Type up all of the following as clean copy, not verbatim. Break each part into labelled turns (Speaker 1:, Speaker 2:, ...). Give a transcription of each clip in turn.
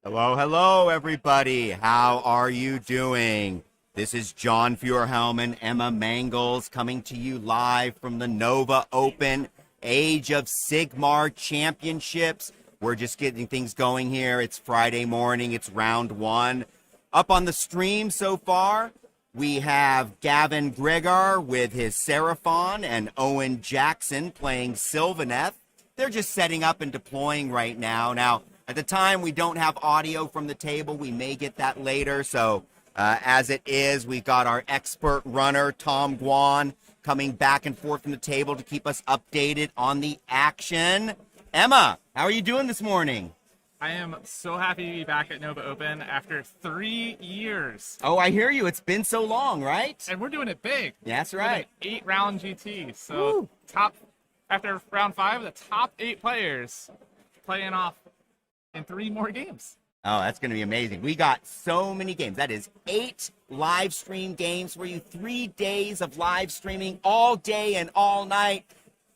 Speaker 1: Hello, hello, everybody. How are you doing? This is John Feuerhelm and Emma Mangles coming to you live from the Nova Open Age of Sigmar Championships. We're just getting things going here. It's Friday morning. It's round one. Up on the stream so far, we have Gavin Gregor with his Seraphon and Owen Jackson playing Sylvaneth. They're just setting up and deploying right now. Now, at the time, we don't have audio from the table. We may get that later. So as it is, we've got our expert runner, Tom Guan, coming back and forth from the table to keep us updated on the action. Emma, how are you doing this morning?
Speaker 2: I am so happy to be back at Nova Open after 3 years.
Speaker 1: Oh, I hear you. It's been so long, right?
Speaker 2: And we're doing it big.
Speaker 1: That's
Speaker 2: We're
Speaker 1: right.
Speaker 2: doing an 8-round GT. So after round 5, the top 8 players playing off in 3 more games.
Speaker 1: Oh, that's going to be amazing. We got so many games. That is 8 live stream games for you. 3 days of live streaming all day and all night.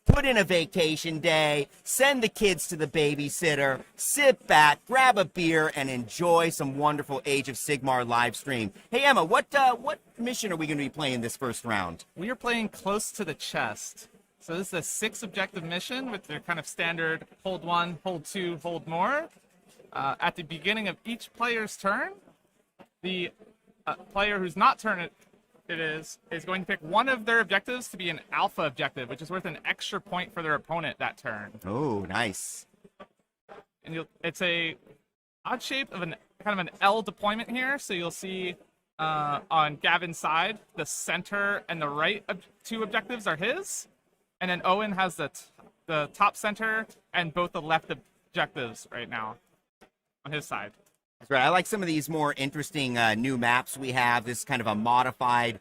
Speaker 1: Put in a vacation day, send the kids to the babysitter, sit back, grab a beer, and enjoy some wonderful Age of Sigmar live stream. Hey, Emma, what mission are we going to be playing this first round?
Speaker 2: We are playing Close to the Chest. So this is a 6 objective mission with their kind of standard hold 1, hold 2, hold more. At the beginning of each player's turn, the player who's not turning it is going to pick one of their objectives to be an alpha objective, which is worth an extra point for their opponent that turn.
Speaker 1: Oh, nice.
Speaker 2: And it's a odd shape of an kind of an L deployment here. So you'll see on Gavin's side, the center and the right 2 objectives are his, and then Owen has the top center and both the left objectives right now on his side.
Speaker 1: That's right. I like some of these more interesting new maps we have. This is kind of a modified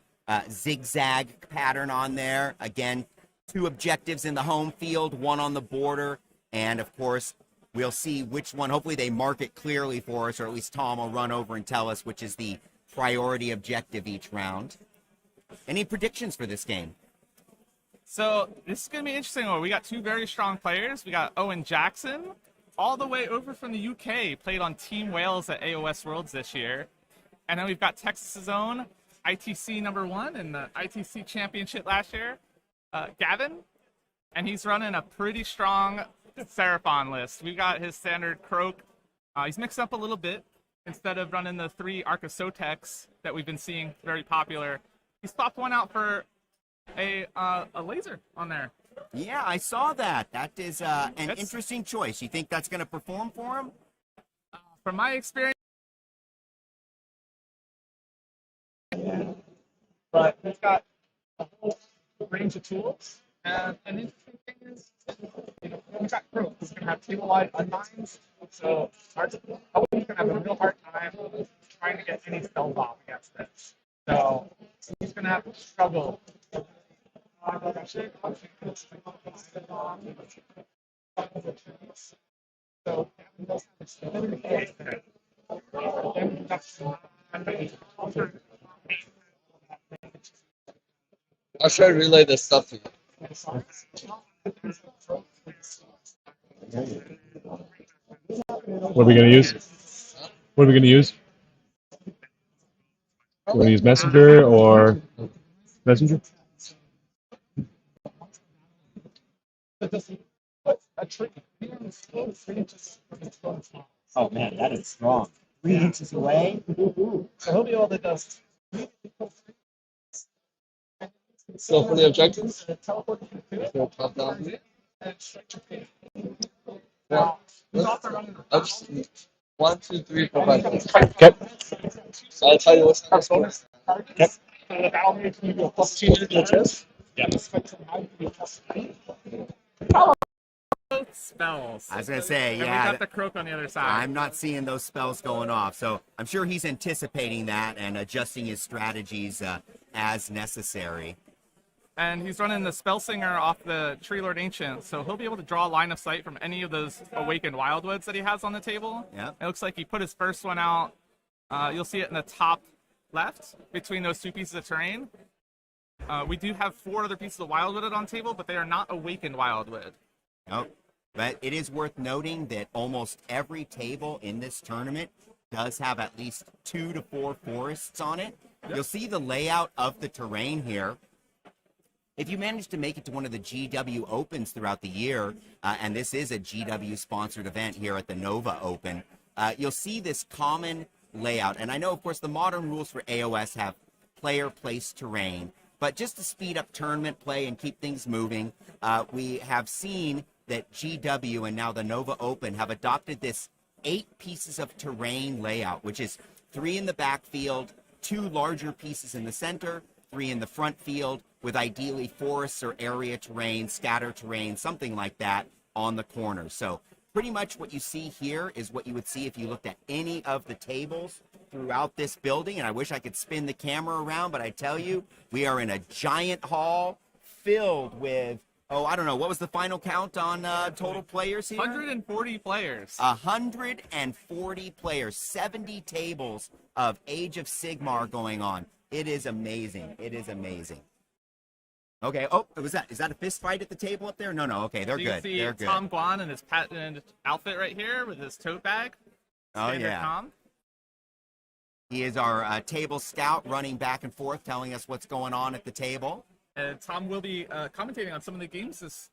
Speaker 1: zigzag pattern on there. Again, 2 objectives in the home field, 1 on the border. And, of course, we'll see which one. Hopefully they mark it clearly for us, or at least Tom will run over and tell us which is the priority objective each round. Any predictions for this game?
Speaker 2: So this is going to be interesting. We got 2 very strong players. We got Owen Jackson, all the way over from the UK, played on Team Wales at AOS Worlds this year. And then we've got Texas's own ITC #1 in the ITC Championship last year, Gavin. And he's running a pretty strong Seraphon list. We've got his standard Croak. He's mixed up a little bit. Instead of running the 3 Arcasotex that we've been seeing very popular, he's popped one out for a laser on there.
Speaker 1: Yeah, I saw that. That is an interesting choice. You think that's going to perform for him?
Speaker 2: From my experience, but he's got a whole range of tools. And an interesting thing is, we've got Croak. He's going to have table-wide unbinds. So Owen's going to have a real hard time trying to get any spells off against this. So he's going to have to struggle.
Speaker 3: I'll try to relay this stuff to you.
Speaker 4: What are we going to use? What are we going to use? We're going to use Messenger or Messenger?
Speaker 1: Oh, man, that is strong. 3 inches away.
Speaker 2: So he'll be able to just
Speaker 3: So for the objectives, so top down. Yeah. Let's 1, 2, 3, 4, 5, 6.
Speaker 4: Okay.
Speaker 3: So I'll tell you what's next.
Speaker 4: Okay.
Speaker 2: spells.
Speaker 1: I was going to say,
Speaker 2: And we
Speaker 1: yeah.
Speaker 2: got the Croak on the other side.
Speaker 1: I'm not seeing those spells going off. So I'm sure he's anticipating that and adjusting his strategies as necessary.
Speaker 2: And he's running the Spell Singer off the Tree Lord Ancient, so he'll be able to draw a line of sight from any of those Awakened Wildwoods that he has on the table.
Speaker 1: Yeah.
Speaker 2: It looks like he put his first one out. You'll see it in the top left between those 2 pieces of terrain. We do have 4 other pieces of Wildwood on table, but they are not Awakened Wildwood.
Speaker 1: Nope. But it is worth noting that almost every table in this tournament does have at least 2 to 4 forests on it. You'll see the layout of the terrain here. If you manage to make it to one of the GW Opens throughout the year, and this is a GW-sponsored event here at the Nova Open, you'll see this common layout. And I know, of course, the modern rules for AOS have player-placed terrain, but just to speed up tournament play and keep things moving, we have seen that GW and now the Nova Open have adopted this 8 pieces of terrain layout, which is 3 in the backfield, 2 larger pieces in the center, 3 in the front field, with ideally forests or area terrain, scatter terrain, something like that on the corners. So pretty much what you see here is what you would see if you looked at any of the tables throughout this building. And I wish I could spin the camera around, but I tell you, we are in a giant hall filled with, oh, I don't know, what was the final count on total players here?
Speaker 2: 140 players.
Speaker 1: 140 players, 70 tables of Age of Sigmar going on. It is amazing. It is amazing. Okay. Oh, was that? Is that a fist fight at the table up there? No. Okay, they're good.
Speaker 2: See
Speaker 1: They're good.
Speaker 2: Tom Guan in his patented outfit right here with his tote bag.
Speaker 1: Oh
Speaker 2: Standard
Speaker 1: yeah.
Speaker 2: Tom.
Speaker 1: He is our table scout, running back and forth, telling us what's going on at the table.
Speaker 2: And Tom will be commentating on some of the games this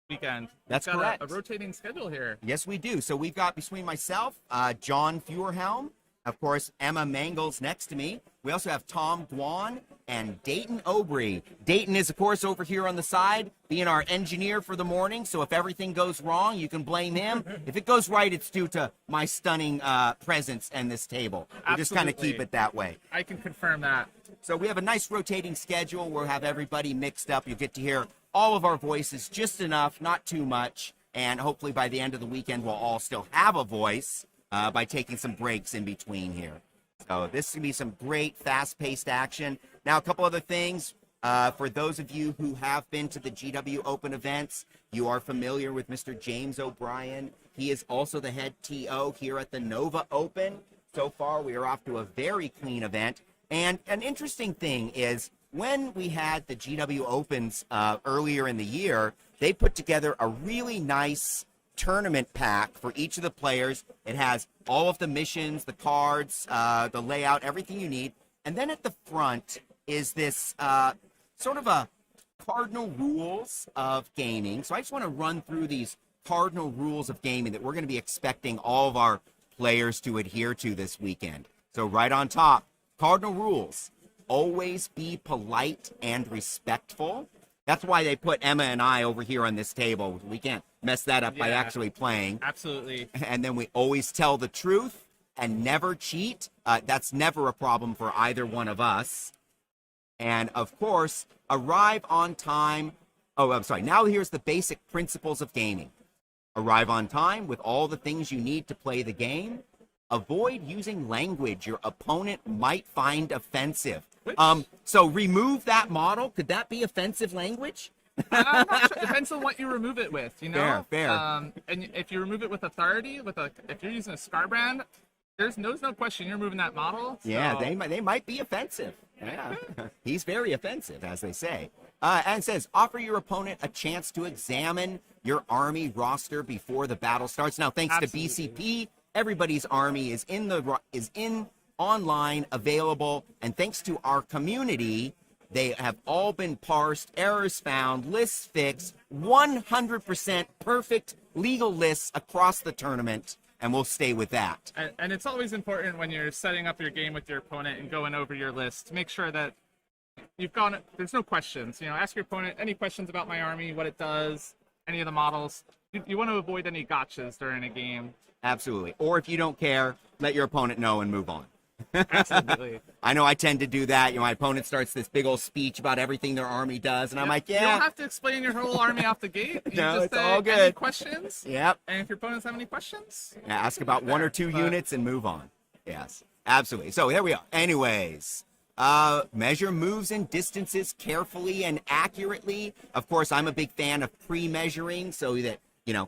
Speaker 2: weekend.
Speaker 1: That's
Speaker 2: We've got
Speaker 1: correct.
Speaker 2: A rotating schedule here.
Speaker 1: Yes, we do. So we've got between myself, John Feuerhelm, of course, Emma Mangles next to me. We also have Tom Guan and Dayton Aubry. Dayton is, of course, over here on the side, being our engineer for the morning. So if everything goes wrong, you can blame him. If it goes right, it's due to my stunning presence and this table. We'll just kind of keep it that way.
Speaker 2: I can confirm that.
Speaker 1: So we have a nice rotating schedule. We'll have everybody mixed up. You'll get to hear all of our voices just enough, not too much. And hopefully by the end of the weekend, we'll all still have a voice by taking some breaks in between here. So this is going to be some great fast-paced action. Now, a couple other things. For those of you who have been to the GW Open events, you are familiar with Mr. James O'Brien. He is also the head TO here at the Nova Open. So far, we are off to a very clean event. And an interesting thing is when we had the GW Opens earlier in the year, they put together a really nice tournament pack for each of the players. It has all of the missions, the cards, the layout, everything you need. And then at the front is this sort of a cardinal rules of gaming. So I just want to run through these cardinal rules of gaming that we're going to be expecting all of our players to adhere to this weekend. So right on top, cardinal rules: always be polite and respectful. That's why they put Emma and I over here on this table. We can't mess that up by actually playing.
Speaker 2: Absolutely.
Speaker 1: And then we always tell the truth and never cheat. That's never a problem for either one of us. And of course, arrive on time. Oh, I'm sorry. Now here's the basic principles of gaming. Arrive on time with all the things you need to play the game. Avoid using language your opponent might find offensive. So remove that model. Could that be offensive language?
Speaker 2: I'm not sure. Depends on what you remove it with, you know?
Speaker 1: Fair.
Speaker 2: And if you remove it with authority, if you're using a Scar brand, there's no question you're removing that model. So.
Speaker 1: Yeah, they might be offensive. Yeah, he's very offensive, as they say. And it says, offer your opponent a chance to examine your army roster before the battle starts. Now, thanks to BCP, everybody's army is in online, available, and thanks to our community, they have all been parsed, errors found, lists fixed, 100% perfect legal lists across the tournament, and we'll stay with that.
Speaker 2: And it's always important when you're setting up your game with your opponent and going over your list to make sure that there's no questions. You know, ask your opponent any questions about my army, what it does, any of the models. You want to avoid any gotchas during a game.
Speaker 1: Absolutely. Or if you don't care, let your opponent know and move on.
Speaker 2: Absolutely.
Speaker 1: I know I tend to do that. You know, my opponent starts this big old speech about everything their army does, and I'm like, yeah.
Speaker 2: You don't have to explain your whole army off the gate. You
Speaker 1: No,
Speaker 2: just
Speaker 1: it's
Speaker 2: say,
Speaker 1: all good.
Speaker 2: Any questions?
Speaker 1: Yep.
Speaker 2: And if your opponents have any questions,
Speaker 1: Yeah, ask about one or two units and move on. Yes, absolutely. So there we are. Anyways, measure moves and distances carefully and accurately. Of course, I'm a big fan of pre-measuring so that, you know,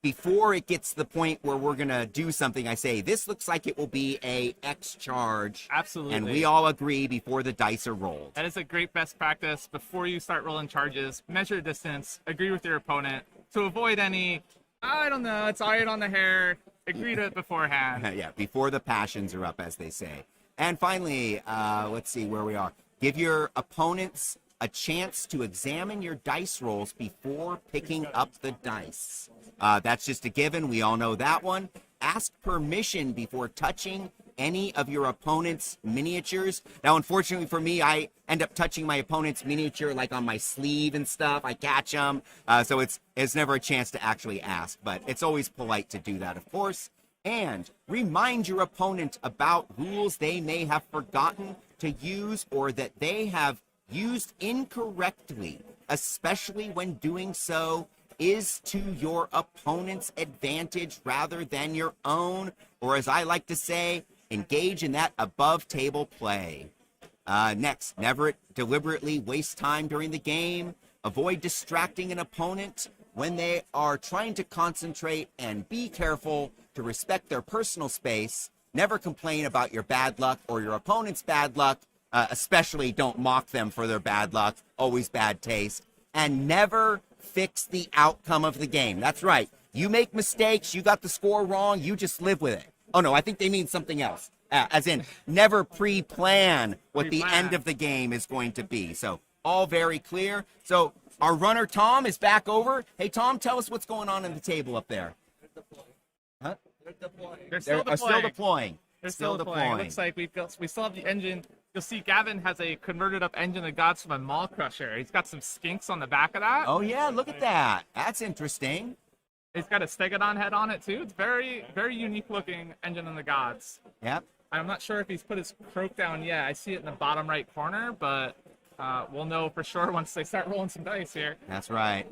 Speaker 1: before it gets to the point where we're going to do something, I say, this looks like it will be a X charge.
Speaker 2: Absolutely.
Speaker 1: And we all agree before the dice are rolled.
Speaker 2: that is a great best practice. Before you start rolling charges, measure distance, agree with your opponent to avoid any I don't know. It's all right on the hair. Agree to it beforehand.
Speaker 1: Yeah, before the passions are up, as they say. And finally, let's see where we are. Give your opponents a chance to examine your dice rolls before picking up the dice. That's just a given. We all know that one. Ask permission before touching any of your opponent's miniatures. Now, unfortunately for me, I end up touching my opponent's miniature like on my sleeve and stuff. I catch them. So it's never a chance to actually ask, but it's always polite to do that, of course. And remind your opponent about rules they may have forgotten to use or that they have used incorrectly, especially when doing so is to your opponent's advantage rather than your own, or as I like to say, engage in that above table play. Next, never deliberately waste time during the game. Avoid distracting an opponent when they are trying to concentrate, and be careful to respect their personal space. Never complain about your bad luck or your opponent's bad luck. Especially don't mock them for their bad luck. Always bad taste. And never fix the outcome of the game. That's right. You make mistakes. You got the score wrong. You just live with it. Oh, no, I think they mean something else. As in, never pre-plan what the end of the game is going to be. So, all very clear. So, our runner, Tom, is back over. Hey, Tom, tell us what's going on the table up there. Huh?
Speaker 2: They're still
Speaker 1: deploying.
Speaker 2: They're still deploying. It looks like we still have the engine. You'll see Gavin has a converted up engine of gods from a Maul Crusher. He's got some skinks on the back of that.
Speaker 1: Oh, yeah, look at that. That's interesting.
Speaker 2: He's got a Stegodon head on it, too. It's very, very unique looking engine of the gods.
Speaker 1: Yep.
Speaker 2: I'm not sure if he's put his croak down yet. I see it in the bottom right corner, but we'll know for sure once they start rolling some dice here.
Speaker 1: That's right.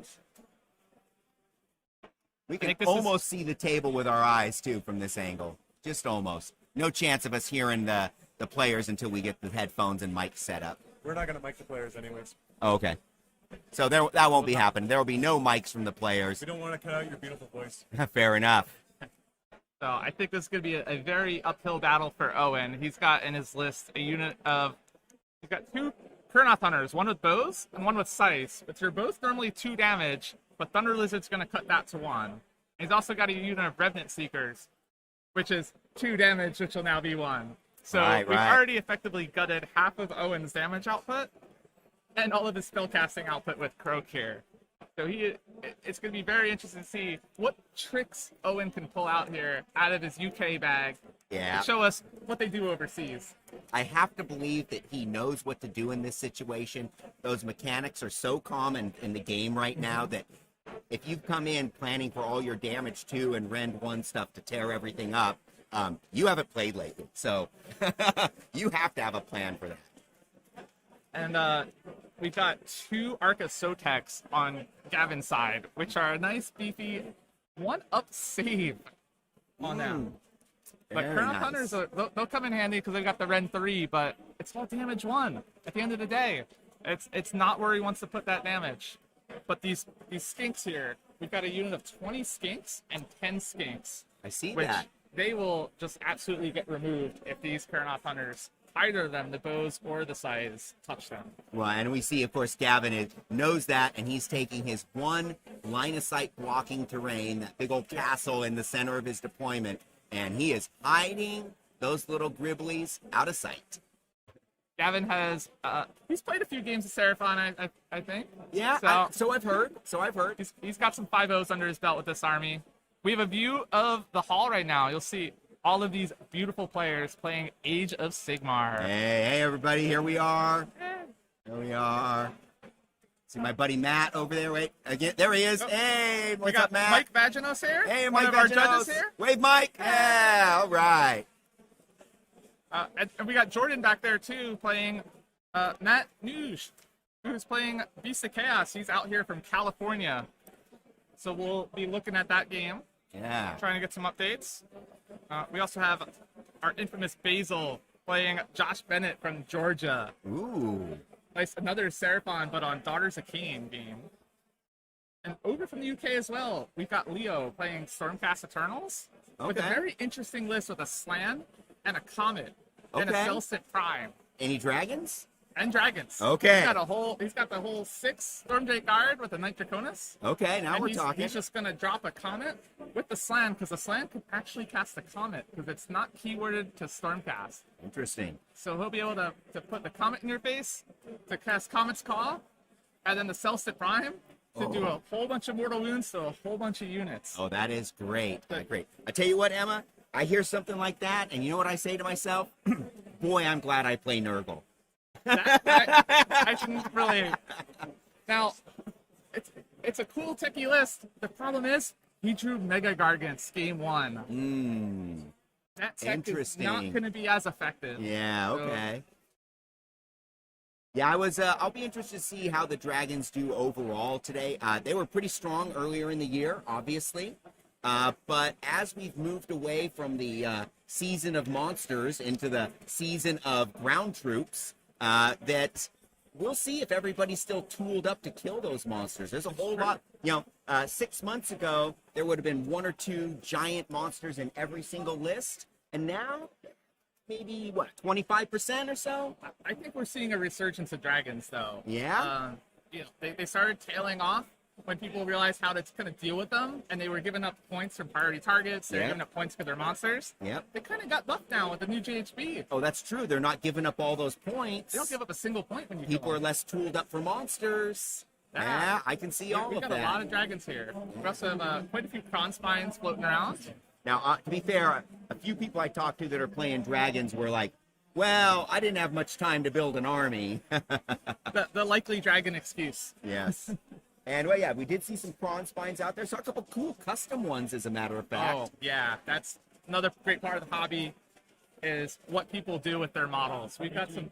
Speaker 1: We can almost see the table with our eyes, too, from this angle. Just almost. No chance of us hearing the players until we get the headphones and mics set up.
Speaker 4: We're not going to mic the players anyways.
Speaker 1: Oh, okay. So that won't be happening. There will be no mics from the players.
Speaker 4: We don't want to cut out your beautiful voice.
Speaker 1: Fair enough.
Speaker 2: So I think this is going to be a very uphill battle for Owen. He's got in his list a unit of... He's got two Kurnoth Hunters, one with bows and one with scythes, which are both normally 2 damage, but Thunder Lizard's going to cut that to 1. And he's also got a unit of Revenant Seekers, which is 2 damage, which will now be 1. So we've already effectively gutted half of Owen's damage output and all of his spellcasting output with Croak here. So it's going to be very interesting to see what tricks Owen can pull out here out of his UK bag to show us what they do overseas.
Speaker 1: I have to believe that he knows what to do in this situation. Those mechanics are so common in the game right now that if you've come in planning for all your damage 2 and rend 1 stuff to tear everything up, you haven't played lately. So you have to have a plan for that.
Speaker 2: And we've got 2 Arca Sotex on Gavin's side, which are a nice, beefy 1-up save on them. But Kurnoth Hunters, they'll come in handy because they've got the Rend 3, but it's all damage 1 at the end of the day. It's not where he wants to put that damage. But these skinks here, we've got a unit of 20 skinks and 10 skinks.
Speaker 1: I see
Speaker 2: which
Speaker 1: that.
Speaker 2: They will just absolutely get removed if these Kurnoth Hunters, either of them, the bows or the scythes, touch them.
Speaker 1: Well, and we see, of course, Gavin knows that, and he's taking his 1 line-of-sight blocking terrain, that big old castle in the center of his deployment, and he is hiding those little gribblies out of sight.
Speaker 2: Gavin has, he's played a few games of Seraphon, I think.
Speaker 1: Yeah, so I've heard.
Speaker 2: He's got some 5-0s under his belt with this army. We have a view of the hall right now. You'll see all of these beautiful players playing Age of Sigmar.
Speaker 1: Hey, everybody, here we are. Here we are. See my buddy Matt over there. Wait, again, there he is. Hey, what's up, Matt?
Speaker 2: Mike Vaginos here.
Speaker 1: Hey,
Speaker 2: one
Speaker 1: Mike
Speaker 2: of our
Speaker 1: Vaginos.
Speaker 2: judges here.
Speaker 1: Wave, Mike. Yeah, all right.
Speaker 2: And we got Jordan back there, too, playing Matt Nuge, who's playing Beast of Chaos. He's out here from California. So we'll be looking at that game.
Speaker 1: Yeah.
Speaker 2: Trying to get some updates. We also have our infamous Basil playing Josh Bennett from Georgia.
Speaker 1: Ooh.
Speaker 2: Nice, another Seraphon, but on Daughters of Cain game. And over from the UK as well, we've got Leo playing Stormcast Eternals with a very interesting list with a Slan and a Comet and a Celtic Prime.
Speaker 1: Any dragons?
Speaker 2: And dragons.
Speaker 1: Okay.
Speaker 2: He's got the whole 6 Stormdrake Guard with a Knight Draconis.
Speaker 1: Okay, now
Speaker 2: And
Speaker 1: we're talking.
Speaker 2: He's just gonna drop a Comet with the Slan, because the Slan can actually cast a Comet, because it's not keyworded to Stormcast.
Speaker 1: Interesting.
Speaker 2: So he'll be able to put the Comet in your face, to cast Comet's Call, and then the Celtic Prime to do a whole bunch of mortal wounds to a whole bunch of units.
Speaker 1: Oh, that is great. Great. I tell you what, Emma, I hear something like that, and you know what I say to myself? Boy, I'm glad I play Nurgle.
Speaker 2: I shouldn't really. Now, it's a cool techie list. The problem is he drew Mega Gargants game 1. That tech is not going to be as effective.
Speaker 1: Yeah. Okay. Yeah, I'll be interested to see how the Dragons do overall today. They were pretty strong earlier in the year, obviously. But as we've moved away from the season of monsters into the season of ground troops, that we'll see if everybody's still tooled up to kill those monsters. There's a whole lot. 6 months ago, there would have been 1 or 2 giant monsters in every single list. And now, maybe, 25% or so?
Speaker 2: I think we're seeing a resurgence of dragons, though.
Speaker 1: Yeah?
Speaker 2: They started tailing off when people realized how to kind of deal with them, and they were giving up points from priority targets. They were giving up points for their monsters.
Speaker 1: Yep.
Speaker 2: They kind of got buffed now with the new JHB.
Speaker 1: Oh, that's true. They're not giving up all those points.
Speaker 2: They don't give up a single point when you
Speaker 1: People
Speaker 2: kill
Speaker 1: are
Speaker 2: them.
Speaker 1: less tooled up for monsters. Yeah, I can see all
Speaker 2: We
Speaker 1: of
Speaker 2: got
Speaker 1: that.
Speaker 2: a lot of dragons here. We also have quite a few Kron Spines floating around.
Speaker 1: Now, to be fair, a few people I talked to that are playing dragons were like, well, I didn't have much time to build an army.
Speaker 2: The likely dragon excuse.
Speaker 1: Yes. And, well, yeah, we did see some prawn spines out there. Saw a couple cool custom ones, as a matter of fact.
Speaker 2: Oh, yeah. That's another great part of the hobby, is what people do with their models. We've got some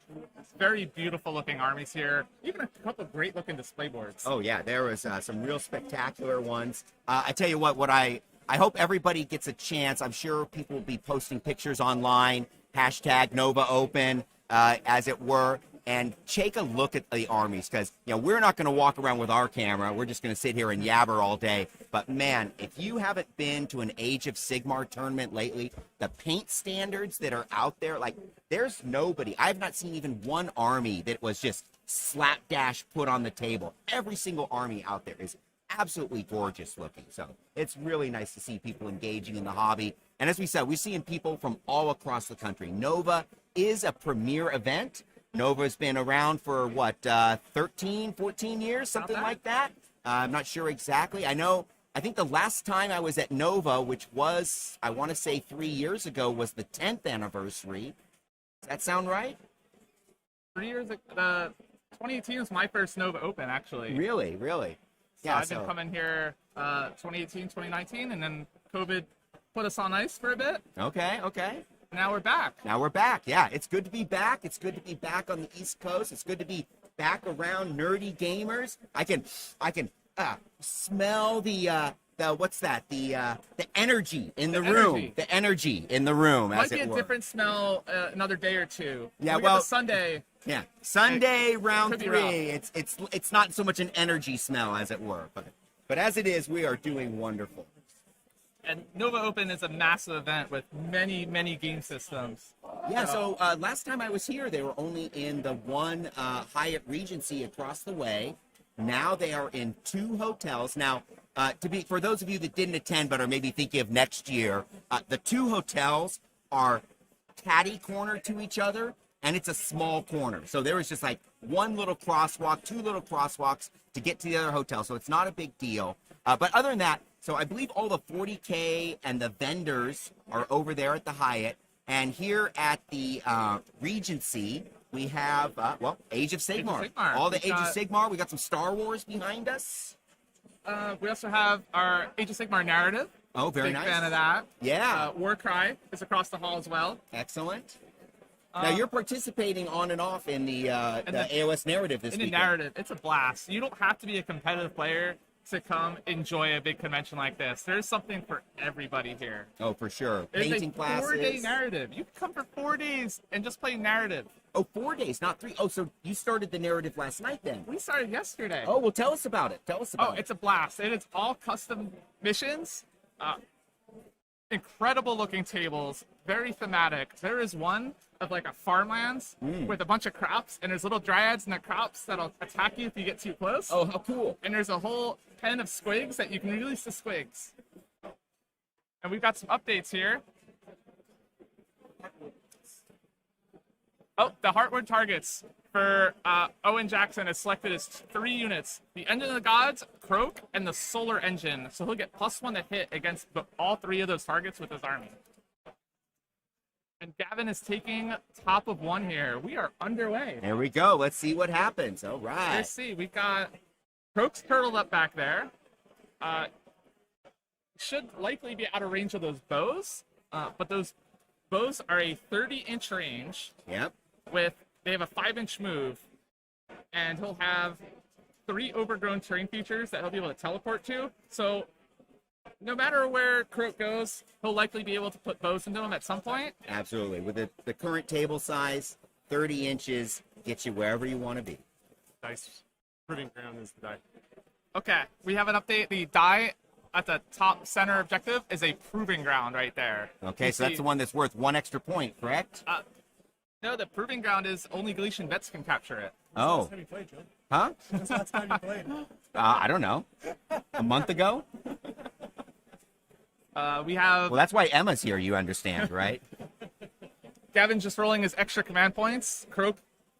Speaker 2: very beautiful looking armies here, even a couple of great looking display boards.
Speaker 1: Oh, yeah, there was some real spectacular ones. I tell you what I hope everybody gets a chance. I'm sure people will be posting pictures online, hashtag Nova Open, as it were, and take a look at the armies, because we're not going to walk around with our camera. We're just going to sit here and yabber all day. But man, if you haven't been to an Age of Sigmar tournament lately, the paint standards that are out there, like, there's nobody. I've not seen even one army that was just slapdash put on the table. Every single army out there is absolutely gorgeous looking. So it's really nice to see people engaging in the hobby. And as we said, we're seeing people from all across the country. Nova is a premier event. Nova's been around for 13, 14 years, something like that. I'm not sure exactly. I think the last time I was at Nova, which was, I want to say 3 years ago, was the 10th anniversary. Does that sound right?
Speaker 2: 3 years ago, 2018 was my first Nova Open, actually.
Speaker 1: Really?
Speaker 2: So I've been coming here 2018, 2019, and then COVID put us on ice for a bit.
Speaker 1: Okay.
Speaker 2: Now we're back.
Speaker 1: Yeah. It's good to be back. It's good to be back on the East Coast. It's good to be back around nerdy gamers. I can smell the what's that? The energy in the room.
Speaker 2: Energy.
Speaker 1: The energy in the room,
Speaker 2: Might
Speaker 1: as
Speaker 2: be
Speaker 1: it
Speaker 2: a
Speaker 1: were.
Speaker 2: different smell another day or two.
Speaker 1: Yeah,
Speaker 2: We got
Speaker 1: well-
Speaker 2: the Sunday.
Speaker 1: Yeah. Sunday round
Speaker 2: could be
Speaker 1: 3. It's not so much an energy smell, as it were. But as it is, we are doing wonderful.
Speaker 2: And Nova Open is a massive event with many, many game systems.
Speaker 1: Yeah, so last time I was here, they were only in the one Hyatt Regency across the way. Now they are in 2 hotels. Now, for those of you that didn't attend but are maybe thinking of next year, the 2 hotels are catty corner to each other, and it's a small corner. So there was just like one little crosswalk, 2 little crosswalks to get to the other hotel. So it's not a big deal. But other than that, so I believe all the 40K and the vendors are over there at the Hyatt. And here at the Regency, we have, Age of Sigmar. All the Age of Sigmar. We got some Star Wars behind us.
Speaker 2: We also have our Age of Sigmar narrative.
Speaker 1: Oh, very
Speaker 2: Big
Speaker 1: nice.
Speaker 2: fan of that.
Speaker 1: Yeah.
Speaker 2: Warcry is across the hall as well.
Speaker 1: Excellent. Now, you're participating on and off in the AOS narrative this weekend.
Speaker 2: In the narrative, it's a blast. You don't have to be a competitive player to come enjoy a big convention like this. There's something for everybody here.
Speaker 1: Oh, for sure.
Speaker 2: It's
Speaker 1: Painting
Speaker 2: a
Speaker 1: classes.
Speaker 2: 4-day narrative. You can come for 4 days and just play narrative.
Speaker 1: Oh, 4 days, not 3. Oh, so you started the narrative last night then?
Speaker 2: We started yesterday.
Speaker 1: Oh, well, tell us about it.
Speaker 2: Oh, it's a blast. And it's all custom missions. incredible looking tables, very thematic. There is one of like a farmlands with a bunch of crops, and there's little dryads in the crops that'll attack you if you get too close.
Speaker 1: Oh, how cool.
Speaker 2: And there's a whole pen of squigs that you can release the squigs. And we've got some updates here. Oh, the Heartwood targets for Owen Jackson is selected as 3 units. The Engine of the Gods, Croak, and the Solar Engine. So he'll get +1 to hit against all 3 of those targets with his army. And Gavin is taking top of 1 here. We are underway.
Speaker 1: There we go. Let's see what happens. All right.
Speaker 2: Let's see. We've got Croak's turtled up back there. Should likely be out of range of those bows. But those bows are a 30-inch range.
Speaker 1: Yep.
Speaker 2: They have a 5-inch move, and he'll have 3 overgrown terrain features that he'll be able to teleport to. So no matter where Croak goes, he'll likely be able to put bows into him at some point.
Speaker 1: Absolutely. With the current table size, 30 inches gets you wherever you want to be.
Speaker 4: Dice. Proving ground is the die.
Speaker 2: Okay, we have an update. The die at the top center objective is a proving ground right there.
Speaker 1: Okay, so that's the one that's worth 1 extra point, correct?
Speaker 2: No, the proving ground is only Galician vets can capture it.
Speaker 1: Oh.
Speaker 4: Last time you played, Joe.
Speaker 1: Huh?
Speaker 4: When's the last time you played?
Speaker 1: I don't know. A month ago?
Speaker 2: We have
Speaker 1: Well, that's why Emma's here, you understand, right?
Speaker 2: Gavin just rolling his extra command points. Croak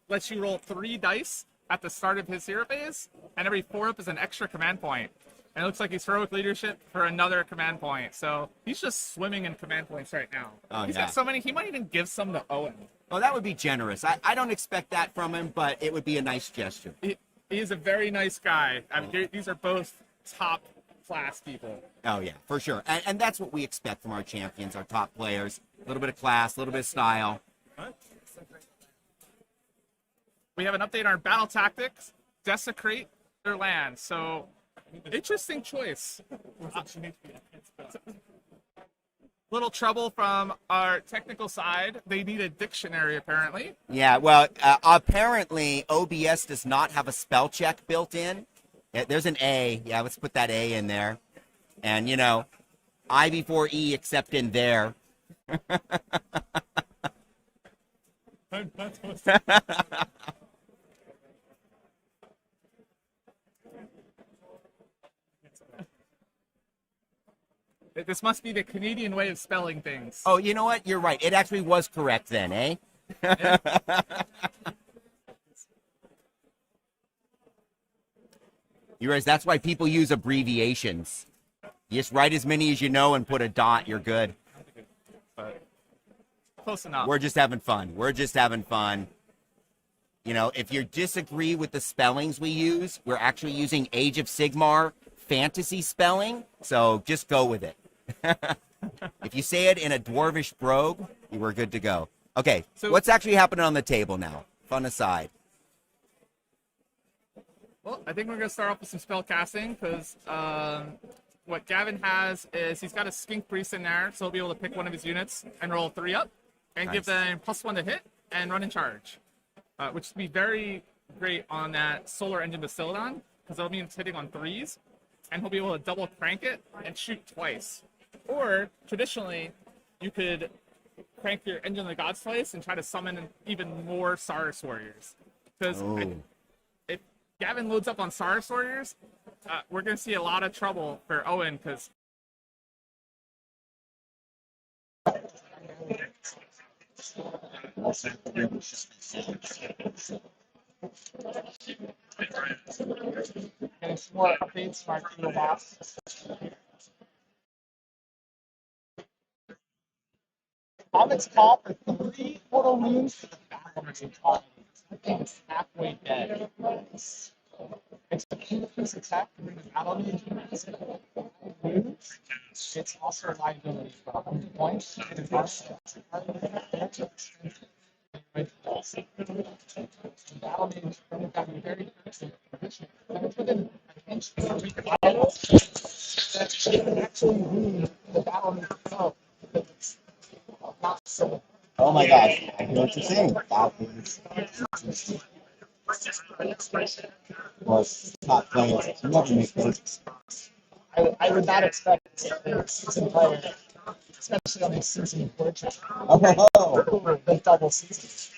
Speaker 2: lets you roll 3 dice at the start of his hero phase, and every 4 up is an extra command point. And it looks like he's heroic leadership for another command point. So he's just swimming in command points right now.
Speaker 1: Oh,
Speaker 2: He's
Speaker 1: yeah.
Speaker 2: got so many, he might even give some to Owen.
Speaker 1: Well, that would be generous. I don't expect that from him, but it would be a nice gesture.
Speaker 2: He is a very nice guy. I mean, these are both top class people.
Speaker 1: Oh, yeah, for sure. And that's what we expect from our champions, our top players. A little bit of class, a little bit of style.
Speaker 2: We have an update on our battle tactics. Desecrate their land. So, interesting choice. Little trouble from our technical side. They need a dictionary, apparently.
Speaker 1: Yeah, well, apparently OBS does not have a spell check built in. There's an A. Yeah, let's put that A in there. And, you know, I before E except in there.
Speaker 2: This must be the Canadian way of spelling things.
Speaker 1: Oh, you know what? You're right. It actually was correct then, eh? You realize that's why people use abbreviations. You just write as many as you know and put a dot, you're good.
Speaker 2: But close enough.
Speaker 1: We're just having fun. We're just having fun. You know, if you disagree with the spellings we use, we're actually using Age of Sigmar fantasy spelling, so just go with it. If you say it in a dwarvish brogue, we're good to go. Okay, so what's actually happening on the table now? Fun aside.
Speaker 2: Well, I think we're going to start off with some spell casting, because what Gavin has is he's got a Skink Priest in there, so he'll be able to pick one of his units and roll 3 up, and give them +1 to hit, and run in charge. Which would be very great on that Solar Engine Bastillodon, because that'll mean it's hitting on 3s, and he'll be able to double crank it and shoot twice. Or, traditionally, you could crank your Engine of the Gods twice and try to summon even more Saurus Warriors. Because if Gavin loads up on Saurus Warriors, we're going to see a lot of trouble for Owen, because and more updates from our Kingdom boss. Comet's call for 3 portal moons for the Battlemen's call. I think it's halfway dead. It's a key-piece attack to bring the battle moves. It's also a liability for 100 points. It is also battle means we've got a very good position. And it's within an inch of the battle that it can actually move the battle move itself. Not so.
Speaker 1: Oh my gosh, I hear what you're saying. Was top players. You never make those.
Speaker 2: I would not expect a season player
Speaker 5: especially on these season portraits.
Speaker 1: Oh,
Speaker 5: Over the double season.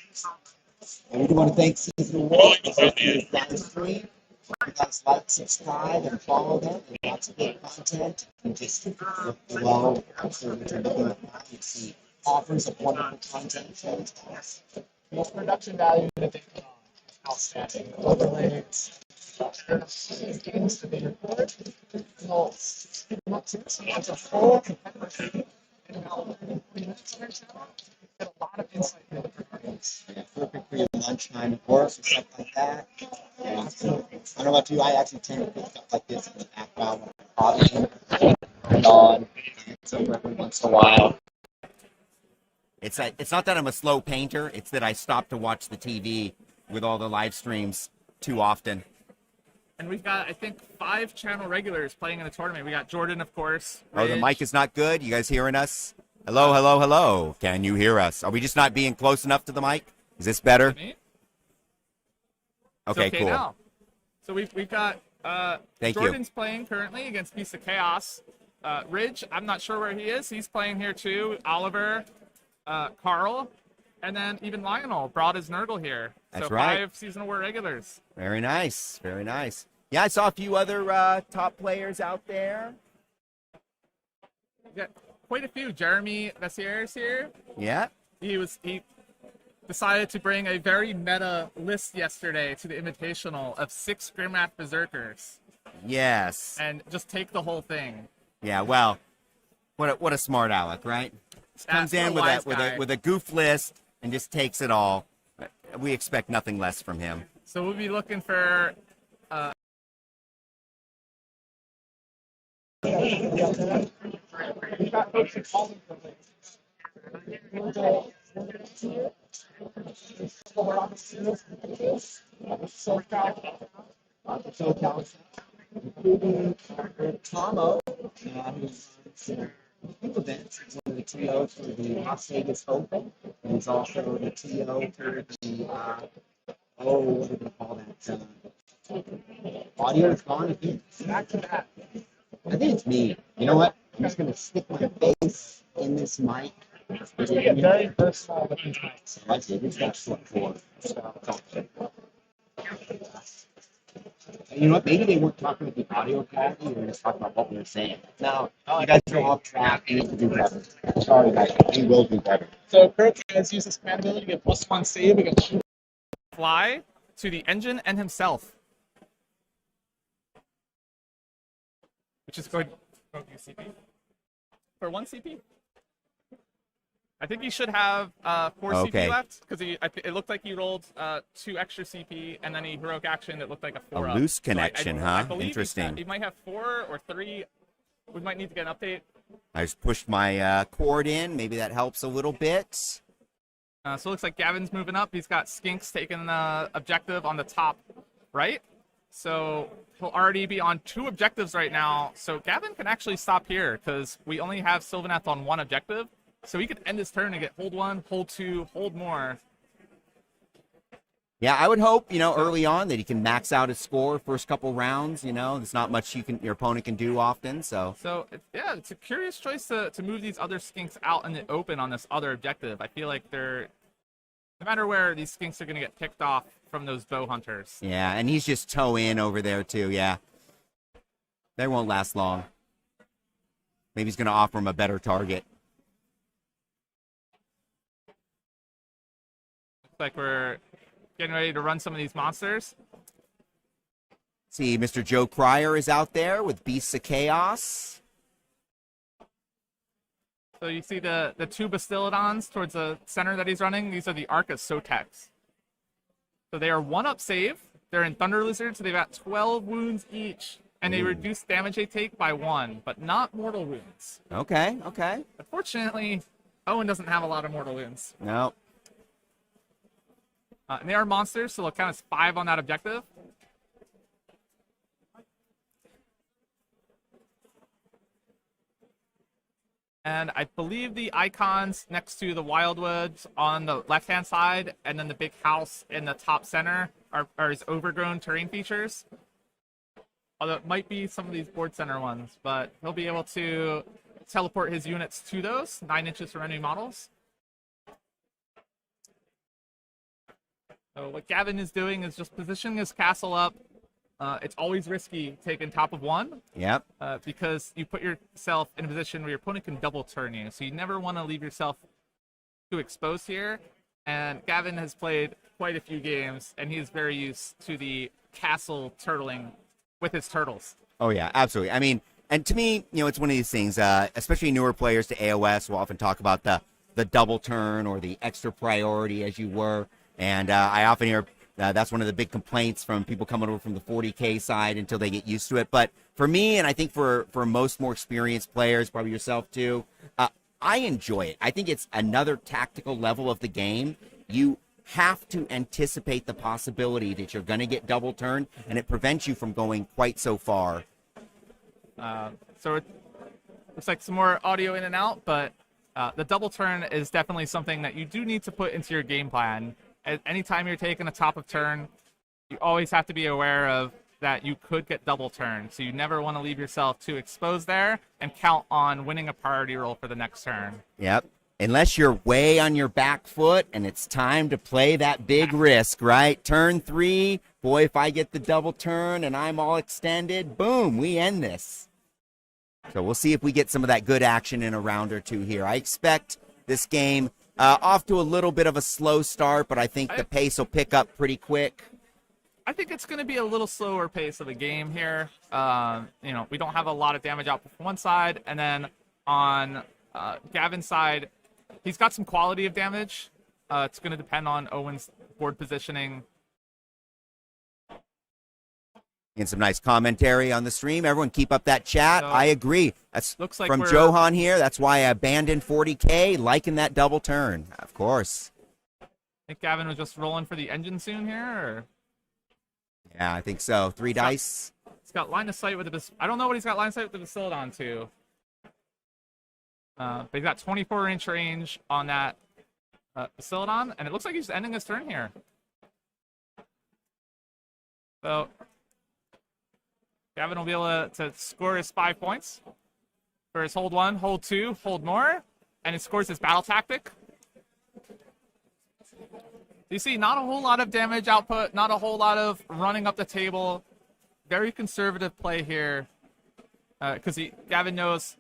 Speaker 1: and we do want to thank Season World for hosting this live stream. You guys like, subscribe, and follow them. And lots of good content. And just look below. So that you're looking at that, you see offers of wonderful content.
Speaker 5: The production value that they put on is outstanding. Overlays, games that they record, well, speed them up too. So it's a full competitive and now we get a lot of insight into the programs.
Speaker 1: Yeah, perfect for your lunchtime at work or stuff like that. And I don't know about you, I actually tend to put stuff like this in the background when I'm hobbying and on. So every once in a while. It's not that I'm a slow painter, it's that I stop to watch the TV with all the live streams too often.
Speaker 2: And we've got, I think, 5 channel regulars playing in the tournament. We got Jordan, of course.
Speaker 1: Oh, the
Speaker 2: Ridge.
Speaker 1: mic is not good? You guys hearing us? Hello, hello, hello. Can you hear us? Are we just not being close enough to the mic? Is this better?
Speaker 2: Me?
Speaker 1: Okay,
Speaker 2: It's
Speaker 1: cool.
Speaker 2: Now. So we've got
Speaker 1: Thank you.
Speaker 2: Jordan's playing currently against Beast of Chaos. Ridge, I'm not sure where he is. He's playing here too. Oliver, Carl, and then even Lionel brought his Nurgle here.
Speaker 1: That's
Speaker 2: so
Speaker 1: right.
Speaker 2: 5 Seasonal War regulars.
Speaker 1: Very nice, very nice. Yeah, I saw a few other top players out there.
Speaker 2: We've got quite a few. Jeremy Messier is here.
Speaker 1: Yeah.
Speaker 2: He decided to bring a very meta list yesterday to the Invitational of 6 Grimwrath Berserkers
Speaker 1: Yes.
Speaker 2: and just take the whole thing.
Speaker 1: Yeah. Well, what a smart aleck, right? Just comes
Speaker 2: What a
Speaker 1: in
Speaker 2: wise guy.
Speaker 1: with a goof list and just takes it all. We expect nothing less from him.
Speaker 2: So we'll be looking for
Speaker 5: We've got folks who call them
Speaker 1: Including Tomo, who's events. He's one of the TOs for the Las Vegas Open, and he's also the TO for the what do they call that? Audio is gone. I think.
Speaker 5: back to that.
Speaker 1: I think it's me. You know what? I'm just gonna stick my face in this mic.
Speaker 5: We get very versatile with these mics.
Speaker 1: I did. It's got short cord. You know what? Maybe they weren't talking about the audio quality. They were just talking about what we were saying. Now, you guys are off track. You need to do better. Sorry, guys. We will do better.
Speaker 5: So Kurt has used this command ability to get +1 save against
Speaker 2: fly to the engine and himself. Which is going to CP. For 1 CP? I think he should have 4
Speaker 1: Okay.
Speaker 2: CP left, because it looked like he rolled 2 extra CP, and then he heroic action that looked like a 4
Speaker 1: A
Speaker 2: up.
Speaker 1: loose
Speaker 2: So
Speaker 1: connection,
Speaker 2: I
Speaker 1: huh?
Speaker 2: believe
Speaker 1: Interesting.
Speaker 2: He might have 4 or 3. We might need to get an update.
Speaker 1: I just pushed my cord in. Maybe that helps a little bit.
Speaker 2: So it looks like Gavin's moving up. He's got Skinks taking the objective on the top right. So he'll already be on 2 objectives right now. So Gavin can actually stop here because we only have Sylvaneth on 1 objective. So he could end his turn and get hold 1, hold 2, hold more.
Speaker 1: Yeah, I would hope, early on that he can max out his score first couple rounds. There's not much your opponent can do often. So
Speaker 2: It's a curious choice to move these other Skinks out in the open on this other objective. I feel like no matter where, these Skinks are going to get picked off from those bow hunters.
Speaker 1: yeah, and he's just toe in over there too. Yeah, they won't last long. Maybe he's going to offer him a better target.
Speaker 2: Looks like we're getting ready to run some of these monsters.
Speaker 1: See, Mr. Joe Cryer is out there with Beasts of Chaos.
Speaker 2: So you see the 2 Bastillodons towards the center that he's running. These are the Arca Sotex. So they are 1-up save. They're in Thunder Lizard, so they've got 12 wounds each. And they reduce damage they take by 1, but not mortal wounds.
Speaker 1: Okay.
Speaker 2: Unfortunately, Owen doesn't have a lot of mortal wounds.
Speaker 1: No.
Speaker 2: And they are monsters, so they'll count as 5 on that objective. And I believe the icons next to the Wildwoods on the left-hand side, and then the big house in the top center are his overgrown terrain features. Although it might be some of these board center ones, but he'll be able to teleport his units to those 9 inches from enemy models. So what Gavin is doing is just positioning his castle up. It's always risky taking top of 1.
Speaker 1: Yep.
Speaker 2: Because you put yourself in a position where your opponent can double turn you. So you never want to leave yourself too exposed here. And Gavin has played quite a few games, and he is very used to the castle turtling with his turtles.
Speaker 1: Oh, yeah, absolutely. I mean, and to me, it's one of these things, especially newer players to AOS will often talk about the double turn or the extra priority, as you were. And I often hear that's one of the big complaints from people coming over from the 40K side until they get used to it. But for me, and I think for most more experienced players, probably yourself too, I enjoy it. I think it's another tactical level of the game. You have to anticipate the possibility that you're going to get double turned, and it prevents you from going quite so far.
Speaker 2: So it looks like some more audio in and out, but the double turn is definitely something that you do need to put into your game plan. Anytime you're taking a top of turn, you always have to be aware of that you could get double turned. So you never want to leave yourself too exposed there and count on winning a priority roll for the next turn.
Speaker 1: Yep. Unless you're way on your back foot and it's time to play that big risk, right? Turn 3, boy, if I get the double turn and I'm all extended, boom, we end this. So we'll see if we get some of that good action in a round or two here. I expect this game off to a little bit of a slow start, but I think the pace will pick up pretty quick.
Speaker 2: I think it's going to be a little slower pace of a game here. We don't have a lot of damage output from one side, and then on Gavin's side, he's got some quality of damage. It's going to depend on Owen's board positioning.
Speaker 1: And some nice commentary on the stream. Everyone keep up that chat.
Speaker 2: So,
Speaker 1: I agree. That's
Speaker 2: looks like
Speaker 1: from Johan here. That's why I abandoned 40K, liking that double turn, of course.
Speaker 2: I think Gavin was just rolling for the engine soon here, or?
Speaker 1: Yeah, I think so. 3 dice.
Speaker 2: He's got line of sight with the. I don't know what he's got line of sight with the Sylvaneth to. But he's got 24-inch range on that Sylvaneth, and it looks like he's ending his turn here. So Gavin will be able to score his 5 points for his hold 1, hold 2, hold more, and it scores his battle tactic. You see, not a whole lot of damage output, not a whole lot of running up the table. Very conservative play here, because Gavin knows,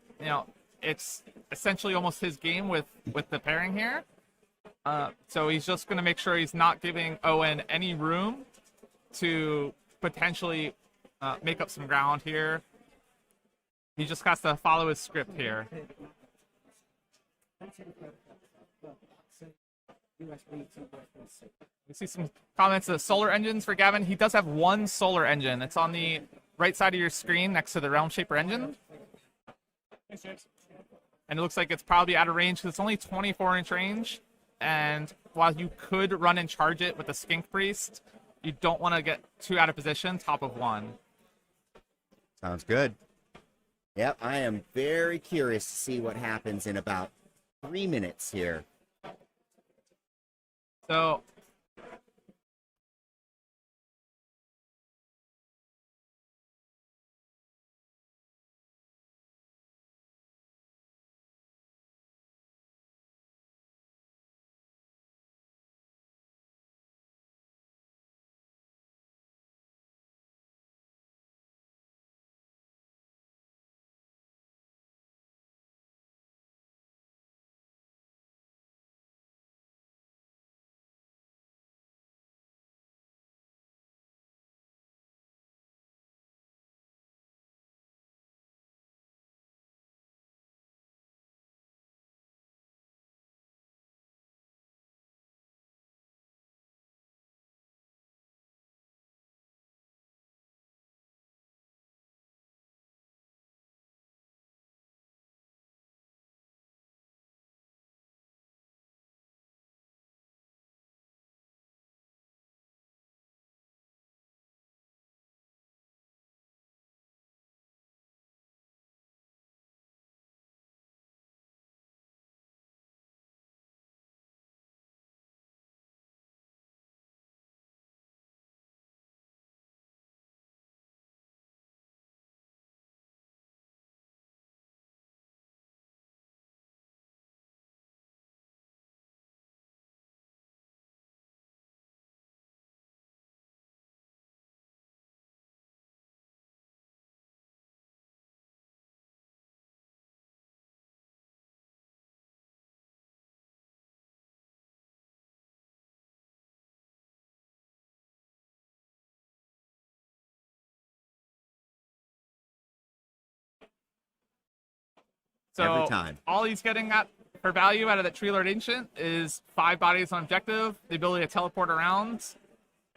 Speaker 2: it's essentially almost his game with the pairing here. So he's just going to make sure he's not giving Owen any room to potentially make up some ground here. He just has to follow his script here. We see some comments of solar engines for Gavin. He does have 1 solar engine. It's on the right side of your screen next to the Realm Shaper engine. And it looks like it's probably out of range because it's only 24-inch range. And while you could run and charge it with the Skink Priest, you don't want to get too out of position, top of 1.
Speaker 1: Sounds good. Yep, I am very curious to see what happens in about 3 minutes here.
Speaker 2: So So
Speaker 1: Every time.
Speaker 2: all he's getting at for value out of that Tree Lord Ancient is 5 bodies on objective, the ability to teleport around,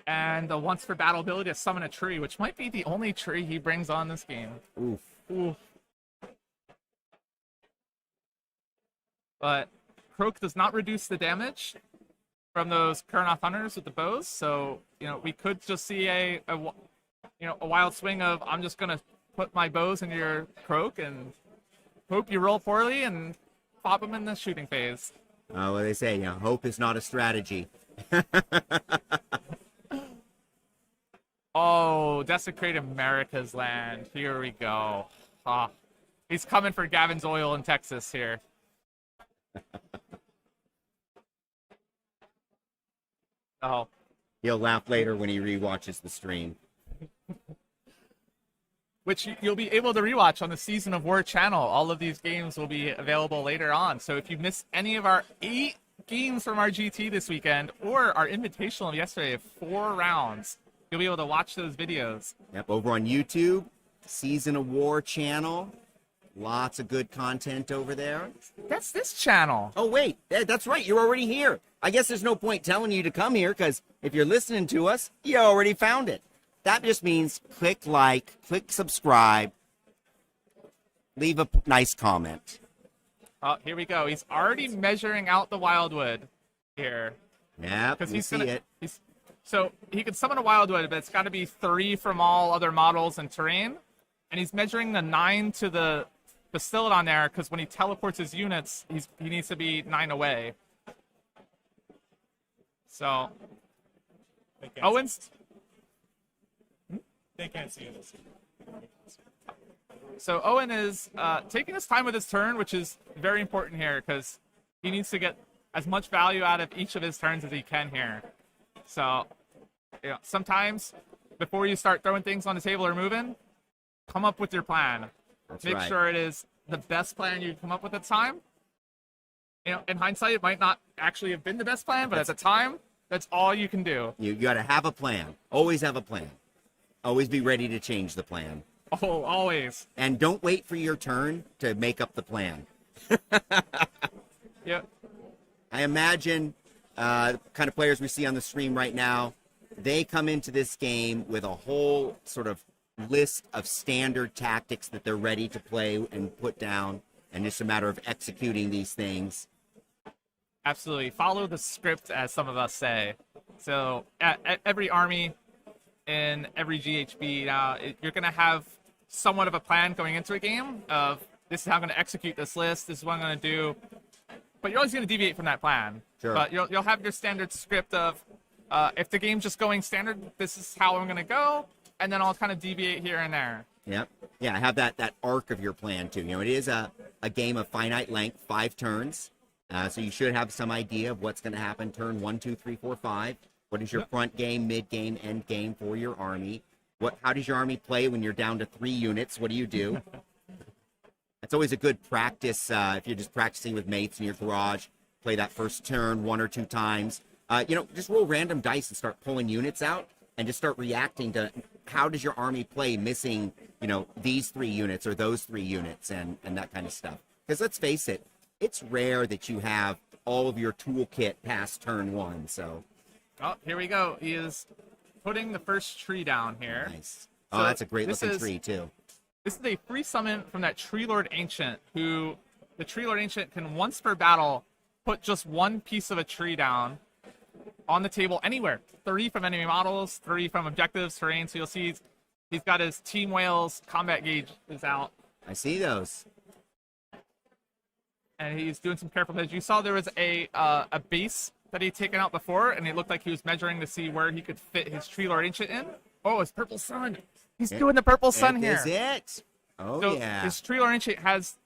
Speaker 2: and the once for battle ability to summon a tree, which might be the only tree he brings on this game.
Speaker 1: Oof.
Speaker 2: Oof. But Croak does not reduce the damage from those Kurnoth Hunters with the bows, so we could just see a wild swing of I'm just gonna put my bows into your Croak and hope you roll poorly and pop them in the shooting phase.
Speaker 1: Well, they say, hope is not a strategy.
Speaker 2: Oh, Desecrate America's Land. Here we go. He's coming for Gavin's oil in Texas here. Oh.
Speaker 1: He'll laugh later when he rewatches the stream.
Speaker 2: Which you'll be able to rewatch on the Season of War channel. All of these games will be available later on. So if you missed any of our 8 games from our GT this weekend or our Invitational of yesterday of 4 rounds, you'll be able to watch those videos.
Speaker 1: Yep, over on YouTube, Season of War channel. Lots of good content over there.
Speaker 2: That's this channel.
Speaker 1: Oh, wait, that's right. You're already here. I guess there's no point telling you to come here because if you're listening to us, you already found it. That just means click like, click subscribe, leave a nice comment.
Speaker 2: Oh, here we go. He's already measuring out the Wildwood here.
Speaker 1: Yeah, we see it.
Speaker 2: So he can summon a Wildwood, but it's got to be 3 from all other models and terrain. And he's measuring the 9 to the Bastillodon there because when he teleports his units, he needs to be 9 away. So, Owens.
Speaker 4: They can't see this.
Speaker 2: So Owen is taking his time with his turn, which is very important here because he needs to get as much value out of each of his turns as he can here. So, sometimes before you start throwing things on the table or moving, come up with your plan. Make sure it is the best plan you come up with at the time. In hindsight, it might not actually have been the best plan, but at the time, that's all you can do.
Speaker 1: You got to have a plan. Always have a plan. Always be ready to change the plan.
Speaker 2: Oh, always.
Speaker 1: And don't wait for your turn to make up the plan.
Speaker 2: Yep.
Speaker 1: I imagine the kind of players we see on the stream right now, they come into this game with a whole sort of list of standard tactics that they're ready to play and put down, and it's a matter of executing these things.
Speaker 2: Absolutely. Follow the script, as some of us say. So at every army in every GHB, you're going to have somewhat of a plan going into a game of this is how I'm going to execute this list, this is what I'm going to do. But you're always going to deviate from that plan.
Speaker 1: Sure.
Speaker 2: But you'll have your standard script of if the game's just going standard, this is how I'm going to go, and then I'll kind of deviate here and there.
Speaker 1: Yep. Yeah, have that arc of your plan too. It is a game of finite length, 5 turns. So you should have some idea of what's going to happen turn 1, 2, 3, 4, 5. What is your front game, mid game, end game for your army? How does your army play when you're down to 3 units? What do you do? That's always a good practice if you're just practicing with mates in your garage. Play that first turn 1 or 2 times. Just roll random dice and start pulling units out and just start reacting to how does your army play missing, these 3 units or those 3 units and that kind of stuff. Because let's face it, it's rare that you have all of your toolkit past turn 1, so...
Speaker 2: Oh, here we go. He is putting the first tree down here.
Speaker 1: Nice. Oh,
Speaker 2: So
Speaker 1: that's a great looking tree, too.
Speaker 2: This is a free summon from that Tree Lord Ancient, who the Tree Lord Ancient can once per battle put just 1 piece of a tree down on the table anywhere. 3 from enemy models, 3 from objectives, terrain. So you'll see he's got his Team Whales combat gauge is out.
Speaker 1: I see those.
Speaker 2: And he's doing some careful measures. You saw there was a base that he'd taken out before, and it looked like he was measuring to see where he could fit his Tree Lord Ancient in. Oh, his Purple Sun. He's doing the Purple Sun here.
Speaker 1: Is it? Oh,
Speaker 2: So
Speaker 1: yeah.
Speaker 2: his Tree Lord Ancient has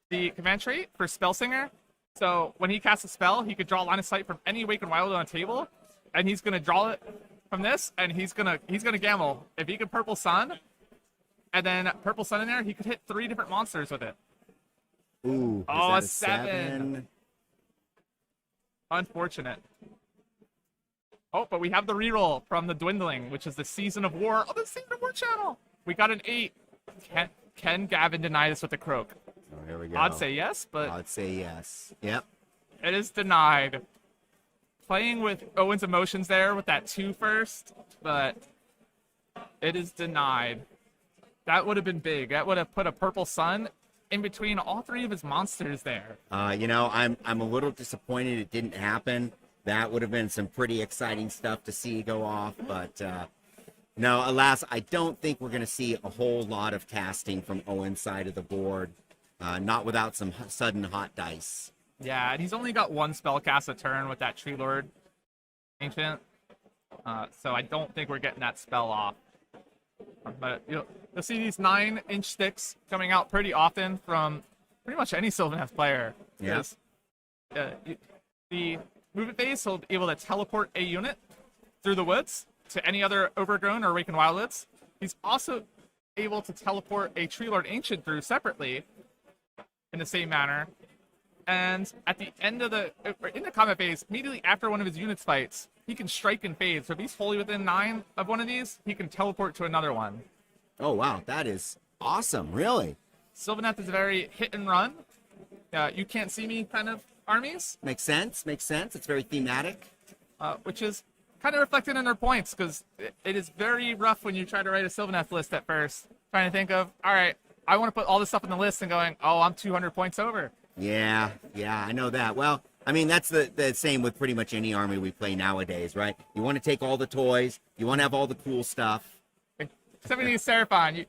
Speaker 2: the command trait for Spell Singer. So when he casts a spell, he could draw line of sight from any Awakened Wild on the table, and he's gonna draw it from this, and he's gonna gamble. If he could Purple Sun, and then Purple Sun in there, he could hit 3 different monsters with it.
Speaker 1: Ooh,
Speaker 2: Oh,
Speaker 1: is that
Speaker 2: a 7. Unfortunate. Oh, but we have the reroll from the Dwindling, which is the Season of War. Oh, the Season of War channel. We got an 8. Can Gavin deny this with the Croak?
Speaker 1: All There we go.
Speaker 2: I'd say yes, but
Speaker 1: I'd say yes. Yep.
Speaker 2: it is denied. Playing with Owen's emotions there with that 2 first, but it is denied. That would have been big. That would have put a purple sun in between all 3 of his monsters there.
Speaker 1: You know, I'm a little disappointed it didn't happen. That would have been some pretty exciting stuff to see go off, but no, alas, I don't think we're going to see a whole lot of casting from Owen's side of the board, not without some sudden hot dice.
Speaker 2: Yeah, and he's only got 1 spell cast a turn with that Tree Lord Ancient, so I don't think we're getting that spell off. But you'll see these 9-inch sticks coming out pretty often from pretty much any Sylvaneth player.
Speaker 1: Yes.
Speaker 2: The movement phase, he'll be able to teleport a unit through the woods to any other Overgrown or Awakened Wildwoods. He's also able to teleport a Tree Lord Ancient through separately in the same manner. And at the end of in the combat phase, immediately after one of his units fights, he can strike and fade. So if he's wholly within 9 of one of these, he can teleport to another one.
Speaker 1: Oh, wow. That is awesome. Really?
Speaker 2: Sylvaneth is a very hit and run. You can't see me kind of armies.
Speaker 1: Makes sense. Makes sense. It's very thematic.
Speaker 2: Which is kind of reflected in their points, because it is very rough when you try to write a Sylvaneth list at first. Trying to think of, all right, I want to put all this stuff on the list and going, oh, I'm 200 points over.
Speaker 1: Yeah, I know that. Well, I mean, that's the same with pretty much any army we play nowadays, right? You want to take all the toys. You want to have all the cool stuff.
Speaker 2: Except when you use Seraphon.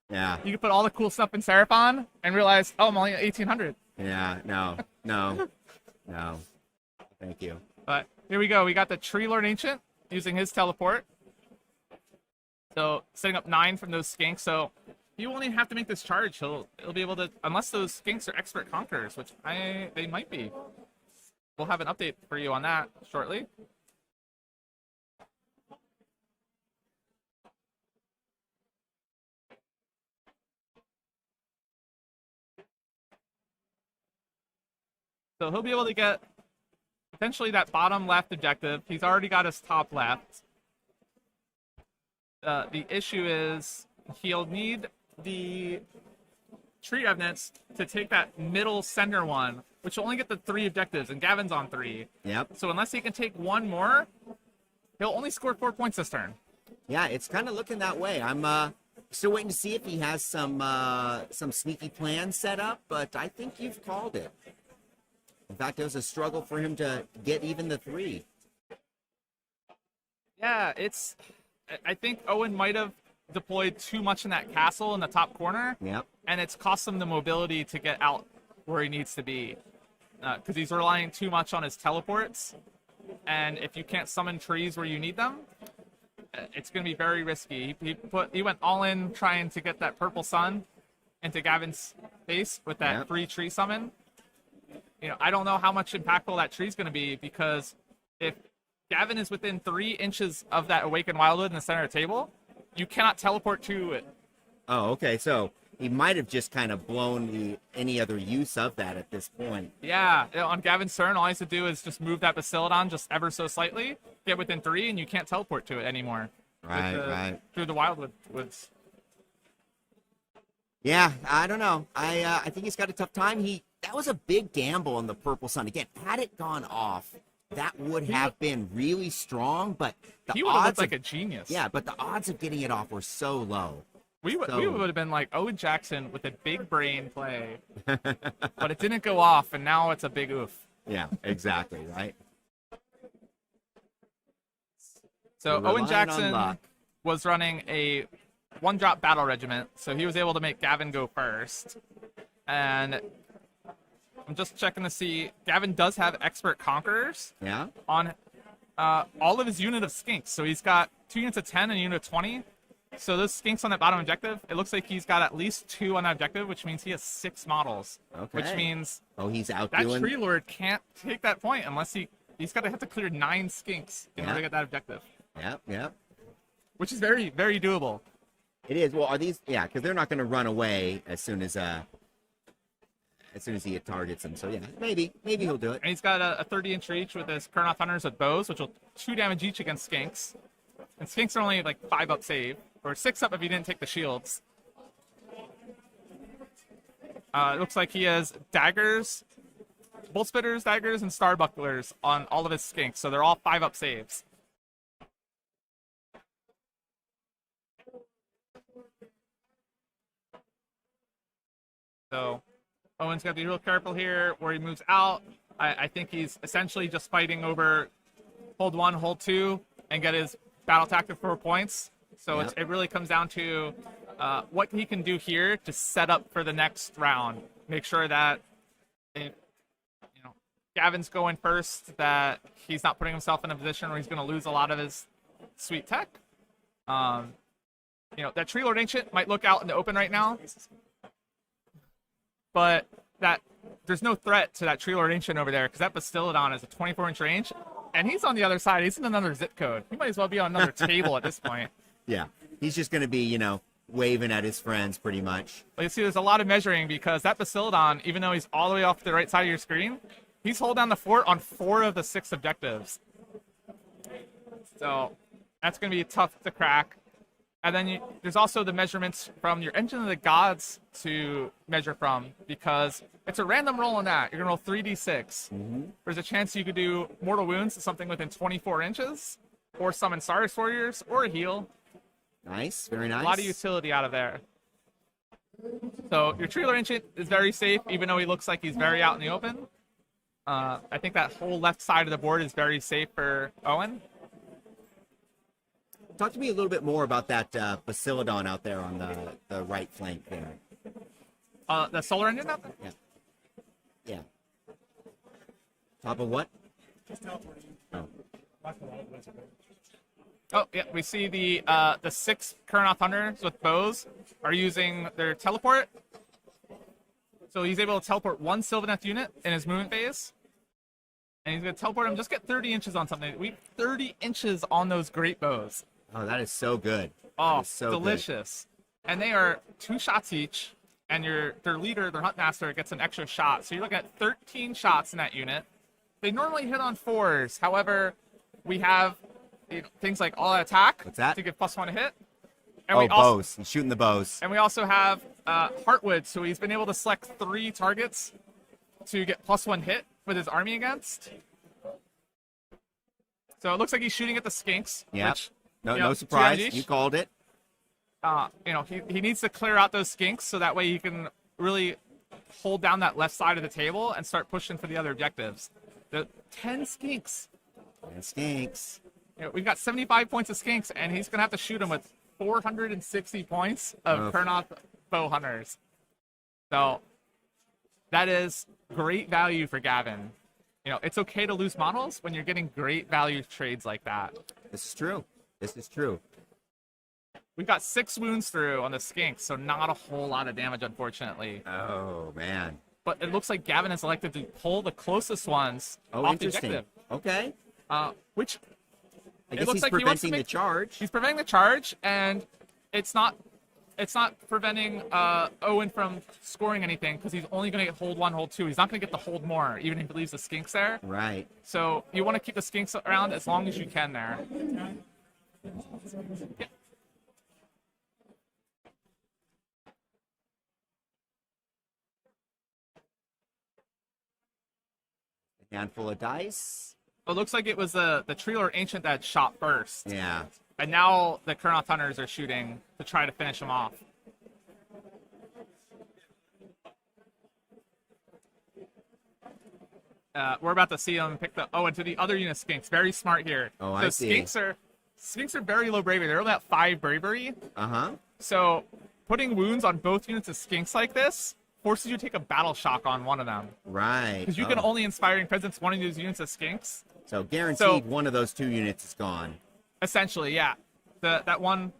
Speaker 1: Yeah.
Speaker 2: You can put all the cool stuff in Seraphon and realize, oh, I'm only at 1,800.
Speaker 1: Yeah, no. Thank you.
Speaker 2: But here we go. We got the Tree Lord Ancient using his teleport. So setting up 9 from those skinks. So he won't even have to make this charge. He'll be able to, unless those skinks are expert conquerors, which they might be. We'll have an update for you on that shortly. So he'll be able to get potentially that bottom left objective. He's already got his top left. The issue is he'll need the Tree Revenants to take that middle center one, which will only get the 3 objectives, and Gavin's on 3.
Speaker 1: Yep.
Speaker 2: So unless he can take 1 more, he'll only score 4 points this turn.
Speaker 1: Yeah, it's kind of looking that way. I'm still waiting to see if he has some sneaky plans set up, but I think you've called it. In fact, it was a struggle for him to get even the 3.
Speaker 2: Yeah, I think Owen might have deployed too much in that castle in the top corner.
Speaker 1: Yep.
Speaker 2: And it's cost him the mobility to get out where he needs to be. Because he's relying too much on his teleports. And if you can't summon trees where you need them, it's going to be very risky. He went all in trying to get that purple sun into Gavin's face with that free tree summon. I don't know how much impactful that tree's going to be, because if Gavin is within 3 inches of that Awakened Wildwood in the center of the table, you cannot teleport to it.
Speaker 1: Oh, okay. So he might have just kind of blown any other use of that at this point.
Speaker 2: Yeah, on Gavin's turn, all he has to do is just move that Bastiladon just ever so slightly, get within 3, and you can't teleport to it anymore.
Speaker 1: Right.
Speaker 2: Through the Wildwoods.
Speaker 1: Yeah, I don't know. I think he's got a tough time. That was a big gamble on the Purple Sun. Again, had it gone off, that would have been really strong, but
Speaker 2: he would have looked like a genius.
Speaker 1: Yeah, but the odds of getting it off were so low.
Speaker 2: We would have been like Owen Jackson with a big brain play, but it didn't go off, and now it's a big oof.
Speaker 1: Yeah, exactly, right?
Speaker 2: So Owen Jackson was running a 1-drop battle regiment, so he was able to make Gavin go first. And I'm just checking to see, Gavin does have expert conquerors on all of his unit of skinks. So he's got 2 units of 10 and a unit of 20. So those skinks on that bottom objective, it looks like he's got at least 2 on that objective, which means he has 6 models.
Speaker 1: Okay.
Speaker 2: Which means
Speaker 1: he's out
Speaker 2: that Tree Lord can't take that point unless he's got to have to clear 9 skinks in order to get that objective.
Speaker 1: Yep.
Speaker 2: Which is very, very doable.
Speaker 1: It is. Well, are these? Yeah, because they're not going to run away as soon as he targets them. So yeah, maybe he'll do it.
Speaker 2: And he's got a 30-inch reach with his Kurnoth Hunters with bows, which will 2 damage each against skinks. And skinks are only like 5 up save, or 6 up if you didn't take the shields. It looks like he has daggers, bolt spitters, daggers, and star bucklers on all of his skinks, so they're all 5-up saves. So Owen's got to be real careful here where he moves out. I think he's essentially just fighting over hold 1, hold 2, and get his battle tactic 4 points. So it really comes down to what he can do here to set up for the next round. Make sure that if Gavin's going first, that he's not putting himself in a position where he's going to lose a lot of his sweet tech. That Tree Lord Ancient might look out in the open right now, but there's no threat to that Tree Lord Ancient over there because that Bastiladon is a 24-inch range, and he's on the other side. He's in another zip code. He might as well be on another table at this point.
Speaker 1: Yeah, he's just going to be, waving at his friends pretty much.
Speaker 2: But you see, there's a lot of measuring because that Bastiladon, even though he's all the way off the right side of your screen, he's holding down the fort on 4 of the 6 objectives. So that's going to be tough to crack. And then there's also the measurements from your Engine of the Gods to measure from, because it's a random roll on that. You're going to roll 3d6. There's a chance you could do mortal wounds to something within 24 inches, or summon Cyrus Warriors, or a heal.
Speaker 1: Nice, very nice.
Speaker 2: A lot of utility out of there. So your Tree Lord Ancient is very safe, even though he looks like he's very out in the open. I think that whole left side of the board is very safe for Owen.
Speaker 1: Talk to me a little bit more about that Bastiladon out there on the right flank there.
Speaker 2: The Solar Engine out there?
Speaker 1: Yeah. Top of what?
Speaker 2: Oh, yeah, we see the 6 Kurnoth Hunters with bows are using their teleport. So he's able to teleport 1 Sylvaneth unit in his movement phase. And he's going to teleport him, just get 30 inches on something. We 30 inches on those great bows.
Speaker 1: Oh, that is so good.
Speaker 2: Oh,
Speaker 1: so
Speaker 2: delicious. Good. And they are 2 shots each. And their leader, their Huntmaster, gets an extra shot. So you're looking at 13 shots in that unit. They normally hit on 4s. However, we have things like all attack.
Speaker 1: What's that?
Speaker 2: To give +1 to hit. And
Speaker 1: bows. He's shooting the bows.
Speaker 2: And we also have Heartwood, so he's been able to select 3 targets to get +1 hit with his army against. So it looks like he's shooting at the skinks.
Speaker 1: Yeah.
Speaker 2: Which,
Speaker 1: no surprise. You called it.
Speaker 2: He needs to clear out those skinks so that way he can really hold down that left side of the table and start pushing for the other objectives. The 10 skinks.
Speaker 1: 10 skinks.
Speaker 2: We've got 75 points of skinks, and he's going to have to shoot them with 460 points of Kurnoth bow hunters. So that is great value for Gavin. It's okay to lose models when you're getting great value trades like that.
Speaker 1: This is true.
Speaker 2: We've got 6 wounds through on the skinks, so not a whole lot of damage, unfortunately.
Speaker 1: Oh, man.
Speaker 2: But it looks like Gavin has elected to pull the closest ones off the
Speaker 1: interesting.
Speaker 2: objective.
Speaker 1: Okay.
Speaker 2: Which
Speaker 1: I guess
Speaker 2: looks
Speaker 1: he's
Speaker 2: like
Speaker 1: preventing the charge.
Speaker 2: He's preventing the charge, and it's not preventing Owen from scoring anything because he's only going to get hold 1, hold 2. He's not going to get the hold more, even if he leaves the skinks there.
Speaker 1: Right.
Speaker 2: So you want to keep the skinks around as long as you can there. Yeah.
Speaker 1: A handful of dice.
Speaker 2: It looks like it was the Tree Lord Ancient that shot first.
Speaker 1: Yeah.
Speaker 2: And now the Kurnoth Hunters are shooting to try to finish him off. We're about to see him pick into the other unit skinks. Very smart here.
Speaker 1: Oh, I see.
Speaker 2: Skinks are very low bravery. They're only at 5 bravery.
Speaker 1: Uh-huh.
Speaker 2: So putting wounds on both units of skinks like this forces you to take a battle shock on one of them.
Speaker 1: Right.
Speaker 2: Because you can only Inspiring Presence one of those units of skinks.
Speaker 1: So guaranteed one of those 2 units is gone.
Speaker 2: Essentially, yeah. That one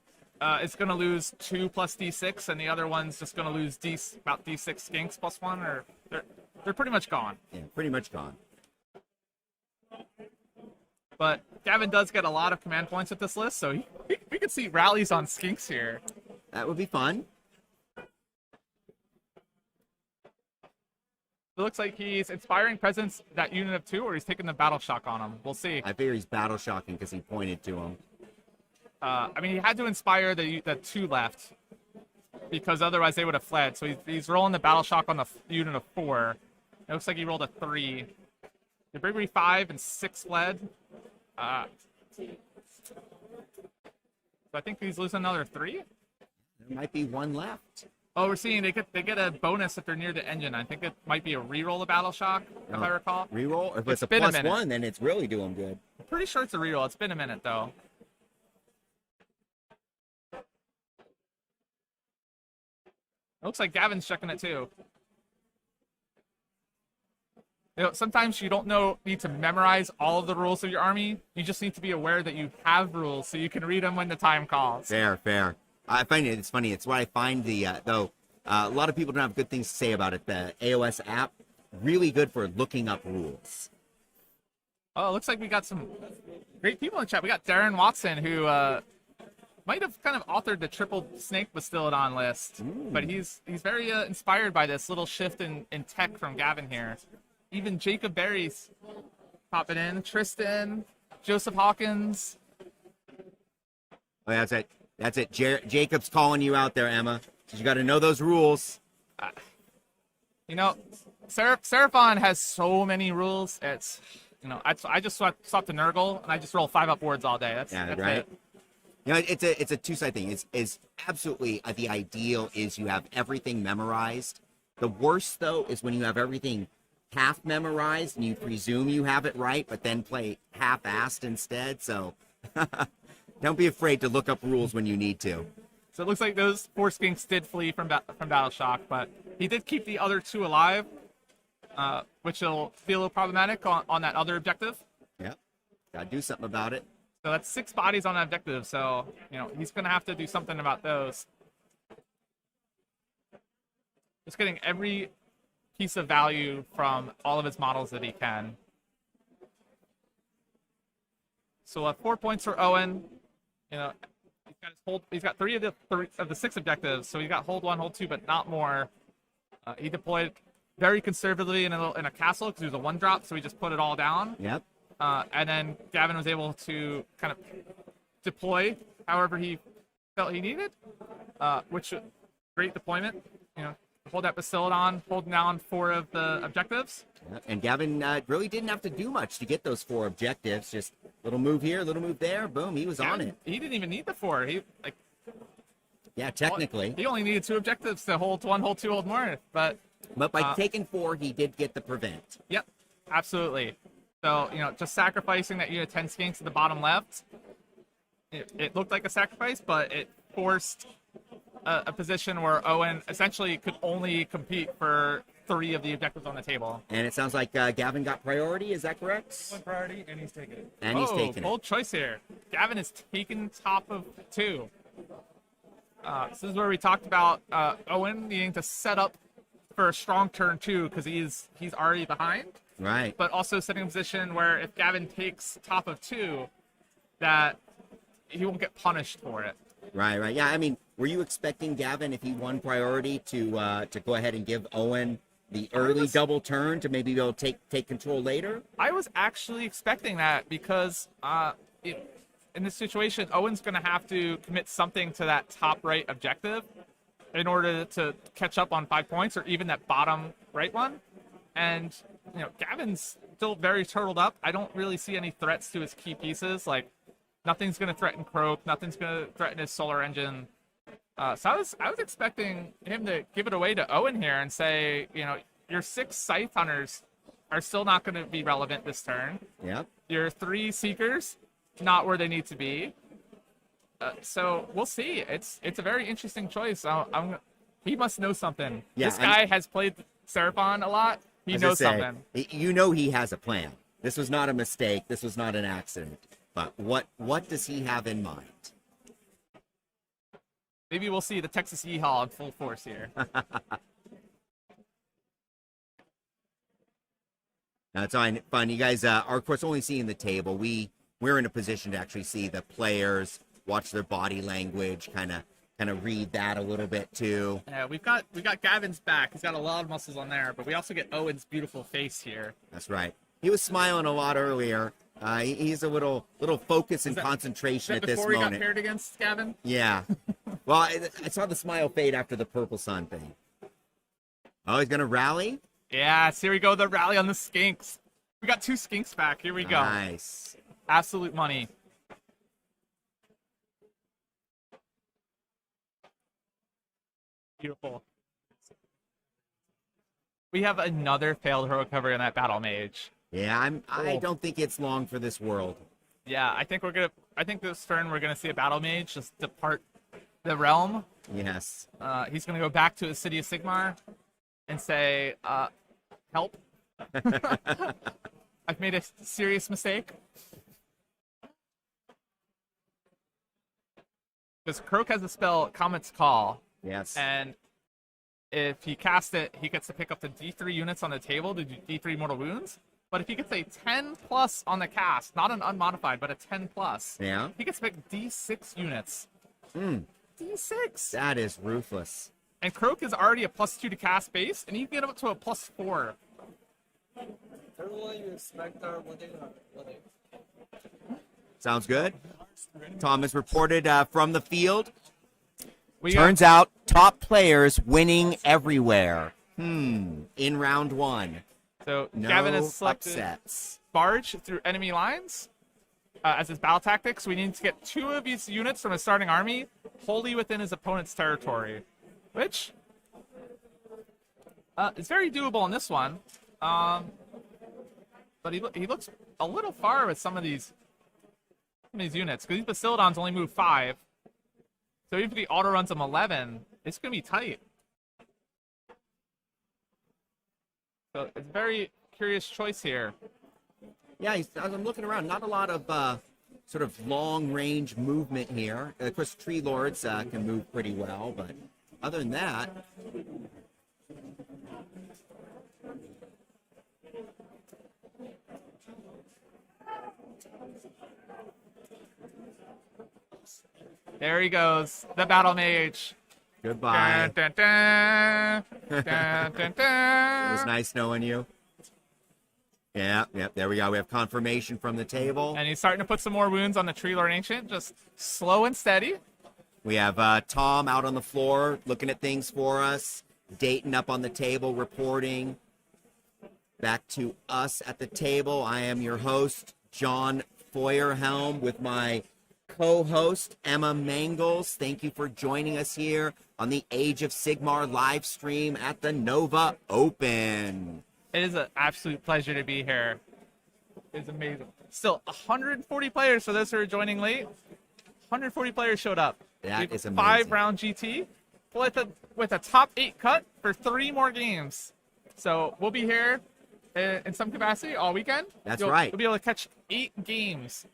Speaker 2: is going to lose 2 plus D6, and the other one's just going to lose about D6 skinks +1, or they're pretty much gone.
Speaker 1: Yeah, pretty much gone.
Speaker 2: But Gavin does get a lot of command points with this list, so we could see rallies on skinks here.
Speaker 1: That would be fun.
Speaker 2: It looks like he's Inspiring Presence that unit of 2, or he's taking the Battle Shock on him. We'll see.
Speaker 1: I figure he's battle shocking because he pointed to him.
Speaker 2: He had to inspire the 2 left. because otherwise they would have fled. So he's rolling the battle shock on the unit of 4. It looks like he rolled a 3. The bravery 5 and 6 fled. So I think he's losing another 3.
Speaker 1: There might be one left.
Speaker 2: Oh, we're seeing they get a bonus if they're near the engine. I think it might be a reroll of battle shock, if I recall.
Speaker 1: Reroll? If it's a
Speaker 2: been a
Speaker 1: plus
Speaker 2: minute.
Speaker 1: 1, then it's really doing good.
Speaker 2: I'm pretty sure it's a reroll. It's been a minute though. It looks like Gavin's checking it too. You know, sometimes you don't need to memorize all of the rules of your army. You just need to be aware that you have rules so you can read them when the time calls.
Speaker 1: Fair. I find it's funny. It's what I find though. A lot of people don't have good things to say about it. The AOS app, really good for looking up rules.
Speaker 2: Oh, it looks like we got some great people in chat. We got Darren Watson, who might have kind of authored the triple snake Bastillodon list.
Speaker 1: Ooh.
Speaker 2: But he's very inspired by this little shift in tech from Gavin here. Even Jacob Berry's popping in. Tristan, Joseph Hawkins.
Speaker 1: Oh, that's it. That's it. Jacob's calling you out there, Emma. You got to know those rules.
Speaker 2: You know, Seraphon has so many rules. It's, you know, I just swap to Nurgle and I just roll 5-up boards all day. That's
Speaker 1: right.
Speaker 2: it.
Speaker 1: You know, it's a two-side thing. It's absolutely the ideal is you have everything memorized. The worst though is when you have everything half memorized and you presume you have it right, but then play half-assed instead. So don't be afraid to look up rules when you need to.
Speaker 2: So it looks like those 4 skinks did flee from Battle Shock, but he did keep the other 2 alive, which will be a little problematic on that other objective.
Speaker 1: Yep, gotta do something about it.
Speaker 2: So that's 6 bodies on that objective, so, you know, he's gonna have to do something about those. Just getting every piece of value from all of his models that he can. So we'll have 4 points for Owen. You know, he's got 3 of the 6 objectives, so he got hold 1, hold 2, but not more. He deployed very conservatively in a castle because it was a 1-drop, so he just put it all down.
Speaker 1: Yep.
Speaker 2: And then Gavin was able to kind of deploy however he felt he needed, which great deployment. You know, hold that Bastillodon, holding down 4 of the objectives.
Speaker 1: Yep. And Gavin really didn't have to do much to get those 4 objectives. Just little move here, little move there, boom, he was on it.
Speaker 2: He didn't even need the 4.
Speaker 1: Yeah, technically.
Speaker 2: He only needed 2 objectives to hold 1, hold 2, hold more. But
Speaker 1: by taking 4, he did get the prevent.
Speaker 2: Yep, absolutely. So, you know, just sacrificing that unit 10 skinks at the bottom left, it looked like a sacrifice, but it forced a position where Owen essentially could only compete for 3 of the objectives on the table.
Speaker 1: And it sounds like Gavin got priority, is that correct?
Speaker 6: One priority, and he's taking it.
Speaker 1: And he's taking
Speaker 2: bold choice here. Gavin is taking top of 2. This is where we talked about Owen needing to set up for a strong turn 2 because he's already behind.
Speaker 1: Right.
Speaker 2: But also setting a position where if Gavin takes top of 2, that he won't get punished for it.
Speaker 1: Right. Yeah, I mean, were you expecting Gavin, if he won priority, to go ahead and give Owen the early double turn to maybe be able to take control later?
Speaker 2: I was actually expecting that because in this situation, Owen's going to have to commit something to that top right objective in order to catch up on 5 points or even that bottom right one. And, you know, Gavin's still very turtled up. I don't really see any threats to his key pieces. Like, nothing's going to threaten Croak. Nothing's going to threaten his solar engine. So I was expecting him to give it away to Owen here and say, you know, your 6 Scythe Hunters are still not going to be relevant this turn.
Speaker 1: Yep.
Speaker 2: Your 3 Seekers, not where they need to be. So we'll see. It's a very interesting choice. He must know something.
Speaker 1: Yeah,
Speaker 2: this guy has played Seraphon a lot. He knows something.
Speaker 1: You know he has a plan. This was not a mistake. This was not an accident. But what does he have in mind?
Speaker 2: Maybe we'll see the Texas Yeehaw in full force here.
Speaker 1: Now, it's fun. You guys are, of course, only seeing the table. We're in a position to actually see the players, watch their body language, kind of read that a little bit too.
Speaker 2: Yeah, we got Gavin's back. He's got a lot of muscles on there, but we also get Owen's beautiful face here.
Speaker 1: That's right. He was smiling a lot earlier. He's a little focus and concentration at this moment.
Speaker 2: Before he got paired against Gavin?
Speaker 1: Yeah. Well, I saw the smile fade after the purple sun thing. Oh, he's going to rally?
Speaker 2: Yes, here we go. The rally on the skinks. We got 2 skinks back. Here we go.
Speaker 1: Nice.
Speaker 2: Absolute money. Beautiful. We have another failed heroic cover in that battle mage.
Speaker 1: Yeah, I
Speaker 2: Oh.
Speaker 1: don't think it's long for this world.
Speaker 2: Yeah, I think this turn we're gonna see a battle mage just depart the realm.
Speaker 1: Yes.
Speaker 2: He's gonna go back to his city of Sigmar and say, help. I've made a serious mistake. Because Croak has a spell, Comet's Call,
Speaker 1: Yes.
Speaker 2: and if he casts it, he gets to pick up to D3 units on the table to do D3 mortal wounds. But if he gets a 10 plus on the cast, not an unmodified, but a 10 plus,
Speaker 1: Yeah.
Speaker 2: he gets to pick D6 units. D6!
Speaker 1: That is ruthless.
Speaker 2: And Croak is already a +2 to cast base, and you can get up to a +4.
Speaker 3: Everyone you expect are what they
Speaker 1: Sounds good. Thomas reported from the field.
Speaker 2: We
Speaker 1: Turns out top players winning everywhere. In round 1.
Speaker 2: So
Speaker 1: No
Speaker 2: Gavin has selected
Speaker 1: upsets.
Speaker 2: Barge through enemy lines as his battle tactics. We need to get 2 of his units from his starting army wholly within his opponent's territory, which is very doable in this one. But he looks a little far with some of these units because these Bastiladons only move 5. So even if he auto runs them 11, it's going to be tight. So it's a very curious choice here.
Speaker 1: Yeah, as I'm looking around, not a lot of sort of long-range movement here. Of course, Tree Lords can move pretty well, but other than that...
Speaker 2: There he goes, the battle mage.
Speaker 1: Goodbye.
Speaker 2: Dun, dun, dun, dun, dun,
Speaker 1: It
Speaker 2: dun.
Speaker 1: was nice knowing you. Yeah, there we go. We have confirmation from the table.
Speaker 2: And he's starting to put some more wounds on the Tree Lord Ancient, just slow and steady.
Speaker 1: We have Tom out on the floor looking at things for us. Dayton up on the table reporting. Back to us at the table. I am your host, John Feuerhelm, with my co-host, Emma Mangles. Thank you for joining us here on the Age of Sigmar live stream at the Nova Open.
Speaker 2: It is an absolute pleasure to be here. It's amazing. Still, 140 players for those who are joining late. 140 players showed up.
Speaker 1: That is amazing.
Speaker 2: 5-round GT with a top 8 cut for 3 more games. So we'll be here in some capacity all weekend.
Speaker 1: That's right.
Speaker 2: You'll be able to catch 8 games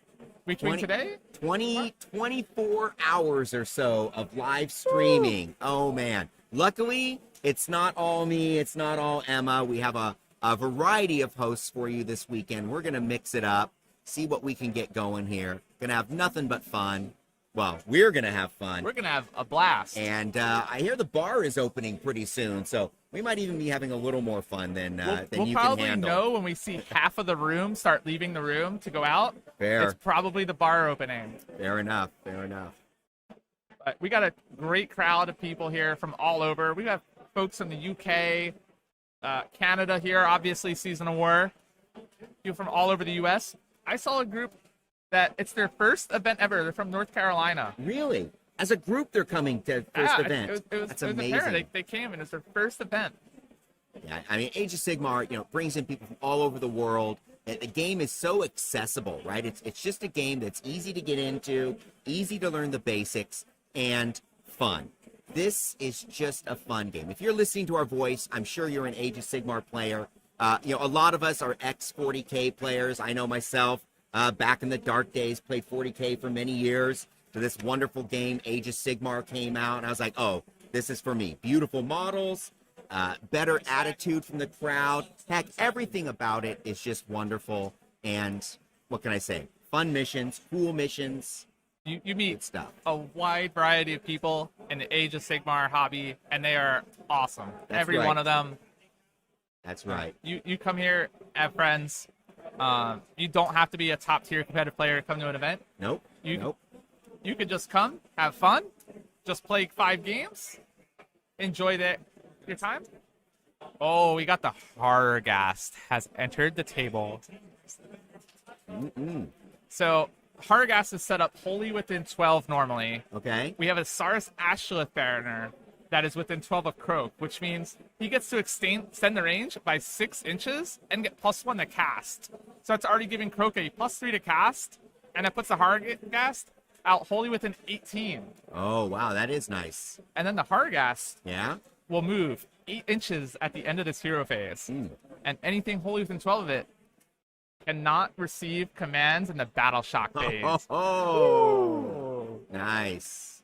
Speaker 2: between today.
Speaker 1: 24 hours or so of live streaming. Woo. Oh, man. Luckily, it's not all me. It's not all Emma. We have a variety of hosts for you this weekend. We're going to mix it up, see what we can get going here. Going to have nothing but fun. Well, we're going to have fun.
Speaker 2: We're going to have a blast.
Speaker 1: And I hear the bar is opening pretty soon, so we might even be having a little more fun than
Speaker 2: we'll
Speaker 1: you can handle.
Speaker 2: We'll probably know when we see half of the room start leaving the room to go out.
Speaker 1: Fair.
Speaker 2: It's probably the bar opening.
Speaker 1: Fair enough. Fair enough.
Speaker 2: But we got a great crowd of people here from all over. We have folks from the UK, Canada here, obviously Season of War. People from all over the US. I saw a group that it's their first event ever. They're from North Carolina.
Speaker 1: Really? As a group, they're coming to first event. That's amazing.
Speaker 2: They came and it's their first event.
Speaker 1: Yeah, I mean, Age of Sigmar, brings in people from all over the world. And the game is so accessible, right? It's just a game that's easy to get into, easy to learn the basics, and fun. This is just a fun game. If you're listening to our voice, I'm sure you're an Age of Sigmar player. A lot of us are ex-40K players. I know myself, back in the dark days, played 40K for many years. So this wonderful game, Age of Sigmar, came out, and I was like, oh, this is for me. Beautiful models, better attitude from the crowd. Heck, everything about it is just wonderful. And what can I say? Fun missions, cool missions.
Speaker 2: You meet
Speaker 1: stuff.
Speaker 2: A wide variety of people in the Age of Sigmar hobby, and they are awesome.
Speaker 1: That's
Speaker 2: Every
Speaker 1: right.
Speaker 2: one of them.
Speaker 1: That's right.
Speaker 2: You come here, have friends. You don't have to be a top tier competitive player to come to an event.
Speaker 1: Nope.
Speaker 2: You could just come, have fun, just play 5 games, enjoy your time. Oh, we got the Hargast has entered the table. So Hargast is set up wholly within 12 normally.
Speaker 1: Okay.
Speaker 2: We have a Saurus Ashleth Mariner that is within 12 of Croak, which means he gets to extend the range by 6 inches and get +1 to cast. So it's already giving Croak a +3 to cast, and it puts the Hargast out wholly within 18.
Speaker 1: Oh, wow, that is nice.
Speaker 2: And then the Hargast
Speaker 1: Yeah?
Speaker 2: will move 8 inches at the end of this hero phase. And anything wholly within 12 of it cannot receive commands in the Battle Shock phase.
Speaker 1: Nice.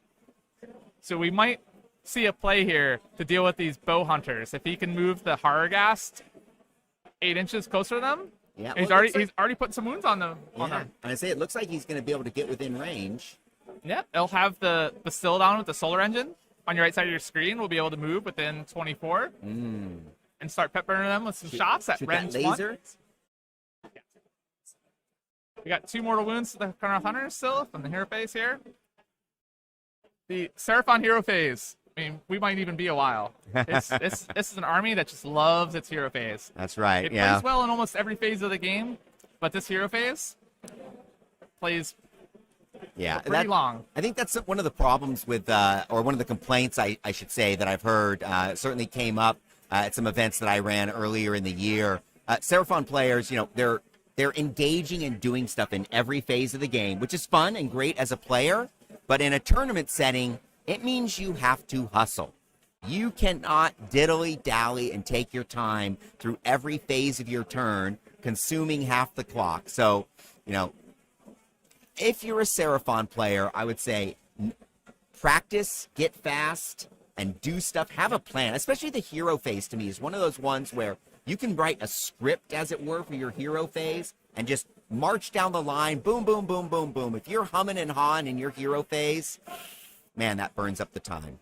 Speaker 2: So we might see a play here to deal with these bow hunters. If he can move the Hargast 8 inches closer to them,
Speaker 1: Yeah,
Speaker 2: he's
Speaker 1: well,
Speaker 2: already putting some wounds on them.
Speaker 1: And I say it looks like he's going to be able to get within range.
Speaker 2: Yep, it'll have the Bastildon with the solar engine on your right side of your screen. We'll be able to move within 24 and start pep burning them with some shots at
Speaker 1: Shoot
Speaker 2: Ren's
Speaker 1: that laser.
Speaker 2: We got 2 mortal wounds to the Karnath Hunters still from the hero phase here. The Seraphon hero phase. I mean, we might even be a while. This is an army that just loves its hero phase.
Speaker 1: That's right.
Speaker 2: It
Speaker 1: Yeah.
Speaker 2: plays well in almost every phase of the game, but this hero phase plays
Speaker 1: Yeah.
Speaker 2: pretty long.
Speaker 1: I think that's one of the problems with, or one of the complaints I should say that I've heard. Certainly came up at some events that I ran earlier in the year. Seraphon players, they're engaging and doing stuff in every phase of the game, which is fun and great as a player. But in a tournament setting, it means you have to hustle. You cannot diddly-dally and take your time through every phase of your turn, consuming half the clock. So, if you're a Seraphon player, I would say practice, get fast, and do stuff. Have a plan. Especially the hero phase, to me, is one of those ones where you can write a script, as it were, for your hero phase and just march down the line. Boom, boom, boom, boom, boom. If you're humming and hawing in your hero phase, man, that burns up the time.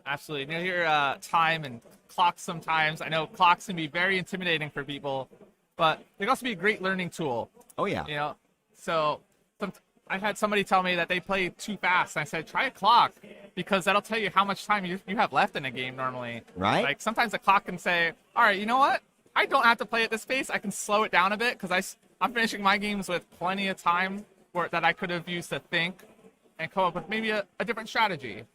Speaker 2: Absolutely. You'll hear time and clocks sometimes. I know clocks can be very intimidating for people, but they can also be a great learning tool.
Speaker 1: Oh, yeah.
Speaker 2: So I had somebody tell me that they play too fast. And I said, try a clock, because that'll tell you how much time you have left in a game normally.
Speaker 1: Right.
Speaker 2: Like sometimes a clock can say, all right, you know what? I don't have to play at this pace. I can slow it down a bit because I'm finishing my games with plenty of time that I could have used to think and come up with maybe a different strategy.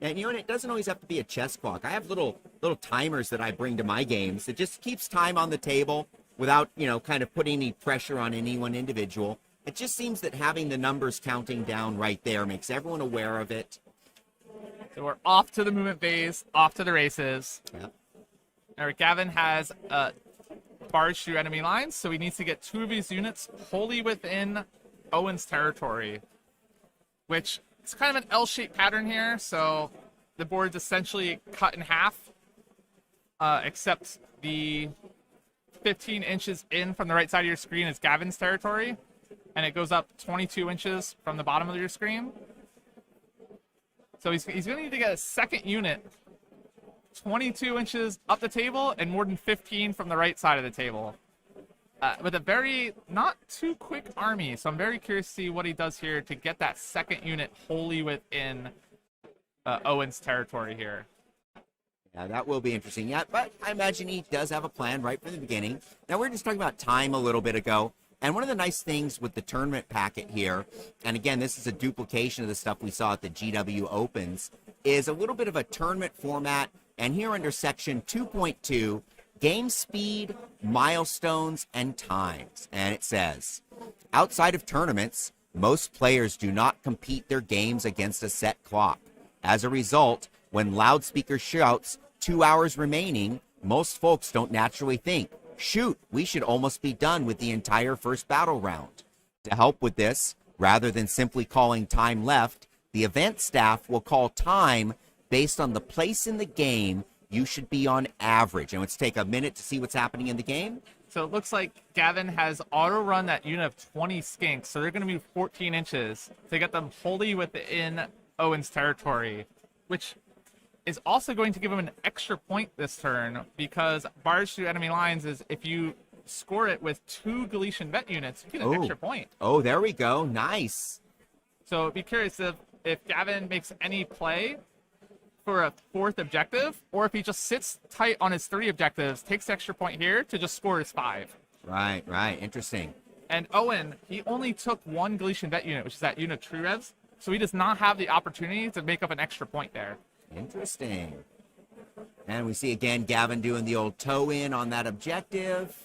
Speaker 1: And it doesn't always have to be a chess clock. I have little timers that I bring to my games. It just keeps time on the table without, kind of putting any pressure on any one individual. It just seems that having the numbers counting down right there makes everyone aware of it.
Speaker 2: So we're off to the movement phase, off to the races.
Speaker 1: Yep.
Speaker 2: All right, Gavin has barged through enemy lines, so he needs to get 2 of his units wholly within Owen's territory, which is kind of an L-shaped pattern here. So the board's essentially cut in half, except the 15 inches in from the right side of your screen is Gavin's territory, and it goes up 22 inches from the bottom of your screen. So he's going to need to get a second unit 22 inches up the table and more than 15 from the right side of the table. With a very not too quick army, so I'm very curious to see what he does here to get that second unit wholly within Owen's territory here.
Speaker 1: Yeah, that will be interesting. Yeah, but I imagine he does have a plan right from the beginning. Now, we were just talking about time a little bit ago, and one of the nice things with the tournament packet here, and again, this is a duplication of the stuff we saw at the GW Opens, is a little bit of a tournament format. And here under section 2.2, game speed, milestones, and times. And it says, outside of tournaments, most players do not compete their games against a set clock. As a result, when loudspeaker shouts 2 hours remaining, most folks don't naturally think, shoot, we should almost be done with the entire first battle round. To help with this, rather than simply calling time left, the event staff will call time based on the place in the game you should be on average. And let's take a minute to see what's happening in the game.
Speaker 2: So it looks like Gavin has auto-run that unit of 20 skinks, so they're going to move 14 inches to get them wholly within Owen's territory, which is also going to give him an extra point this turn, because barge through enemy lines is if you score it with 2 Galician vet units, you get an extra point.
Speaker 1: Oh, there we go. Nice.
Speaker 2: So be curious if if Gavin makes any play for a 4th objective, or if he just sits tight on his 3 objectives, takes the extra point here to just score his 5.
Speaker 1: Right. Interesting.
Speaker 2: And Owen, he only took 1 Galician vet unit, which is that unit True Revs, so he does not have the opportunity to make up an extra point there.
Speaker 1: Interesting. And we see again Gavin doing the old toe in on that objective.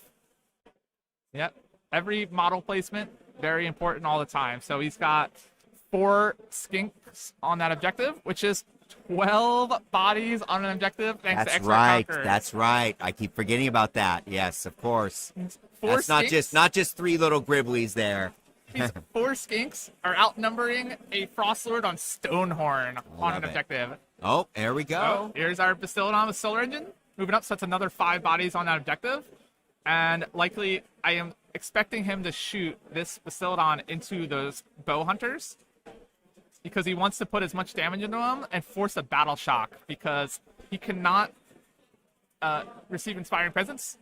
Speaker 2: Yep. Every model placement, very important all the time. So he's got 4 skinks on that objective, which is 12 bodies on an objective thanks to extra conquerors.
Speaker 1: That's right. I keep forgetting about that. Yes, of course.
Speaker 2: 4
Speaker 1: That's
Speaker 2: skinks,
Speaker 1: not just 3 little Griblies there.
Speaker 2: these 4 skinks are outnumbering a Frostlord on Stonehorn on an objective.
Speaker 1: Oh, there we go.
Speaker 2: So here's our Bastiladon with Solar Engine. Moving up, so that's another 5 bodies on that objective. And likely, I am expecting him to shoot this Bastiladon into those bow hunters because he wants to put as much damage into them and force a battle shock because he cannot receive Inspiring Presence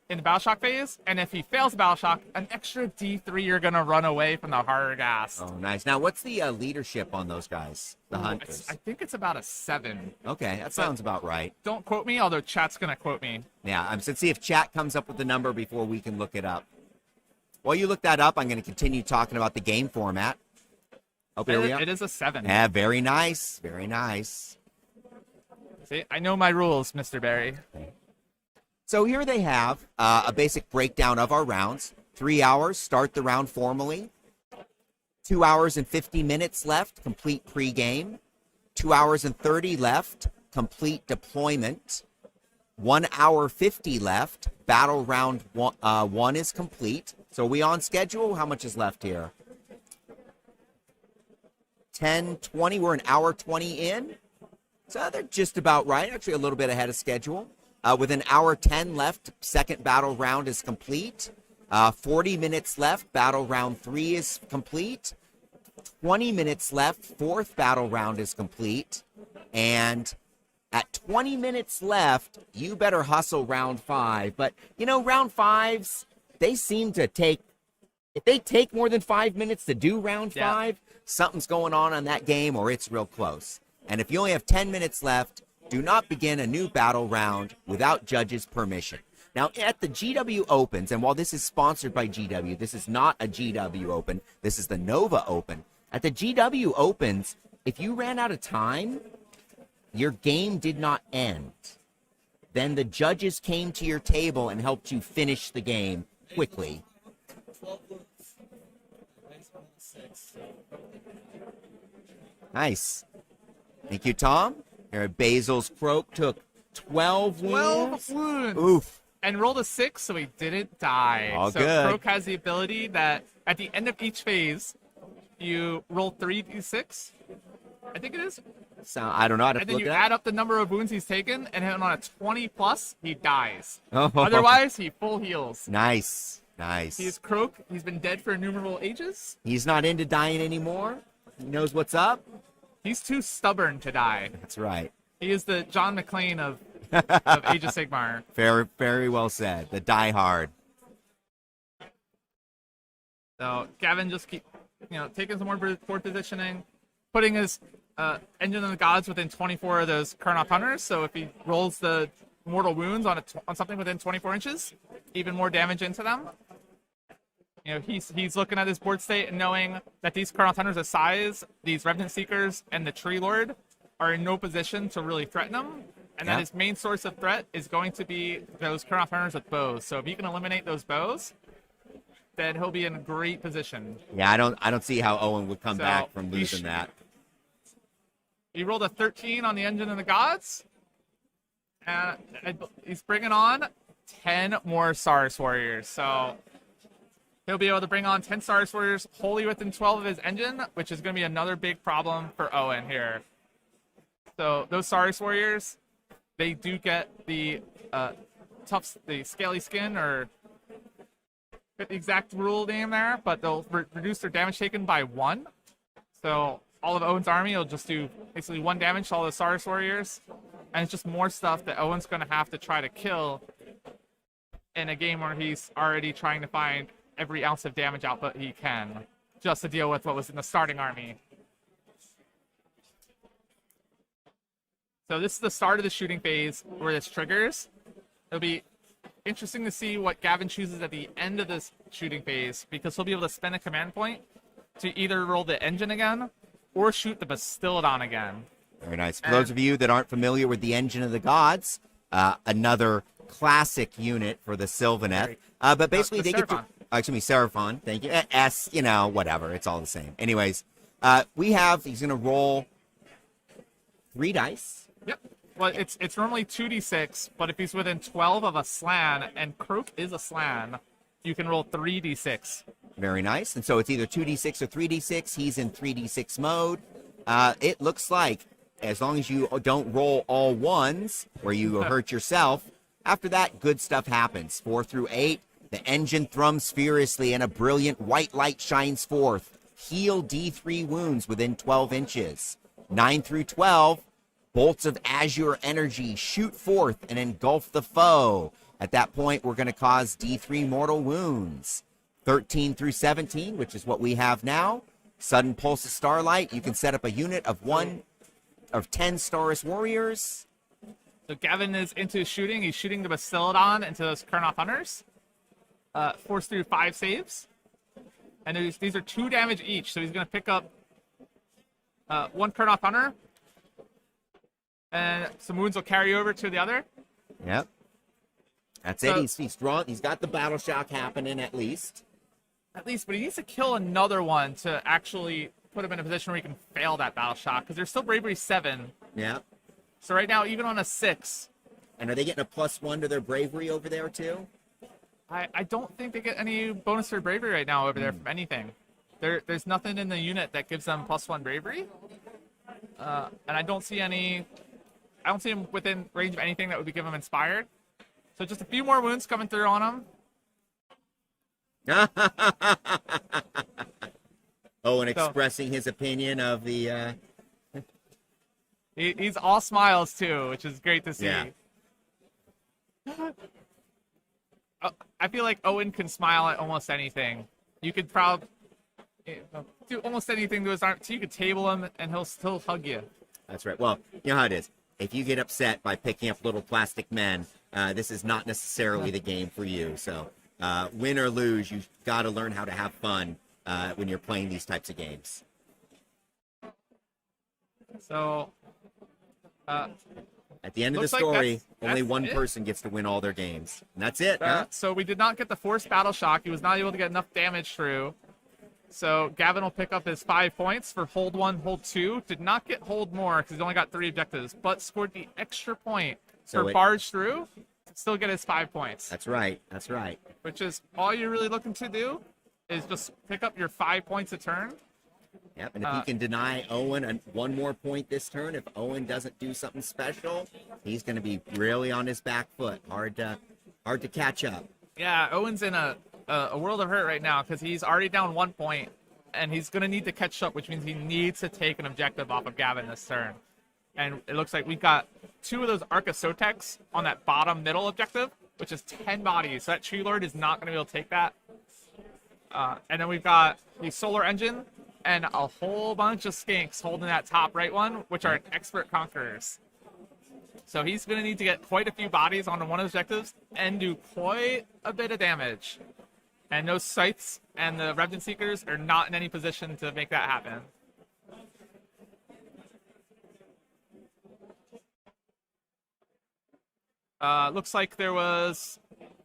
Speaker 2: in the battle shock phase. And if he fails the battle shock, an extra D3 you're going to run away from the horror gas.
Speaker 1: Oh, nice. Now, what's the leadership on those guys, the hunters?
Speaker 2: I think it's about a 7.
Speaker 1: Okay, that sounds about right.
Speaker 2: Don't quote me, although chat's going to quote me.
Speaker 1: Yeah, let's see if chat comes up with the number before we can look it up. While you look that up, I'm going to continue talking about the game format. Oh, here we are.
Speaker 2: It is a 7.
Speaker 1: Yeah, very nice. Very nice.
Speaker 2: See, I know my rules, Mr. Barry.
Speaker 1: So here they have a basic breakdown of our rounds. 3 hours, start the round formally. 2 hours and 50 minutes left, complete pregame. 2 hours and 30 left, complete deployment. 1 hour 50 left, battle round 1 is complete. So are we on schedule? How much is left here? 10:20, we're an hour 20 in. So they're just about right, actually a little bit ahead of schedule. With an hour 10 left, second battle round is complete. 40 minutes left, battle round 3 is complete. 20 minutes left, fourth battle round is complete. And at 20 minutes left, you better hustle round 5. But, you know, round 5s, they seem to take, if they take more than 5 minutes to do round 5, something's going on in that game or it's real close. And if you only have 10 minutes left, do not begin a new battle round without judges' permission. Now, at the GW Opens, and while this is sponsored by GW, this is not a GW Open, this is the Nova Open. At the GW Opens, if you ran out of time, your game did not end. Then the judges came to your table and helped you finish the game quickly. Nice. Thank you, Tom. Here, Basil's Croak took 12 wounds.
Speaker 2: 12 wounds.
Speaker 1: Oof.
Speaker 2: And rolled a 6, so he didn't die.
Speaker 1: All
Speaker 2: so
Speaker 1: good.
Speaker 2: Croak has the ability that at the end of each phase, you roll 3d6. I think it is.
Speaker 1: So I don't know how to
Speaker 2: And then
Speaker 1: look
Speaker 2: you
Speaker 1: at
Speaker 2: add up the number of wounds he's taken, and on a 20 plus, he dies.
Speaker 1: Oh.
Speaker 2: Otherwise, he full heals.
Speaker 1: Nice. Nice.
Speaker 2: He's Croak. He's been dead for innumerable ages.
Speaker 1: He's not into dying anymore. He knows what's up.
Speaker 2: He's too stubborn to die.
Speaker 1: That's right.
Speaker 2: He is the John McClane of Age of Sigmar.
Speaker 1: Very, very well said. The die hard.
Speaker 2: So Gavin just keep, taking some more board positioning, putting his Engine of the Gods within 24 of those Kurnoth Hunters. So if he rolls the mortal wounds on something within 24 inches, even more damage into them. He's looking at his board state and knowing that these Kurnoth Hunters of size, these Revenant Seekers, and the Tree Lord are in no position to really threaten him. And that his main source of threat is going to be those Kurnoth Hunters with bows. So if he can eliminate those bows, then he'll be in a great position.
Speaker 1: Yeah, I don't see how Owen would come back from losing that.
Speaker 2: He rolled a 13 on the Engine of the Gods. And he's bringing on 10 more Saurus Warriors. So he'll be able to bring on 10 Saurus Warriors wholly within 12 of his engine, which is going to be another big problem for Owen here. So those Saurus Warriors, they do get the the scaly skin, or get the exact rule name there, but they'll reduce their damage taken by 1. So all of Owen's army will just do basically 1 damage to all the Saurus Warriors. And it's just more stuff that Owen's going to have to try to kill in a game where he's already trying to find every ounce of damage output he can, just to deal with what was in the starting army. So this is the start of the shooting phase where this triggers. It'll be interesting to see what Gavin chooses at the end of this shooting phase, because he'll be able to spend a command point to either roll the engine again or shoot the Bastillodon again.
Speaker 1: Very nice. For those of you that aren't familiar with the Engine of the Gods, another classic unit for the Sylvaneth. But basically, they get to. Seraphon. Thank you. S, whatever. It's all the same. Anyways, he's going to roll 3 dice.
Speaker 2: Yep. Well, it's normally 2d6, but if he's within 12 of a slan, and Croak is a slan, you can roll 3d6.
Speaker 1: Very nice. And so it's either 2d6 or 3d6. He's in 3d6 mode. It looks like, as long as you don't roll all ones where you hurt yourself, after that, good stuff happens. 4 through 8, the engine thrums furiously and a brilliant white light shines forth. Heal D3 wounds within 12 inches. 9 through 12, bolts of azure energy shoot forth and engulf the foe. At that point, we're going to cause D3 mortal wounds. 13 through 17, which is what we have now. Sudden pulse of starlight. You can set up a unit of 10 Starus warriors.
Speaker 2: So Gavin is into shooting. He's shooting the Bastillodon into those Kurnoth Hunters. Force through 5 saves. And these are 2 damage each. So he's going to pick up 1 Kurnoth Hunter. And some wounds will carry over to the other.
Speaker 1: Yep. That's it. He's drawn. He's got the battle shock happening at least.
Speaker 2: But he needs to kill another one to actually put him in a position where he can fail that battle shock, because there's still bravery 7.
Speaker 1: Yeah.
Speaker 2: So right now, even on a 6.
Speaker 1: And are they getting a +1 to their bravery over there too?
Speaker 2: I don't think they get any bonus for bravery right now over there from anything. There's nothing in the unit that gives them +1 bravery. And I don't see him within range of anything that would give him inspired. So just a few more wounds coming through on him.
Speaker 1: Expressing his opinion of the...
Speaker 2: He's all smiles too, which is great to see.
Speaker 1: Yeah.
Speaker 2: I feel like Owen can smile at almost anything. You could probably do almost anything to his arm. So you could table him and he'll still hug you.
Speaker 1: That's right. Well, you know how it is. If you get upset by picking up little plastic men, this is not necessarily the game for you. So win or lose, you've got to learn how to have fun when you're playing these types of games.
Speaker 2: So
Speaker 1: at the end of the story, only one person gets to win all their games. And that's it.
Speaker 2: So we did not get the forced battle shock. He was not able to get enough damage through. So Gavin will pick up his 5 points for hold 1, hold 2. Did not get hold more because he's only got 3 objectives, but scored the extra point for barge through to still get his 5 points.
Speaker 1: That's right. That's right.
Speaker 2: Which is all you're really looking to do is just pick up your 5 points a turn.
Speaker 1: Yep, and if he can deny Owen one more point this turn, if Owen doesn't do something special, he's going to be really on his back foot. Hard to catch up.
Speaker 2: Yeah, Owen's in a world of hurt right now because he's already down 1 point, and he's going to need to catch up, which means he needs to take an objective off of Gavin this turn. And it looks like we've got 2 of those Arca Sotex on that bottom middle objective, which is 10 bodies. So that Tree Lord is not going to be able to take that. And then we've got the Solar Engine and a whole bunch of skinks holding that top right one, which are expert conquerors. So he's going to need to get quite a few bodies onto one of the objectives and do quite a bit of damage. And those Scythes and the Revenant Seekers are not in any position to make that happen. Looks like there was...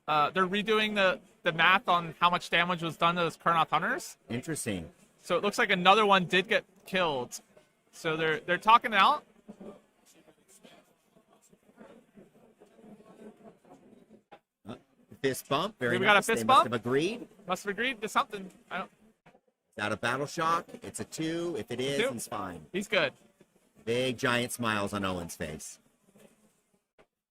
Speaker 2: they're redoing the math on how much damage was done to those Kurnoth Hunters.
Speaker 1: Interesting.
Speaker 2: So it looks like another one did get killed. So they're talking it out.
Speaker 1: Fist bump. Very
Speaker 2: We
Speaker 1: nice.
Speaker 2: got a fist
Speaker 1: They
Speaker 2: bump?
Speaker 1: Must have agreed.
Speaker 2: Must have agreed to something.
Speaker 1: It's out of battle shock. It's a 2. If it is,
Speaker 2: 2.
Speaker 1: it's fine.
Speaker 2: He's good.
Speaker 1: Big giant smiles on Owen's face.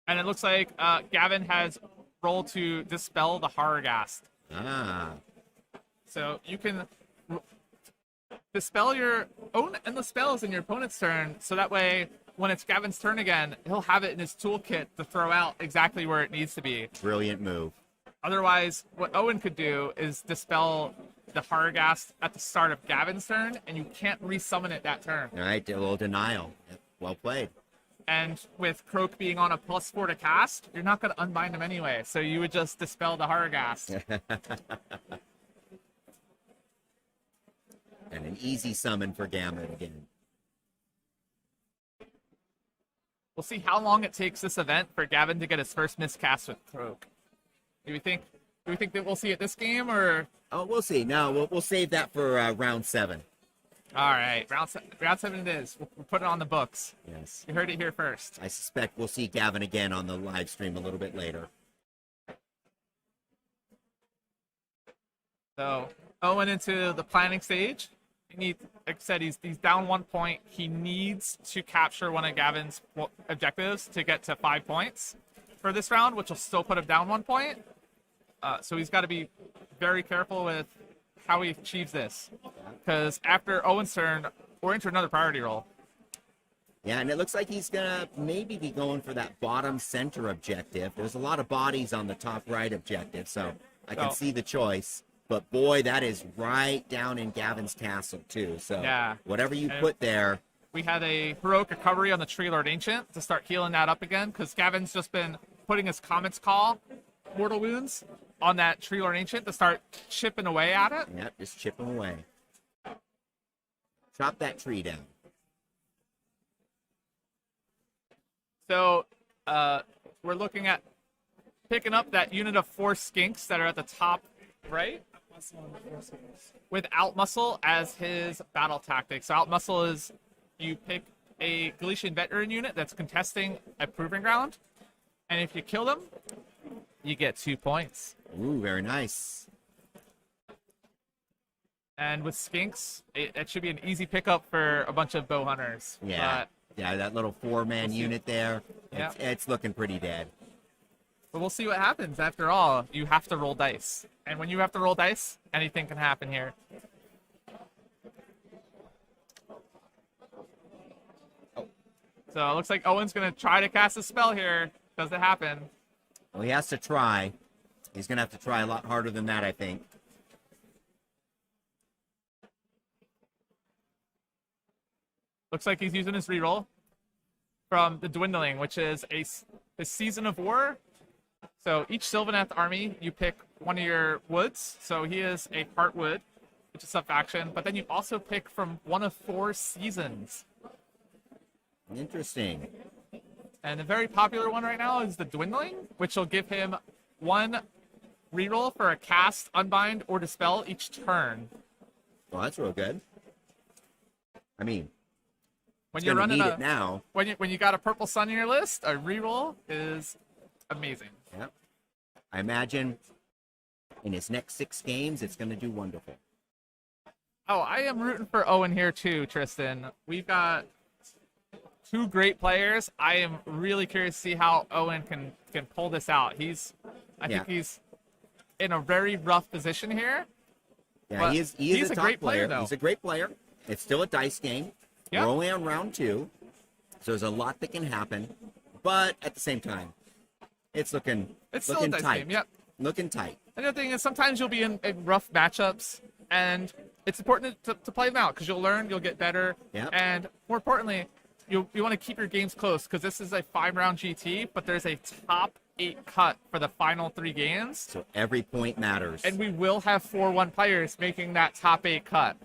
Speaker 2: And it looks like Gavin has rolled to dispel the horror ghast.
Speaker 1: Ah.
Speaker 2: So you can dispel your own endless spells in your opponent's turn, so that way when it's Gavin's turn again, he'll have it in his toolkit to throw out exactly where it needs to be.
Speaker 1: Brilliant move.
Speaker 2: Otherwise, what Owen could do is dispel the horror ghast at the start of Gavin's turn, and you can't resummon it that turn.
Speaker 1: All right, a little denial. Well played.
Speaker 2: And with Croak being on a +4 to cast, you're not going to unbind him anyway. So you would just dispel the Hargast.
Speaker 1: And an easy summon for Gammon again.
Speaker 2: We'll see how long it takes this event for Gavin to get his first miscast with Croak. Do we think that we'll see it this game, or?
Speaker 1: Oh, we'll see. No, we'll save that for round 7.
Speaker 2: All right, round 7 it is. We'll put it on the books.
Speaker 1: Yes.
Speaker 2: You heard it here first.
Speaker 1: I suspect we'll see Gavin again on the live stream a little bit later.
Speaker 2: So Owen into the planning stage. He needs, like I said, he's down 1 point. He needs to capture one of Gavin's objectives to get to 5 points for this round, which will still put him down 1 point. So he's got to be very careful with how he achieves this, because after Owen's turn, we're into another priority roll.
Speaker 1: Yeah, and it looks like he's gonna maybe be going for that bottom center objective. There's a lot of bodies on the top right objective, so I can see the choice. But boy, that is right down in Gavin's castle too. So
Speaker 2: yeah,
Speaker 1: whatever you put there.
Speaker 2: We had a heroic recovery on the Tree Lord Ancient to start healing that up again, because Gavin's just been putting his Comet's Call mortal wounds on that Tree Lord Ancient to start chipping away at it.
Speaker 1: Yep, just chipping away. Chop that tree down.
Speaker 2: So we're looking at picking up that unit of 4 skinks that are at the top right, with Outmuscle as his battle tactic. So Outmuscle is you pick a Galician veteran unit that's contesting a proving ground, and if you kill them, you get 2 points.
Speaker 1: Ooh, very nice.
Speaker 2: And with Skinks, it should be an easy pickup for a bunch of bow hunters.
Speaker 1: Yeah, yeah, that little 4-man unit there, it's looking pretty dead.
Speaker 2: But we'll see what happens. After all, you have to roll dice. And when you have to roll dice, anything can happen here. So it looks like Owen's going to try to cast a spell here. Does it happen?
Speaker 1: Well, he has to try. He's going to have to try a lot harder than that, I think.
Speaker 2: Looks like he's using his reroll from the Dwindling, which is a Season of War. So each Sylvaneth army, you pick one of your woods. So he is a Heartwood, which is sub-faction. But then you also pick from one of 4 seasons.
Speaker 1: Interesting.
Speaker 2: And the very popular one right now is the Dwindling, which will give him 1 reroll for a cast, unbind, or dispel each turn.
Speaker 1: Well, that's real good. I mean,
Speaker 2: when you're running
Speaker 1: it now.
Speaker 2: When you got a purple sun in your list, a reroll is amazing.
Speaker 1: Yep. I imagine in his next 6 games, it's going to do wonderful.
Speaker 2: Oh, I am rooting for Owen here too, Tristan. We've got 2 great players. I am really curious to see how Owen can pull this out. I think he's in a very rough position here.
Speaker 1: Yeah, he is a top
Speaker 2: great player, though.
Speaker 1: He's a great player. It's still a dice game.
Speaker 2: Yep.
Speaker 1: We're only on round 2, so there's a lot that can happen. But at the same time, it's looking
Speaker 2: still a dice
Speaker 1: tight.
Speaker 2: game. Yep.
Speaker 1: Looking tight.
Speaker 2: Another thing is sometimes you'll be in rough matchups, and it's important to play them out because you'll learn, you'll get better, and more importantly, you want to keep your games close because this is a 5-round GT, but there's a top 8 cut for the final 3 games.
Speaker 1: So every point matters.
Speaker 2: And we will have 4-1 players making that top 8 cut.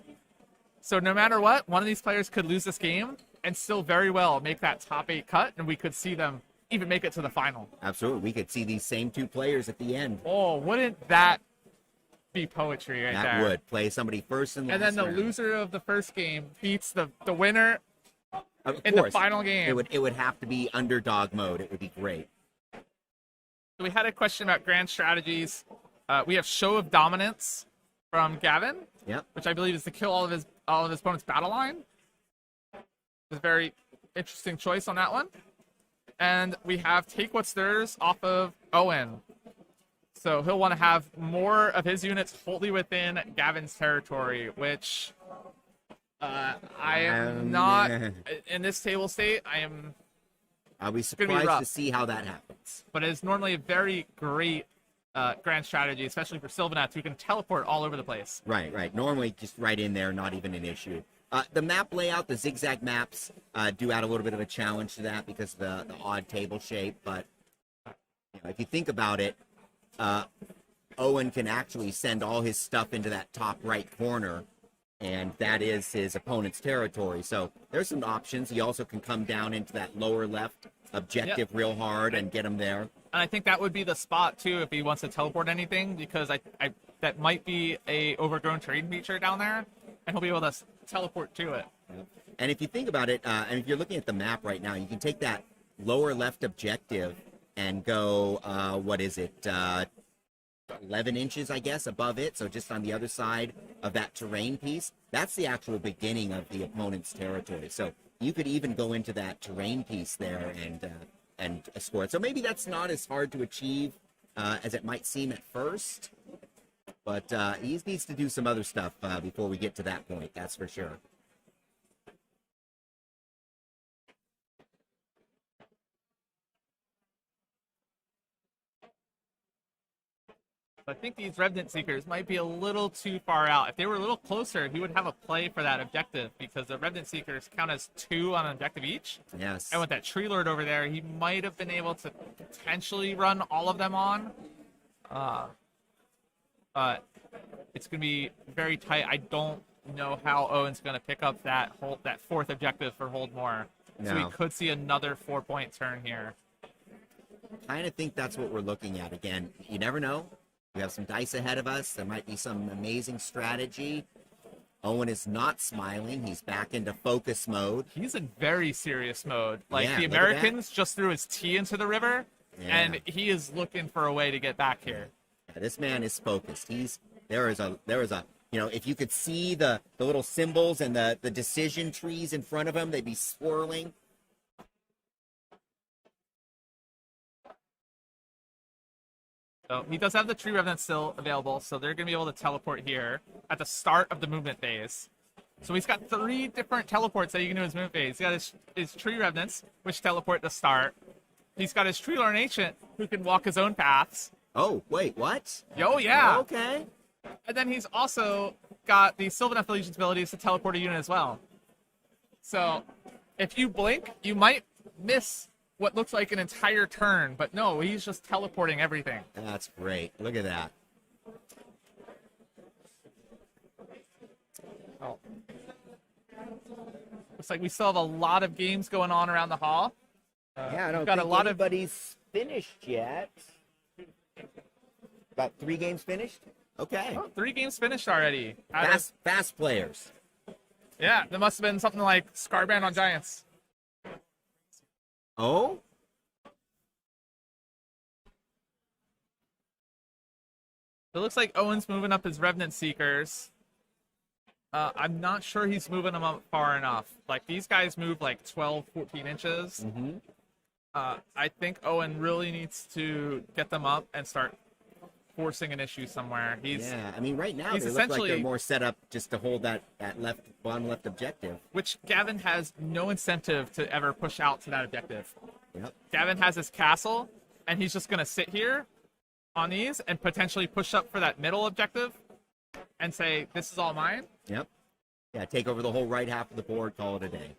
Speaker 2: So no matter what, one of these players could lose this game and still very well make that top 8 cut, and we could see them even make it to the final.
Speaker 1: Absolutely. We could see these same 2 players at the end.
Speaker 2: Oh, wouldn't that be poetry right there?
Speaker 1: That would. Play somebody first and last.
Speaker 2: And then the
Speaker 1: round.
Speaker 2: loser of the first game beats the winner
Speaker 1: of
Speaker 2: in
Speaker 1: course,
Speaker 2: the final game.
Speaker 1: It would have to be underdog mode. It would be great.
Speaker 2: So we had a question about grand strategies. We have Show of Dominance from Gavin, which I believe is to kill all of his opponent's battle line. It's a very interesting choice on that one. And we have Take What's Theirs off of Owen. So he'll want to have more of his units wholly within Gavin's territory, which I am not in this table state.
Speaker 1: I'll be surprised to see how that happens.
Speaker 2: But it's normally a very great grand strategy, especially for Sylvaneth, who can teleport all over the place.
Speaker 1: Right. Normally just right in there, not even an issue. The map layout, the zigzag maps, do add a little bit of a challenge to that because of the odd table shape. But if you think about it, Owen can actually send all his stuff into that top right corner, and that is his opponent's territory. So there's some options. He also can come down into that lower left objective real hard and get him there.
Speaker 2: And I think that would be the spot too if he wants to teleport anything, because I that might be a overgrown terrain feature down there, and he'll be able to teleport to it.
Speaker 1: And if you think about it, and if you're looking at the map right now, you can take that lower left objective and go, what is it, 11 inches, I guess, above it. So just on the other side of that terrain piece, that's the actual beginning of the opponent's territory. So you could even go into that terrain piece there and score it. So maybe that's not as hard to achieve as it might seem at first. But he needs to do some other stuff before we get to that point, that's for sure.
Speaker 2: I think these Revenant Seekers might be a little too far out. If they were a little closer, he would have a play for that objective, because the Revenant Seekers count as 2 on an objective each.
Speaker 1: Yes.
Speaker 2: And with that Tree Lord over there, he might have been able to potentially run all of them on. But it's going to be very tight. I don't know how Owen's going to pick up that 4th objective for Hold More.
Speaker 1: No.
Speaker 2: So we could see another 4-point turn here.
Speaker 1: Kind of think that's what we're looking at. Again, you never know. We have some dice ahead of us. There might be some amazing strategy. Owen is not smiling. He's back into focus mode.
Speaker 2: He's in very serious mode. Like,
Speaker 1: Yeah,
Speaker 2: the
Speaker 1: look at that.
Speaker 2: Americans just threw his tea into the river, and he is looking for a way to get back here.
Speaker 1: Yeah, this man is focused. There is a if you could see the little symbols and the decision trees in front of him, they'd be swirling.
Speaker 2: So he does have the Tree Revenant still available, so they're going to be able to teleport here at the start of the movement phase. So he's got 3 different teleports that you can do in his movement phase. He's got his Tree Revenants, which teleport to start. He's got his Tree Lord Ancient, who can walk his own paths.
Speaker 1: Oh, wait, what?
Speaker 2: Yo, yeah.
Speaker 1: Okay.
Speaker 2: And then he's also got the Sylvaneth Allegiance abilities to teleport a unit as well. So if you blink, you might miss what looks like an entire turn, but no, he's just teleporting everything.
Speaker 1: That's great. Look at that.
Speaker 2: Oh. Looks like we still have a lot of games going on around the hall.
Speaker 1: Yeah, I don't
Speaker 2: got
Speaker 1: think
Speaker 2: a lot of-
Speaker 1: anybody's finished yet. About 3 games finished? Okay.
Speaker 2: Oh, 3 games finished already.
Speaker 1: Fast players.
Speaker 2: Yeah, there must have been something like Scarbrand on Giants.
Speaker 1: Oh?
Speaker 2: It looks like Owen's moving up his Revenant Seekers. I'm not sure he's moving them up far enough. Like, these guys move like 12, 14 inches.
Speaker 1: Mm-hmm.
Speaker 2: I think Owen really needs to get them up and start forcing an issue somewhere.
Speaker 1: Yeah, I mean, right now
Speaker 2: he's
Speaker 1: they look like
Speaker 2: essentially-
Speaker 1: they're more set up just to hold that bottom left objective.
Speaker 2: Which Gavin has no incentive to ever push out to that objective.
Speaker 1: Yep.
Speaker 2: Gavin has his castle, and he's just going to sit here on these and potentially push up for that middle objective and say, this is all mine.
Speaker 1: Yep. Yeah, take over the whole right half of the board, call it a day.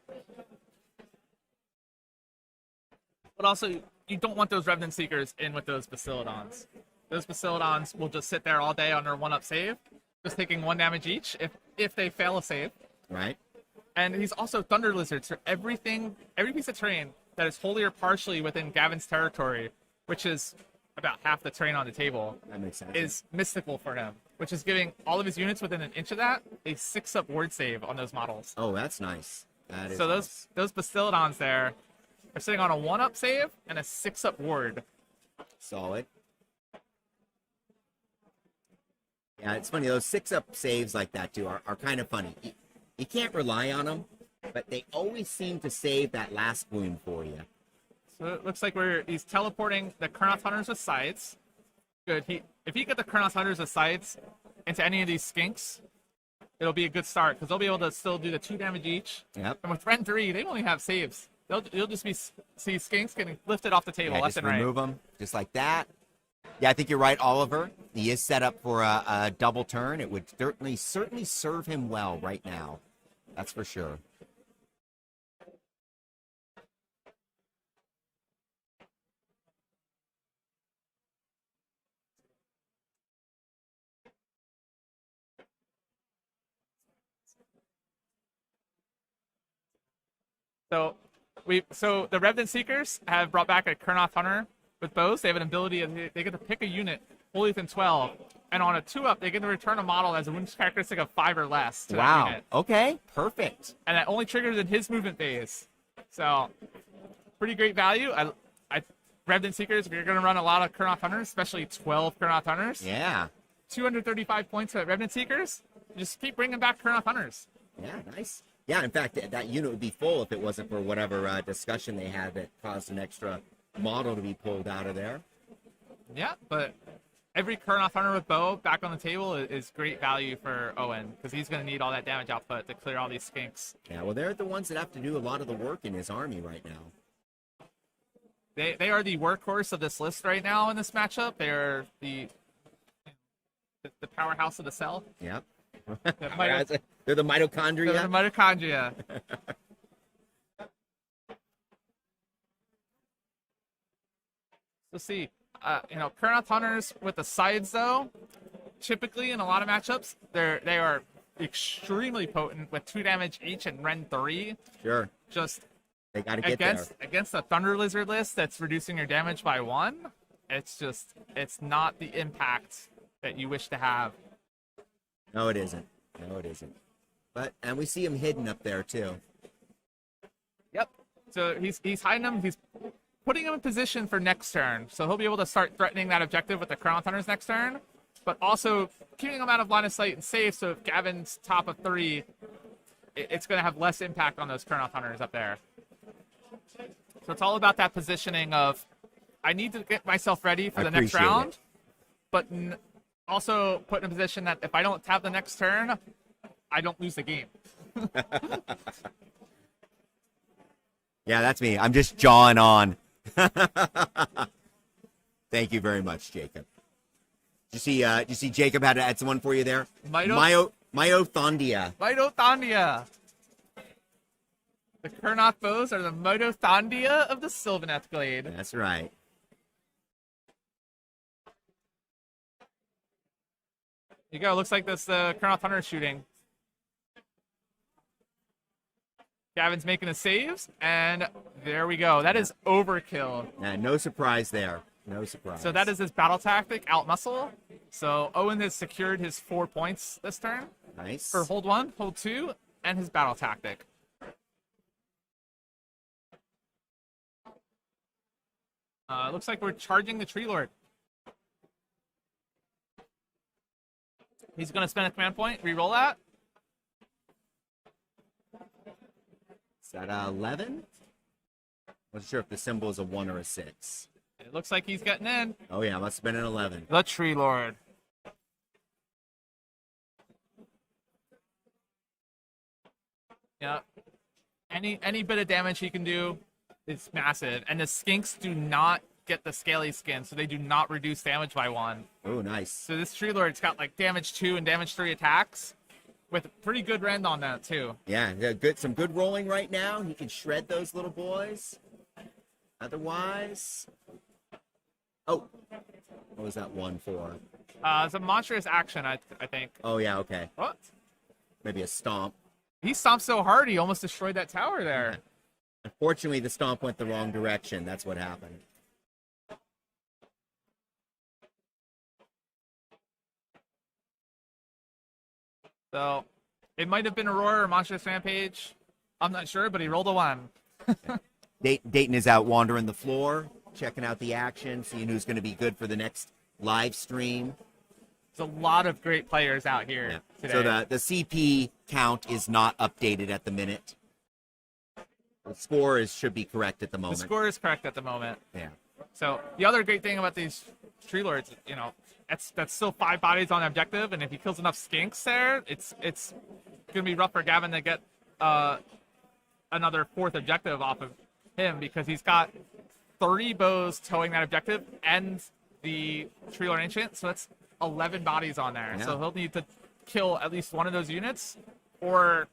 Speaker 2: But also, you don't want those Revenant Seekers in with those Bastiladons. Those Bastiladons will just sit there all day on their 1-up save, just taking 1 damage each if they fail a save.
Speaker 1: Right?
Speaker 2: And he's also Thunder Lizards for every piece of terrain that is wholly or partially within Gavin's territory, which is about half the terrain on the table,
Speaker 1: That makes sense.
Speaker 2: is mystical for him, which is giving all of his units within an inch of that a 6-up ward save on those models.
Speaker 1: Oh, that's nice. That is
Speaker 2: So
Speaker 1: nice.
Speaker 2: those Bastiladons there are sitting on a 1-up save and a 6-up ward.
Speaker 1: Solid. Yeah, it's funny. Those 6-up saves like that, too, are kind of funny. You can't rely on them, but they always seem to save that last wound for you.
Speaker 2: So it looks like he's teleporting the Kurnoth Hunters with Scythes. Good. If he get the Kurnoth Hunters with Scythes into any of these skinks, it'll be a good start, because they'll be able to still do the 2 damage each.
Speaker 1: Yep.
Speaker 2: And with Ren 3, they only have saves. You'll just see skinks getting lifted off the table
Speaker 1: Yeah,
Speaker 2: left
Speaker 1: just
Speaker 2: and right.
Speaker 1: remove them, just like that. Yeah, I think you're right, Oliver. He is set up for a double turn. It would certainly serve him well right now. That's for sure.
Speaker 2: So the Revenant Seekers have brought back a Kurnoth Hunter with bows. They have an ability, they get to pick a unit fully within 12, and on a 2-up, they get to return a model that has a wound characteristic of 5 or less to that
Speaker 1: Wow.
Speaker 2: unit.
Speaker 1: Okay. Perfect.
Speaker 2: And that only triggers in his movement phase. So, pretty great value. Revenant Seekers, if you're going to run a lot of Kurnoth Hunters, especially 12 Kurnoth Hunters,
Speaker 1: Yeah.
Speaker 2: 235 points at Revenant Seekers, just keep bringing back Kurnoth Hunters.
Speaker 1: Yeah. Nice. Yeah. In fact, that unit would be full if it wasn't for whatever discussion they had that caused an extra model to be pulled out of there.
Speaker 2: Yeah, but every Kurnoth Hunter with bow back on the table is great value for Owen, because he's going to need all that damage output to clear all these skinks.
Speaker 1: Yeah. Well, they're the ones that have to do a lot of the work in his army right now.
Speaker 2: They are the workhorse of this list right now in this matchup. They're the powerhouse of the cell.
Speaker 1: Yep.
Speaker 2: The
Speaker 1: They're the mitochondria.
Speaker 2: They're the mitochondria. Let's see. Kurnoth Hunters with the sides, though, typically in a lot of matchups, they are extremely potent with 2 damage each and Ren 3.
Speaker 1: Sure.
Speaker 2: Just
Speaker 1: They got to get there.
Speaker 2: against the Thunder Lizard list that's reducing your damage by 1, it's not the impact that you wish to have.
Speaker 1: No, it isn't. No, it isn't. And we see him hidden up there too.
Speaker 2: Yep. So he's hiding him. He's putting him in position for next turn. So he'll be able to start threatening that objective with the Kurnoth Hunters next turn, but also keeping him out of line of sight and safe. So if Gavin's top of 3, it's going to have less impact on those Kurnoth Hunters up there. So it's all about that positioning of, I need to get myself ready for the next
Speaker 1: appreciate
Speaker 2: round,
Speaker 1: it.
Speaker 2: but also put in a position that if I don't have the next turn, I don't lose the game.
Speaker 1: Yeah, that's me. I'm just jawing on. Thank you very much, Jacob. Did you see Jacob had to add someone for you there?
Speaker 2: Mitothondia.
Speaker 1: Myothondia.
Speaker 2: The Kurnoth bows are the Mitothondia of the Sylvaneth Glade.
Speaker 1: That's right.
Speaker 2: You go. Looks like this Kurnoth Hunter is shooting. Gavin's making his saves, and there we go. That is overkill.
Speaker 1: Yeah, no surprise there. No surprise.
Speaker 2: So that is his battle tactic, out muscle. So Owen has secured his 4 points this turn
Speaker 1: nice.
Speaker 2: for hold 1, hold 2, and his battle tactic. Looks like we're charging the Tree Lord. He's going to spend a command point, re-roll that.
Speaker 1: Is that 11? Wasn't sure if the symbol is a 1 or a 6.
Speaker 2: It looks like he's getting in.
Speaker 1: Oh yeah, must have been an 11.
Speaker 2: The Tree Lord. Yeah. Any bit of damage he can do is massive. And the skinks do not get the scaly skin, so they do not reduce damage by 1.
Speaker 1: Oh, nice.
Speaker 2: So this Tree Lord's got like damage 2 and damage 3 attacks with a pretty good rend on that too.
Speaker 1: Yeah, some good rolling right now. He can shred those little boys. Otherwise, oh, what was that 1 for?
Speaker 2: It's a monstrous action, I think.
Speaker 1: Oh yeah, okay.
Speaker 2: What?
Speaker 1: Maybe a stomp.
Speaker 2: He stomped so hard he almost destroyed that tower there.
Speaker 1: Unfortunately, the stomp went the wrong direction. That's what happened.
Speaker 2: So it might have been Aurora or Monstrous Rampage. I'm not sure, but he rolled a 1.
Speaker 1: Dayton is out wandering the floor, checking out the action, seeing who's going to be good for the next live stream.
Speaker 2: There's a lot of great players out here
Speaker 1: Yeah.
Speaker 2: today.
Speaker 1: So the CP count is not updated at the minute. The score should be correct at the
Speaker 2: the
Speaker 1: moment.
Speaker 2: score is correct at the moment.
Speaker 1: Yeah.
Speaker 2: So the other great thing about these Tree Lords, that's still 5 bodies on objective, and if he kills enough skinks there, it's gonna be rough for Gavin to get another 4th objective off of him, because he's got 30 bows towing that objective and the Tree Lord Ancient, so that's 11 bodies on there.
Speaker 1: Yeah.
Speaker 2: So he'll need to kill at least one of those units, or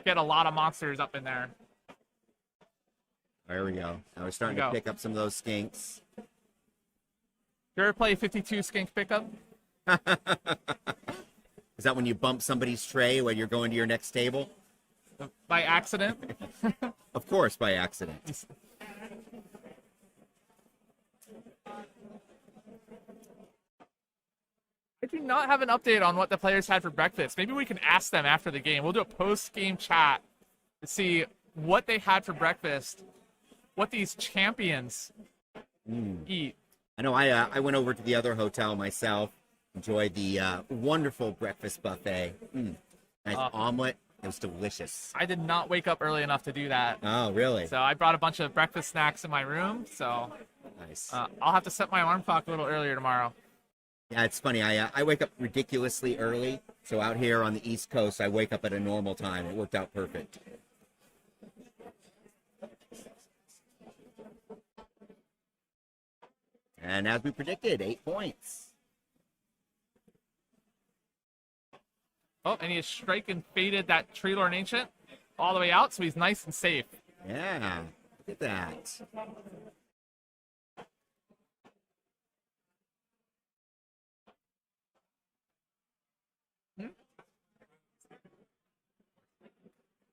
Speaker 2: get a lot of monsters up in there.
Speaker 1: There we go. Now we're starting to pick up some of those skinks.
Speaker 2: You ever play 52 skink pickup?
Speaker 1: Is that when you bump somebody's tray when you're going to your next table?
Speaker 2: By accident?
Speaker 1: Of course, by accident.
Speaker 2: I do not have an update on what the players had for breakfast. Maybe we can ask them after the game. We'll do a post-game chat to see what they had for breakfast, what these champions eat.
Speaker 1: I know I went over to the other hotel myself, enjoyed the wonderful breakfast buffet. Nice omelet. It was delicious.
Speaker 2: I did not wake up early enough to do that.
Speaker 1: Oh, really?
Speaker 2: So I brought a bunch of breakfast snacks in my room. So
Speaker 1: Nice.
Speaker 2: I'll have to set my alarm clock a little earlier tomorrow.
Speaker 1: Yeah, it's funny. I wake up ridiculously early. So out here on the East Coast, I wake up at a normal time. It worked out perfect. And as we predicted, 8 points.
Speaker 2: Oh, and he has strike and faded that Tree Lord Ancient all the way out, so he's nice and safe.
Speaker 1: Yeah, look at that.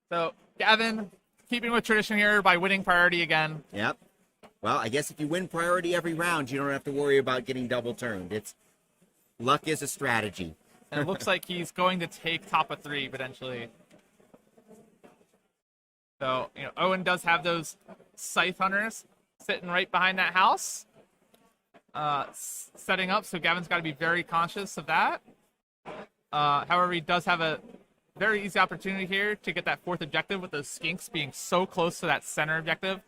Speaker 2: So, Gavin, keeping with tradition here by winning priority again.
Speaker 1: Yep. Well, I guess if you win priority every round, you don't have to worry about getting double turned. It's luck is a strategy.
Speaker 2: And it looks like he's going to take top of 3 potentially. So, Owen does have those Scythe Hunters sitting right behind that house, setting up. So Gavin's got to be very conscious of that. However, he does have a very easy opportunity here to get that 4th objective with those Skinks being so close to that center objective.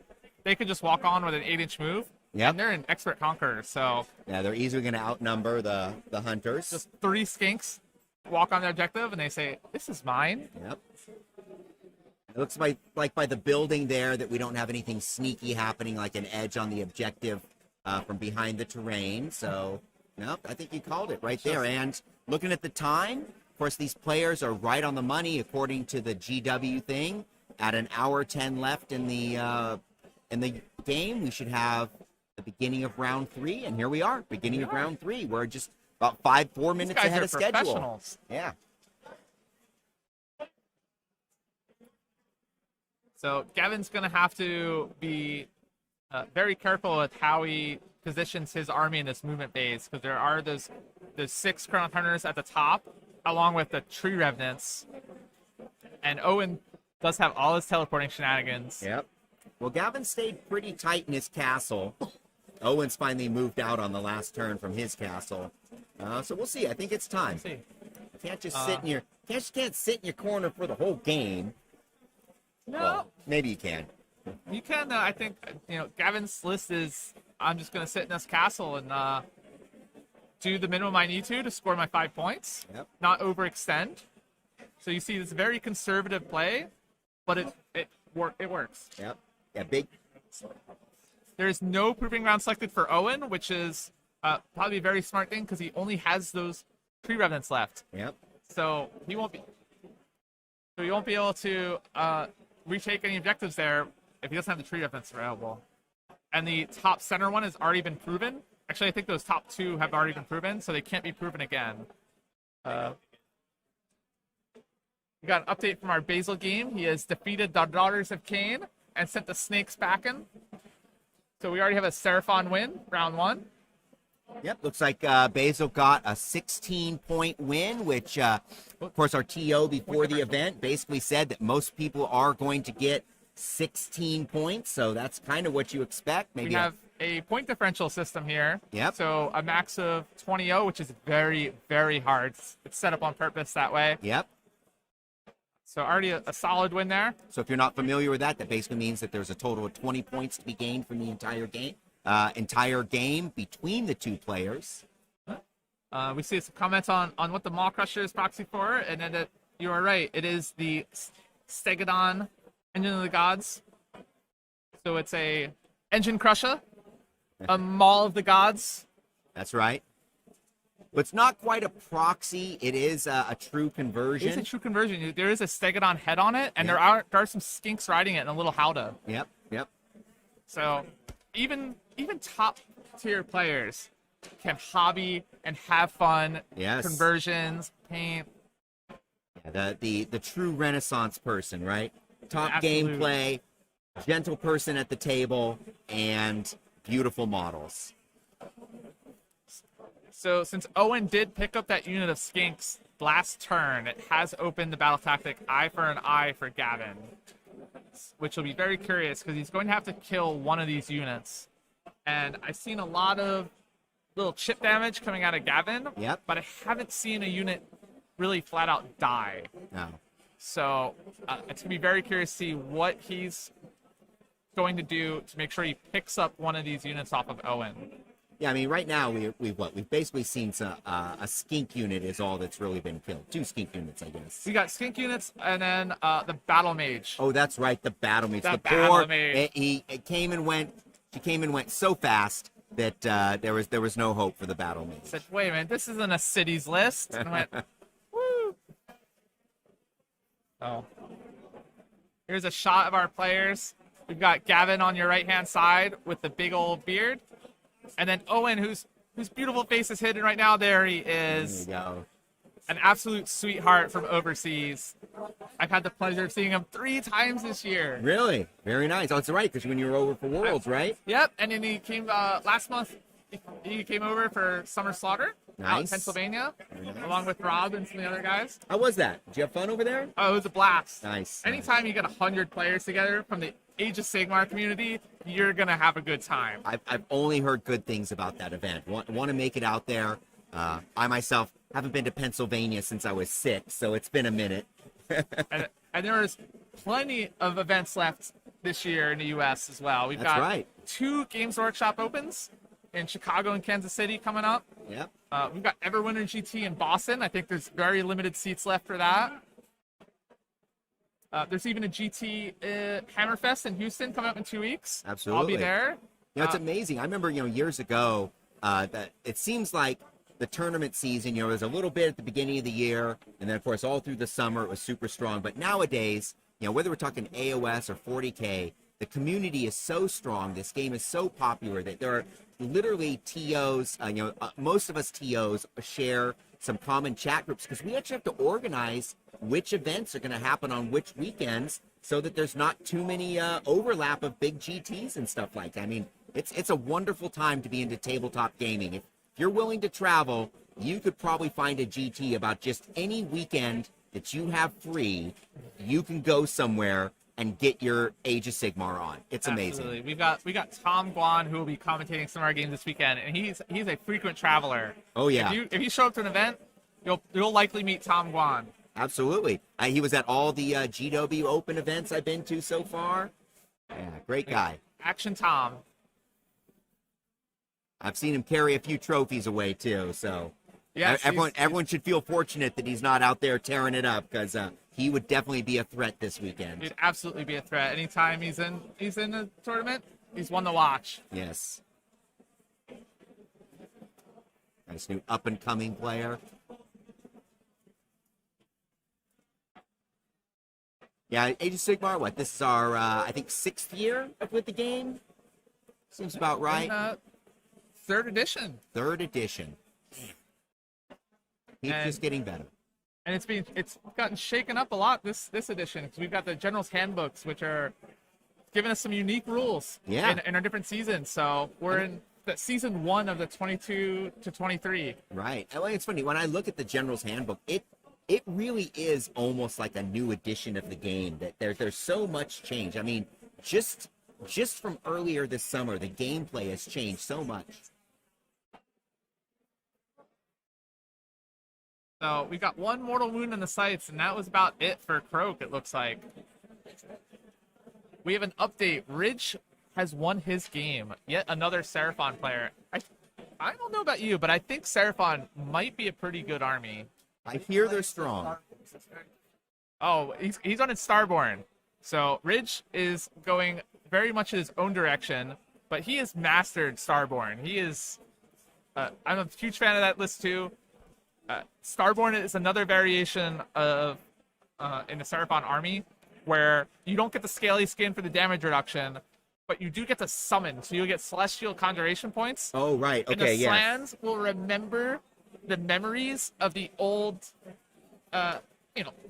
Speaker 2: They could just walk on with an 8-inch move.
Speaker 1: Yep.
Speaker 2: And they're an expert conqueror, so...
Speaker 1: Yeah, they're easily going to outnumber the hunters.
Speaker 2: Just 3 Skinks walk on their objective, and they say, this is mine.
Speaker 1: Yep. It looks like by the building there that we don't have anything sneaky happening, like an edge on the objective from behind the terrain. So, nope, I think you called it right there. And looking at the time, of course, these players are right on the money according to the GW thing. At an hour 10 left in the game, we should have the beginning of round 3, and here we are, beginning of round 3. We're just about 4 minutes ahead of schedule.
Speaker 2: Professionals.
Speaker 1: Yeah.
Speaker 2: So Gavin's going to have to be very careful with how he positions his army in this movement phase, because there are those 6 Chrono Hunters at the top, along with the Tree Revenants. And Owen does have all his teleporting shenanigans.
Speaker 1: Yep. Well, Gavin stayed pretty tight in his castle. Owen's finally moved out on the last turn from his castle. So we'll see. I think it's time.
Speaker 2: We'll see.
Speaker 1: You can't just can't sit in your corner for the whole game.
Speaker 2: No.
Speaker 1: Well, maybe you can.
Speaker 2: You can, I think, Gavin's list is, I'm just going to sit in this castle and do the minimum I need to score my 5 points.
Speaker 1: Yep.
Speaker 2: Not overextend. So you see this very conservative play, but it works.
Speaker 1: Yep. Yeah, big.
Speaker 2: There's no proving ground selected for Owen, which is probably a very smart thing because he only has those Tree Revenants left.
Speaker 1: Yep.
Speaker 2: So he won't be able to retake any objectives there if he doesn't have the Tree Revenants available. And the top center one has already been proven. Actually, I think those top 2 have already been proven, so they can't be proven again. We got an update from our Basil game. He has defeated the Daughters of Cain and sent the snakes back in. So we already have a Seraphon win, round 1.
Speaker 1: Yep, looks like Basil got a 16-point win, which, of course, our TO before the event basically said that most people are going to get 16 points, so that's kind of what you expect. Maybe
Speaker 2: we have a point differential system here.
Speaker 1: Yep.
Speaker 2: So a max of 20-0, which is very, very hard. It's set up on purpose that way.
Speaker 1: Yep.
Speaker 2: So already a solid win there.
Speaker 1: So if you're not familiar with that, that basically means that there's a total of 20 points to be gained from the entire game between the 2 players.
Speaker 2: We see some comments on what the Maw Crusher is proxy for, and then you are right. It is the Stegodon Engine of the Gods. So it's a Engine Crusher, a Maw of the Gods.
Speaker 1: That's right. It's not quite a proxy. It is a true conversion.
Speaker 2: It's a true conversion. There is a Stegodon head on it, and
Speaker 1: Yep.
Speaker 2: there are some skinks riding it and a little Howdah.
Speaker 1: Yep, yep.
Speaker 2: So even top tier players can hobby and have fun.
Speaker 1: Yes.
Speaker 2: Conversions, paint.
Speaker 1: Yeah, the true Renaissance person, right? Top
Speaker 2: Absolutely.
Speaker 1: gameplay, gentle person at the table, and beautiful models.
Speaker 2: So since Owen did pick up that unit of skinks last turn, it has opened the battle tactic eye for an eye for Gavin, which will be very curious because he's going to have to kill one of these units. And I've seen a lot of little chip damage coming out of Gavin,
Speaker 1: Yep.
Speaker 2: but I haven't seen a unit really flat out die.
Speaker 1: No.
Speaker 2: So it's going to be very curious to see what he's going to do to make sure he picks up one of these units off of Owen.
Speaker 1: Yeah, I mean, right now we've basically seen a skink unit is all that's really been killed. 2 skink units, I guess.
Speaker 2: We got skink units and then the battle mage.
Speaker 1: Oh, that's right, the battle mage.
Speaker 2: The
Speaker 1: poor,
Speaker 2: battle mage.
Speaker 1: It came and went. She came and went so fast that there was no hope for the battle mage.
Speaker 2: Said, wait a minute, this isn't a cities list. And I went, woo. Oh. Here's a shot of our players. We've got Gavin on your right-hand side with the big old beard. And then Owen, whose beautiful face is hidden right now. There he is.
Speaker 1: There you go.
Speaker 2: An absolute sweetheart from overseas. I've had the pleasure of seeing him 3 times this year.
Speaker 1: Really? Very nice. Oh, it's right, because when you were over for Worlds, right?
Speaker 2: Yep, and then he came last month. He came over for Summer Slaughter out in
Speaker 1: Nice.
Speaker 2: Pennsylvania,
Speaker 1: Very nice.
Speaker 2: along with Rob and some of the other guys.
Speaker 1: How was that? Did you have fun over there?
Speaker 2: Oh, it was a blast.
Speaker 1: Nice.
Speaker 2: Anytime you get 100 players together from the Age of Sigmar community, you're gonna have a good time.
Speaker 1: I've only heard good things about that event. Want to make it out there. I myself haven't been to Pennsylvania since I was 6, so it's been a minute.
Speaker 2: And there's plenty of events left this year in the U.S. as well. We've
Speaker 1: That's
Speaker 2: got
Speaker 1: right.
Speaker 2: 2 Games Workshop Opens in Chicago and Kansas City coming up.
Speaker 1: Yep.
Speaker 2: We've got Everwinter GT in Boston. I think there's very limited seats left for that. There's even a GT Hammerfest in Houston coming up in 2 weeks.
Speaker 1: Absolutely.
Speaker 2: I'll be there.
Speaker 1: You know, it's amazing. I remember, years ago, that it seems like the tournament season, there's a little bit at the beginning of the year, and then, of course, all through the summer, it was super strong. But nowadays, whether we're talking AOS or 40K, the community is so strong. This game is so popular that there are literally TOs, most of us TOs share some common chat groups because we actually have to organize which events are going to happen on which weekends so that there's not too many overlap of big GTs and stuff like that. I mean, it's a wonderful time to be into tabletop gaming. If you're willing to travel, you could probably find a GT about just any weekend that you have free. You can go somewhere and get your Age of Sigmar on. It's amazing.
Speaker 2: Absolutely. We got Tom Guan, who will be commentating some of our games this weekend, and he's a frequent traveler.
Speaker 1: Oh, yeah.
Speaker 2: If you show up to an event, you'll likely meet Tom Guan.
Speaker 1: Absolutely. He was at all the GW Open events I've been to so far. Yeah, great guy.
Speaker 2: Action Tom.
Speaker 1: I've seen him carry a few trophies away too, so
Speaker 2: Yes,
Speaker 1: everyone should feel fortunate that he's not out there tearing it up, because he would definitely be a threat this weekend.
Speaker 2: He'd absolutely be a threat. Anytime he's in the tournament, he's one to watch.
Speaker 1: Yes. Nice new up-and-coming player. Yeah, Age of Sigmar, what? This is our, I think, 6th year with the game? Seems about right.
Speaker 2: And, 3rd edition.
Speaker 1: 3rd edition. Keeps just getting better.
Speaker 2: And it's gotten shaken up a lot this edition, because we've got the General's Handbooks, which are giving us some unique rules
Speaker 1: Yeah.
Speaker 2: in our different seasons. So we're in the season 1 of the 22 to 23.
Speaker 1: Right. Well, it's funny, when I look at the General's Handbook, it really is almost like a new edition of the game. That there's so much change. I mean, just from earlier this summer, the gameplay has changed so much.
Speaker 2: So we got 1 mortal wound in the sights, and that was about it for Croak, it looks like. We have an update. Ridge has won his game. Yet another Seraphon player. I don't know about you, but I think Seraphon might be a pretty good army.
Speaker 1: I hear they're strong.
Speaker 2: Oh, he's on his Starborn. So Ridge is going very much in his own direction, but he has mastered Starborn. He is... I'm a huge fan of that list too. Starborn is another variation of in the Seraphon army where you don't get the scaly skin for the damage reduction, but you do get to summon. So you'll get celestial conjuration points.
Speaker 1: Oh, right.
Speaker 2: And
Speaker 1: Okay,
Speaker 2: the
Speaker 1: yes.
Speaker 2: Slans will remember the memories of the old,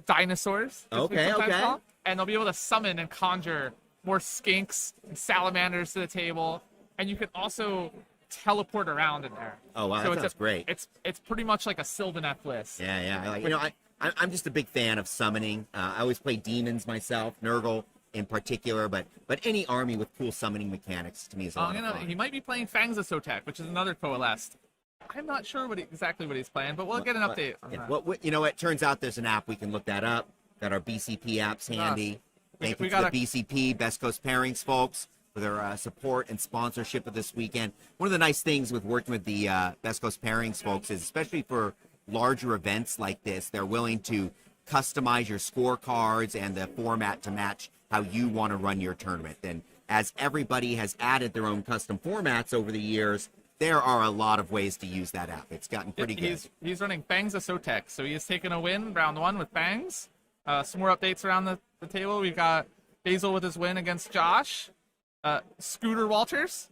Speaker 2: dinosaurs. as we
Speaker 1: Okay,
Speaker 2: sometimes
Speaker 1: okay.
Speaker 2: call them, and they'll be able to summon and conjure more skinks and salamanders to the table. And you can also teleport around in there.
Speaker 1: Oh, wow,
Speaker 2: So
Speaker 1: that sounds great.
Speaker 2: It's pretty much like a Sylvaneth list.
Speaker 1: Yeah. I'm just a big fan of summoning. I always play demons myself, Nurgle in particular, but any army with cool summoning mechanics to me is a lot of fun.
Speaker 2: He might be playing Fangs of Sotek, which is another coalesced. I'm not sure exactly what he's playing, but we'll get an update on that.
Speaker 1: It turns out there's an app we can look that up. Got our BCP apps handy. Thank you to the BCP, Best Coast Pairings folks, for their support and sponsorship of this weekend. One of the nice things with working with the Best Coast Pairings folks is, especially for larger events like this, they're willing to customize your scorecards and the format to match how you want to run your tournament. And as everybody has added their own custom formats over the years, there are a lot of ways to use that app. It's gotten pretty good.
Speaker 2: He's running Fangs of Sotek, so he has taken a win round 1 with Fangs. Some more updates around the table. We've got Basil with his win against Josh. Scooter Walters.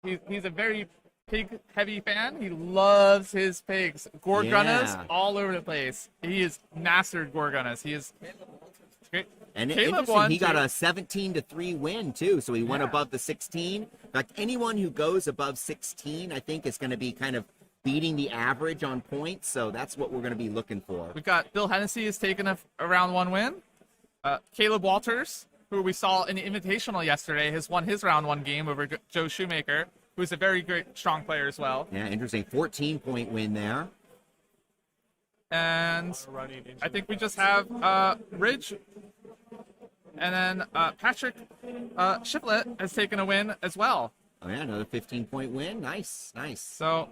Speaker 2: He's a very pig-heavy fan. He loves his pigs. Gorgunas all over the place. He is mastered Gorgunas. He is great.
Speaker 1: And
Speaker 2: Caleb
Speaker 1: interesting, he got a 17-3 win too, so he went above the 16. In fact, anyone who goes above 16, I think, is going to be kind of beating the average on points. So that's what we're going to be looking for.
Speaker 2: We've got Bill Hennessy has taken a round 1 win. Caleb Walters, who we saw in the Invitational yesterday, has won his round 1 game over Joe Shoemaker, who's a very great, strong player as well.
Speaker 1: Yeah, interesting. 14-point win there.
Speaker 2: And I think we just have Ridge. And then Patrick Shiflett has taken a win as well.
Speaker 1: Oh, yeah, another 15-point win. Nice.
Speaker 2: So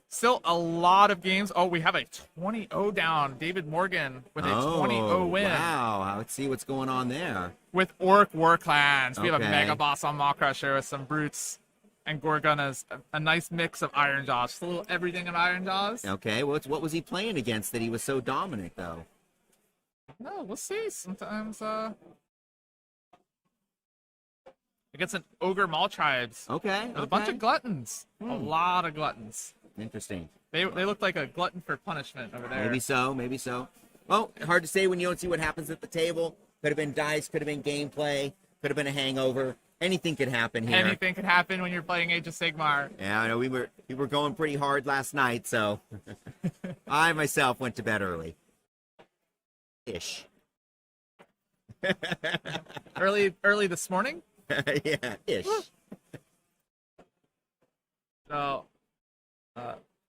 Speaker 2: still a lot of games. Oh, we have a 20-0 down. David Morgan with a 20-0 win.
Speaker 1: Wow. Let's see what's going on there.
Speaker 2: With Orc War Clans. We have a
Speaker 1: Okay.
Speaker 2: Mega Boss on Maw Crusher with some Brutes and Gorgunas. A nice mix of Iron Jaws. Just a little everything of Iron Jaws.
Speaker 1: Okay, what was he playing against that he was so dominant, though?
Speaker 2: No, we'll see. Sometimes against an Ogre Mall Tribes.
Speaker 1: Okay.
Speaker 2: With a bunch of gluttons. A lot of gluttons.
Speaker 1: Interesting.
Speaker 2: They look like a glutton for punishment over there.
Speaker 1: Maybe so. Well, hard to say when you don't see what happens at the table. Could have been dice, could have been gameplay, could have been a hangover. Anything could happen here.
Speaker 2: Anything could happen when you're playing Age of Sigmar.
Speaker 1: Yeah, I know we were going pretty hard last night, so I myself went to bed early. Ish.
Speaker 2: Early this morning.
Speaker 1: Yeah, ish.
Speaker 2: So,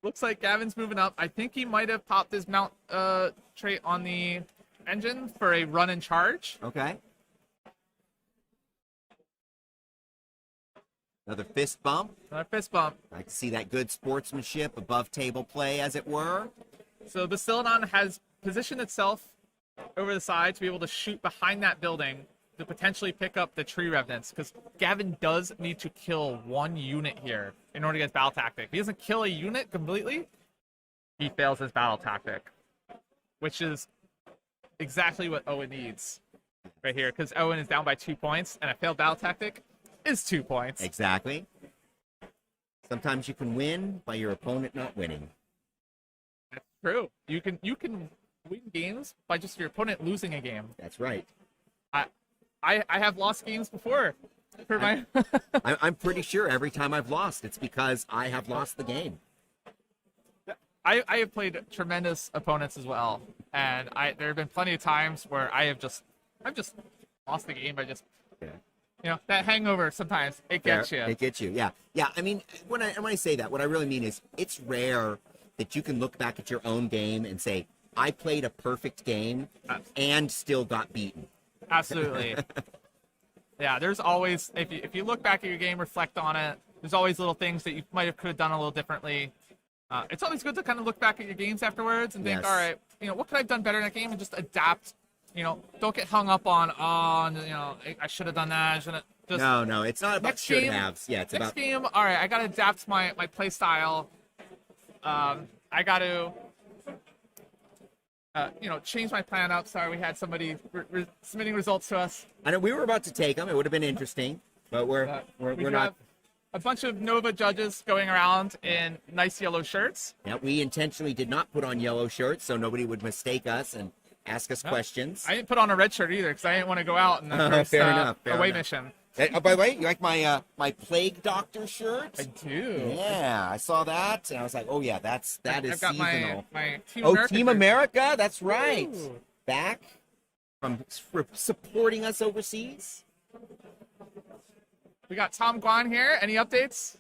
Speaker 2: looks like Gavin's moving up. I think he might have popped his mount trait on the engine for a run and charge.
Speaker 1: Okay. Another fist bump.
Speaker 2: Another fist bump.
Speaker 1: I like to see that good sportsmanship, above table play, as it were.
Speaker 2: So the Bastiladon has positioned itself over the side to be able to shoot behind that building to potentially pick up the tree revenants, because Gavin does need to kill 1 unit here in order to get battle tactic. If he doesn't kill a unit completely, he fails his battle tactic, which is exactly what Owen needs right here, because Owen is down by 2 points, and a failed battle tactic is 2 points.
Speaker 1: Exactly. Sometimes you can win by your opponent not winning.
Speaker 2: That's true. You can win games by just your opponent losing a game.
Speaker 1: That's right.
Speaker 2: I have lost games before. For my
Speaker 1: I'm pretty sure every time I've lost, it's because I have lost the game.
Speaker 2: I have played tremendous opponents as well, and there have been plenty of times where I've just lost the game by just that hangover. Sometimes it gets you.
Speaker 1: It gets you. Yeah. I mean, when I say that, what I really mean is it's rare that you can look back at your own game and say, I played a perfect game and still got beaten.
Speaker 2: Absolutely. Yeah, there's always, if you look back at your game, reflect on it, there's always little things that you might have could have done a little differently. It's always good to kind of look back at your games afterwards and think,
Speaker 1: Yes.
Speaker 2: all right, what could I have done better in that game, and just adapt. Don't get hung up on I should have done that. I shouldn't. Just
Speaker 1: No, it's not about
Speaker 2: next
Speaker 1: should
Speaker 2: game,
Speaker 1: haves. Yeah, it's
Speaker 2: next
Speaker 1: about
Speaker 2: game. All right, I gotta adapt my play style. I got to, change my plan up. Sorry, we had somebody submitting results to us.
Speaker 1: I know we were about to take them. It would have been interesting, but we're
Speaker 2: We
Speaker 1: not.
Speaker 2: have a bunch of Nova judges going around in nice yellow shirts.
Speaker 1: Yeah, we intentionally did not put on yellow shirts so nobody would mistake us and ask us questions.
Speaker 2: I didn't put on a red shirt either because I didn't want to go out in the first
Speaker 1: Fair enough.
Speaker 2: away mission.
Speaker 1: Hey, oh, by the way, you like my my Plague Doctor shirt?
Speaker 2: I do.
Speaker 1: Yeah, I saw that, and I was like, oh yeah, that is
Speaker 2: I've got
Speaker 1: seasonal.
Speaker 2: my Team
Speaker 1: Oh,
Speaker 2: America
Speaker 1: Team
Speaker 2: shirt.
Speaker 1: America, that's right.
Speaker 2: Ooh.
Speaker 1: Back from supporting us overseas.
Speaker 2: We got Tom Guan here. Any updates?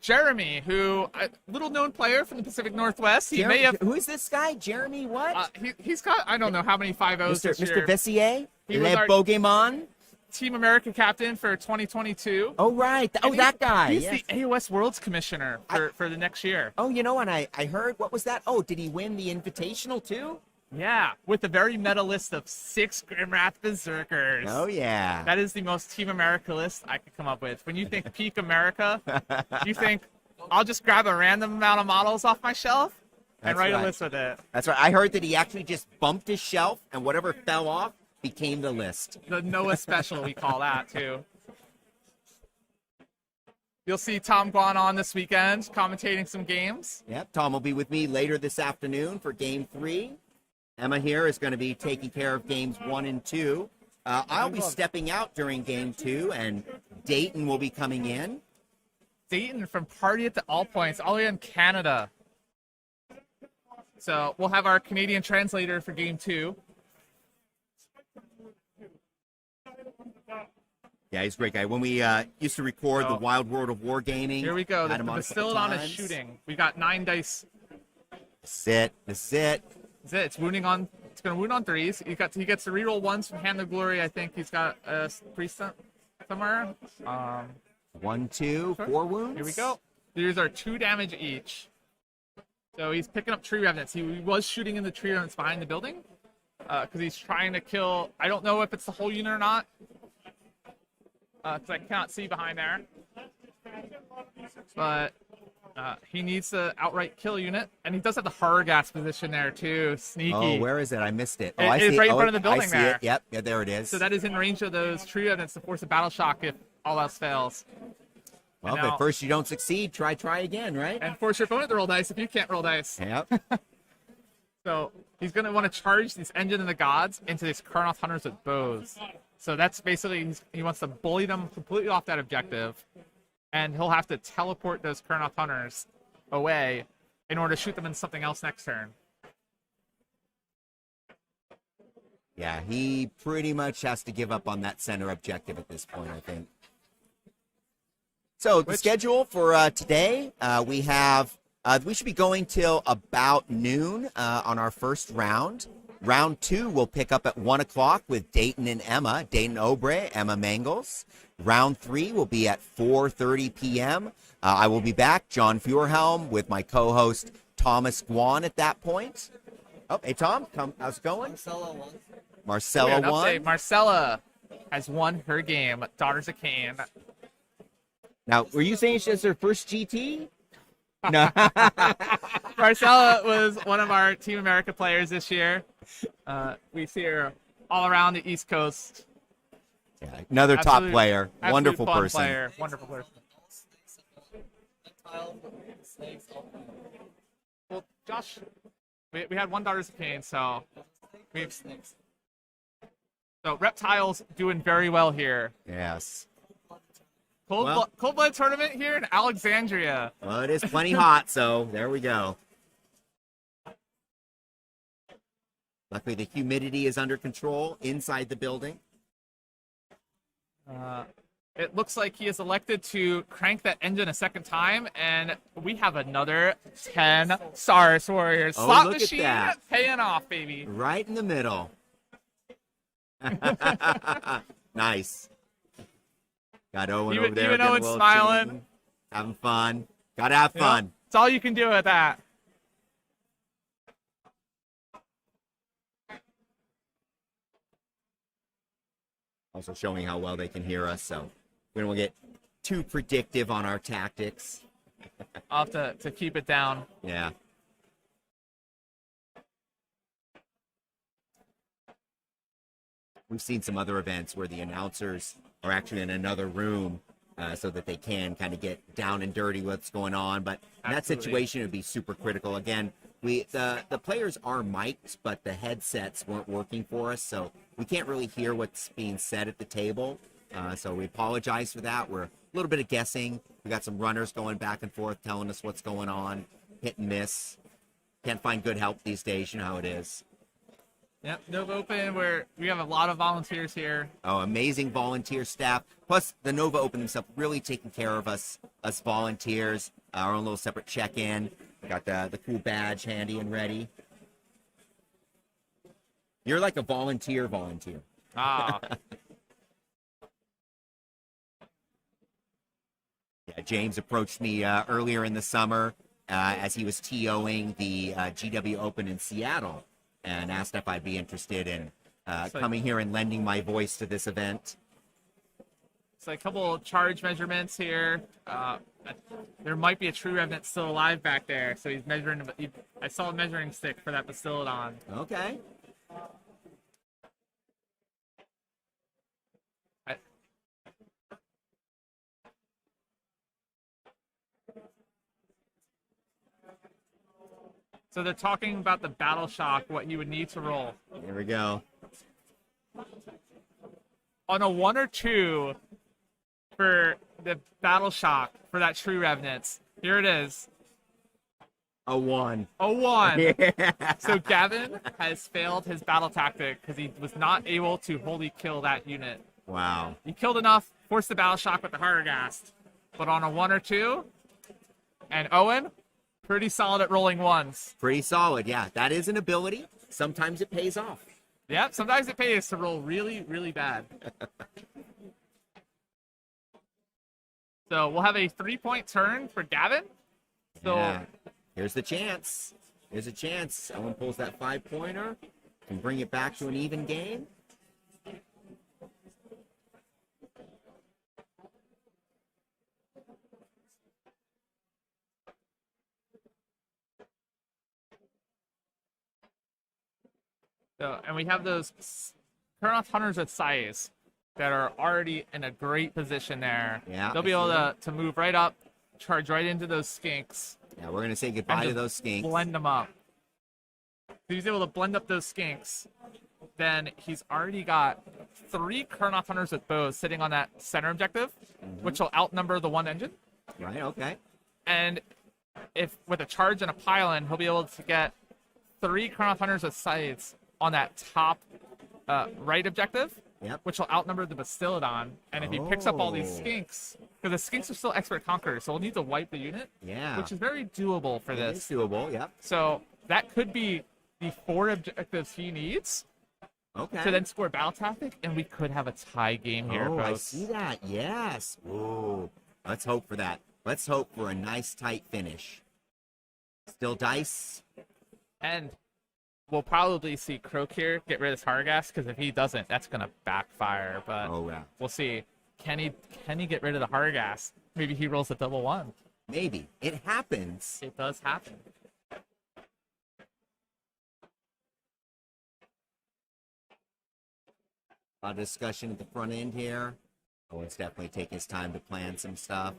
Speaker 2: Jeremy, who a little known player from the Pacific Northwest. He may have.
Speaker 1: Who is this guy? Jeremy what?
Speaker 2: He's got I don't know how many 5-0s this
Speaker 1: Mr.
Speaker 2: year.
Speaker 1: Vessier?
Speaker 2: He was
Speaker 1: Le
Speaker 2: our-
Speaker 1: Bogemon?
Speaker 2: Team America captain for 2022.
Speaker 1: Oh, right.
Speaker 2: And
Speaker 1: That guy.
Speaker 2: He's
Speaker 1: Yes.
Speaker 2: the AOS Worlds Commissioner for the next year.
Speaker 1: Oh, you know what? I heard, what was that? Oh, did he win the Invitational too?
Speaker 2: Yeah, with a very meta list of 6 Grimwrath Berserkers.
Speaker 1: Oh, yeah.
Speaker 2: That is the most Team America list I could come up with. When you think peak America, you think, I'll just grab a random amount of models off my shelf and
Speaker 1: That's
Speaker 2: write
Speaker 1: right.
Speaker 2: a list with it.
Speaker 1: That's right. I heard that he actually just bumped his shelf, and whatever fell off became the list.
Speaker 2: The Noah special, we call that, too. You'll see Tom Guan on this weekend commentating some games.
Speaker 1: Yep, Tom will be with me later this afternoon for Game 3. Emma here is going to be taking care of Games 1 and 2. I'll be stepping out during Game 2, and Dayton will be coming in.
Speaker 2: Dayton from Party at the All Points, all the way in Canada. So we'll have our Canadian translator for Game 2.
Speaker 1: Yeah, he's a great guy. When we used to record the Wild World of Wargaming,
Speaker 2: Here we go.
Speaker 1: had
Speaker 2: The
Speaker 1: him on a couple
Speaker 2: Distilled on is
Speaker 1: times.
Speaker 2: shooting. We got 9 dice.
Speaker 1: That's it. That's it.
Speaker 2: That's it. It's wounding on. It's gonna wound on 3s. He gets to reroll 1s from Hand of Glory. I think he's got a priest somewhere.
Speaker 1: 1, 2, 4 wounds.
Speaker 2: Here we go. These are 2 damage each. So he's picking up tree remnants. He was shooting in the tree remnants behind the building because he's trying to kill. I don't know if it's the whole unit or not because I cannot see behind there. But he needs to outright kill a unit, and he does have the horror gas position there too. Sneaky.
Speaker 1: Oh, where is it? I missed it. Oh,
Speaker 2: It-
Speaker 1: I
Speaker 2: it's
Speaker 1: see
Speaker 2: right
Speaker 1: it.
Speaker 2: in front
Speaker 1: Oh,
Speaker 2: of the building
Speaker 1: I see
Speaker 2: there.
Speaker 1: It. Yep. Yeah, there it is.
Speaker 2: So that is in range of those tree remnants to force a battle shock if all else fails.
Speaker 1: Well,
Speaker 2: now-
Speaker 1: if at first you don't succeed, try again, right?
Speaker 2: And force your opponent to roll dice if you can't roll dice.
Speaker 1: Yep.
Speaker 2: So he's going to want to charge this Engine of the Gods into these Kurnoth Hunters with bows. So that's basically, he wants to bully them completely off that objective. And he'll have to teleport those Kurnoth Hunters away in order to shoot them into something else next turn.
Speaker 1: Yeah, he pretty much has to give up on that center objective at this point, I think. So the schedule for today, we have, we should be going till about noon on our first round. Round 2 will pick up at 1 o'clock with Dayton and Emma, Dayton Obre, Emma Mangles. Round 3 will be at 4:30 p.m. I will be back, John Feuerhelm, with my co-host Thomas Guan at that point. Oh, hey Tom, how's it going? Marcella
Speaker 2: An
Speaker 1: won.
Speaker 2: update. Marcella has won her game, Daughters of Cain.
Speaker 1: Now, were you saying it's her first GT? No.
Speaker 2: Marcella was one of our Team America players this year. We see her all around the East Coast.
Speaker 1: Yeah, another top
Speaker 2: Absolute-
Speaker 1: player,
Speaker 2: absolute
Speaker 1: wonderful
Speaker 2: fun
Speaker 1: person.
Speaker 2: Player. Wonderful person. Well, Josh, we had 1 Daughters of Cain, so Reptiles doing very well here.
Speaker 1: Yes.
Speaker 2: Cold Blood tournament here in Alexandria.
Speaker 1: Well, it is plenty hot, so there we go. Luckily, the humidity is under control inside the building.
Speaker 2: It looks like he is elected to crank that engine a second time, and we have another 10 Saurus Warriors.
Speaker 1: Oh,
Speaker 2: Slot
Speaker 1: look at
Speaker 2: machine
Speaker 1: that.
Speaker 2: paying off, baby.
Speaker 1: Right in the middle. Nice. Got Owen
Speaker 2: Even-
Speaker 1: over there.
Speaker 2: even
Speaker 1: getting a
Speaker 2: Owen's
Speaker 1: little
Speaker 2: smiling.
Speaker 1: cheating, having fun. Gotta have
Speaker 2: You know,
Speaker 1: fun.
Speaker 2: It's all you can do with that.
Speaker 1: Also showing how well they can hear us, so we don't get too predictive on our tactics.
Speaker 2: I'll have to keep it down.
Speaker 1: Yeah. We've seen some other events where the announcers are actually in another room so that they can kind of get down and dirty with what's going on. But in that
Speaker 2: Absolutely.
Speaker 1: situation, it would be super critical. Again, the players are mic'd, but the headsets weren't working for us, so we can't really hear what's being said at the table. So we apologize for that. We're a little bit of guessing. We got some runners going back and forth telling us what's going on, hit and miss. Can't find good help these days. You know how it is.
Speaker 2: Yep, Nova Open, where we have a lot of volunteers here.
Speaker 1: Oh, amazing volunteer staff. Plus, the Nova Open themselves really taking care of us volunteers. Our own little separate check-in. Got the cool badge handy and ready. You're like a volunteer.
Speaker 2: Ah,
Speaker 1: Yeah, James approached me earlier in the summer as he was TOing the GW Open in Seattle and asked if I'd be interested in coming here and lending my voice to this event.
Speaker 2: it's like a couple charge measurements here. There might be a True Revenant still alive back there, so he's measuring. I saw a measuring stick for that Bastillodon.
Speaker 1: Okay.
Speaker 2: So they're talking about the Battle Shock, what you would need to roll.
Speaker 1: Here we go.
Speaker 2: On a 1 or 2 for the Battle Shock for that True Revenants, here it is.
Speaker 1: A 1.
Speaker 2: A 1.
Speaker 1: Yeah.
Speaker 2: So Gavin has failed his battle tactic because he was not able to wholly kill that unit.
Speaker 1: Wow.
Speaker 2: He killed enough, forced the Battle Shock with the Hargast. But on a 1 or 2, and Owen, pretty solid at rolling 1s.
Speaker 1: Pretty solid, yeah. That is an ability. Sometimes it pays off.
Speaker 2: Yep, sometimes it pays to roll really, really bad. So we'll have a 3-point turn for Gavin. So
Speaker 1: Yeah. Here's the chance. Here's a chance. Owen pulls that 5-pointer. Can bring it back to an even game.
Speaker 2: and we have those Kurnoth Hunters with Scythes that are already in a great position there.
Speaker 1: Yeah,
Speaker 2: They'll be
Speaker 1: I
Speaker 2: able
Speaker 1: see
Speaker 2: to move right up, charge right into those skinks,
Speaker 1: Yeah, we're going to say
Speaker 2: and
Speaker 1: goodbye to
Speaker 2: just
Speaker 1: those skinks.
Speaker 2: blend them up. If he's able to blend up those skinks, then he's already got 3 Kurnoth Hunters with bows sitting on that center objective, which will outnumber the 1 engine.
Speaker 1: Right, okay.
Speaker 2: And if with a charge and a pylon, he'll be able to get 3 Kurnoth Hunters with Scythes on that top right objective,
Speaker 1: Yep.
Speaker 2: which will outnumber the Bastillodon. And if he picks up all these
Speaker 1: Oh.
Speaker 2: skinks, because the skinks are still expert conquerors, so we'll need to wipe the unit,
Speaker 1: Yeah.
Speaker 2: which is very doable for
Speaker 1: It
Speaker 2: this.
Speaker 1: is doable, yep.
Speaker 2: So that could be the 4 objectives he needs
Speaker 1: Okay.
Speaker 2: to then score battle tactic, and we could have a tie game here,
Speaker 1: Oh, I
Speaker 2: folks.
Speaker 1: see that. Yes. Ooh. Let's hope for that. Let's hope for a nice, tight finish. Still dice.
Speaker 2: And we'll probably see Croak here get rid of his Hargast, because if he doesn't, that's going to backfire. But
Speaker 1: Oh, yeah.
Speaker 2: we'll see. Can he get rid of the Hargast? Maybe he rolls a double 1.
Speaker 1: Maybe. It happens.
Speaker 2: It does happen.
Speaker 1: A lot of discussion at the front end here. Owen's definitely taking his time to plan some stuff.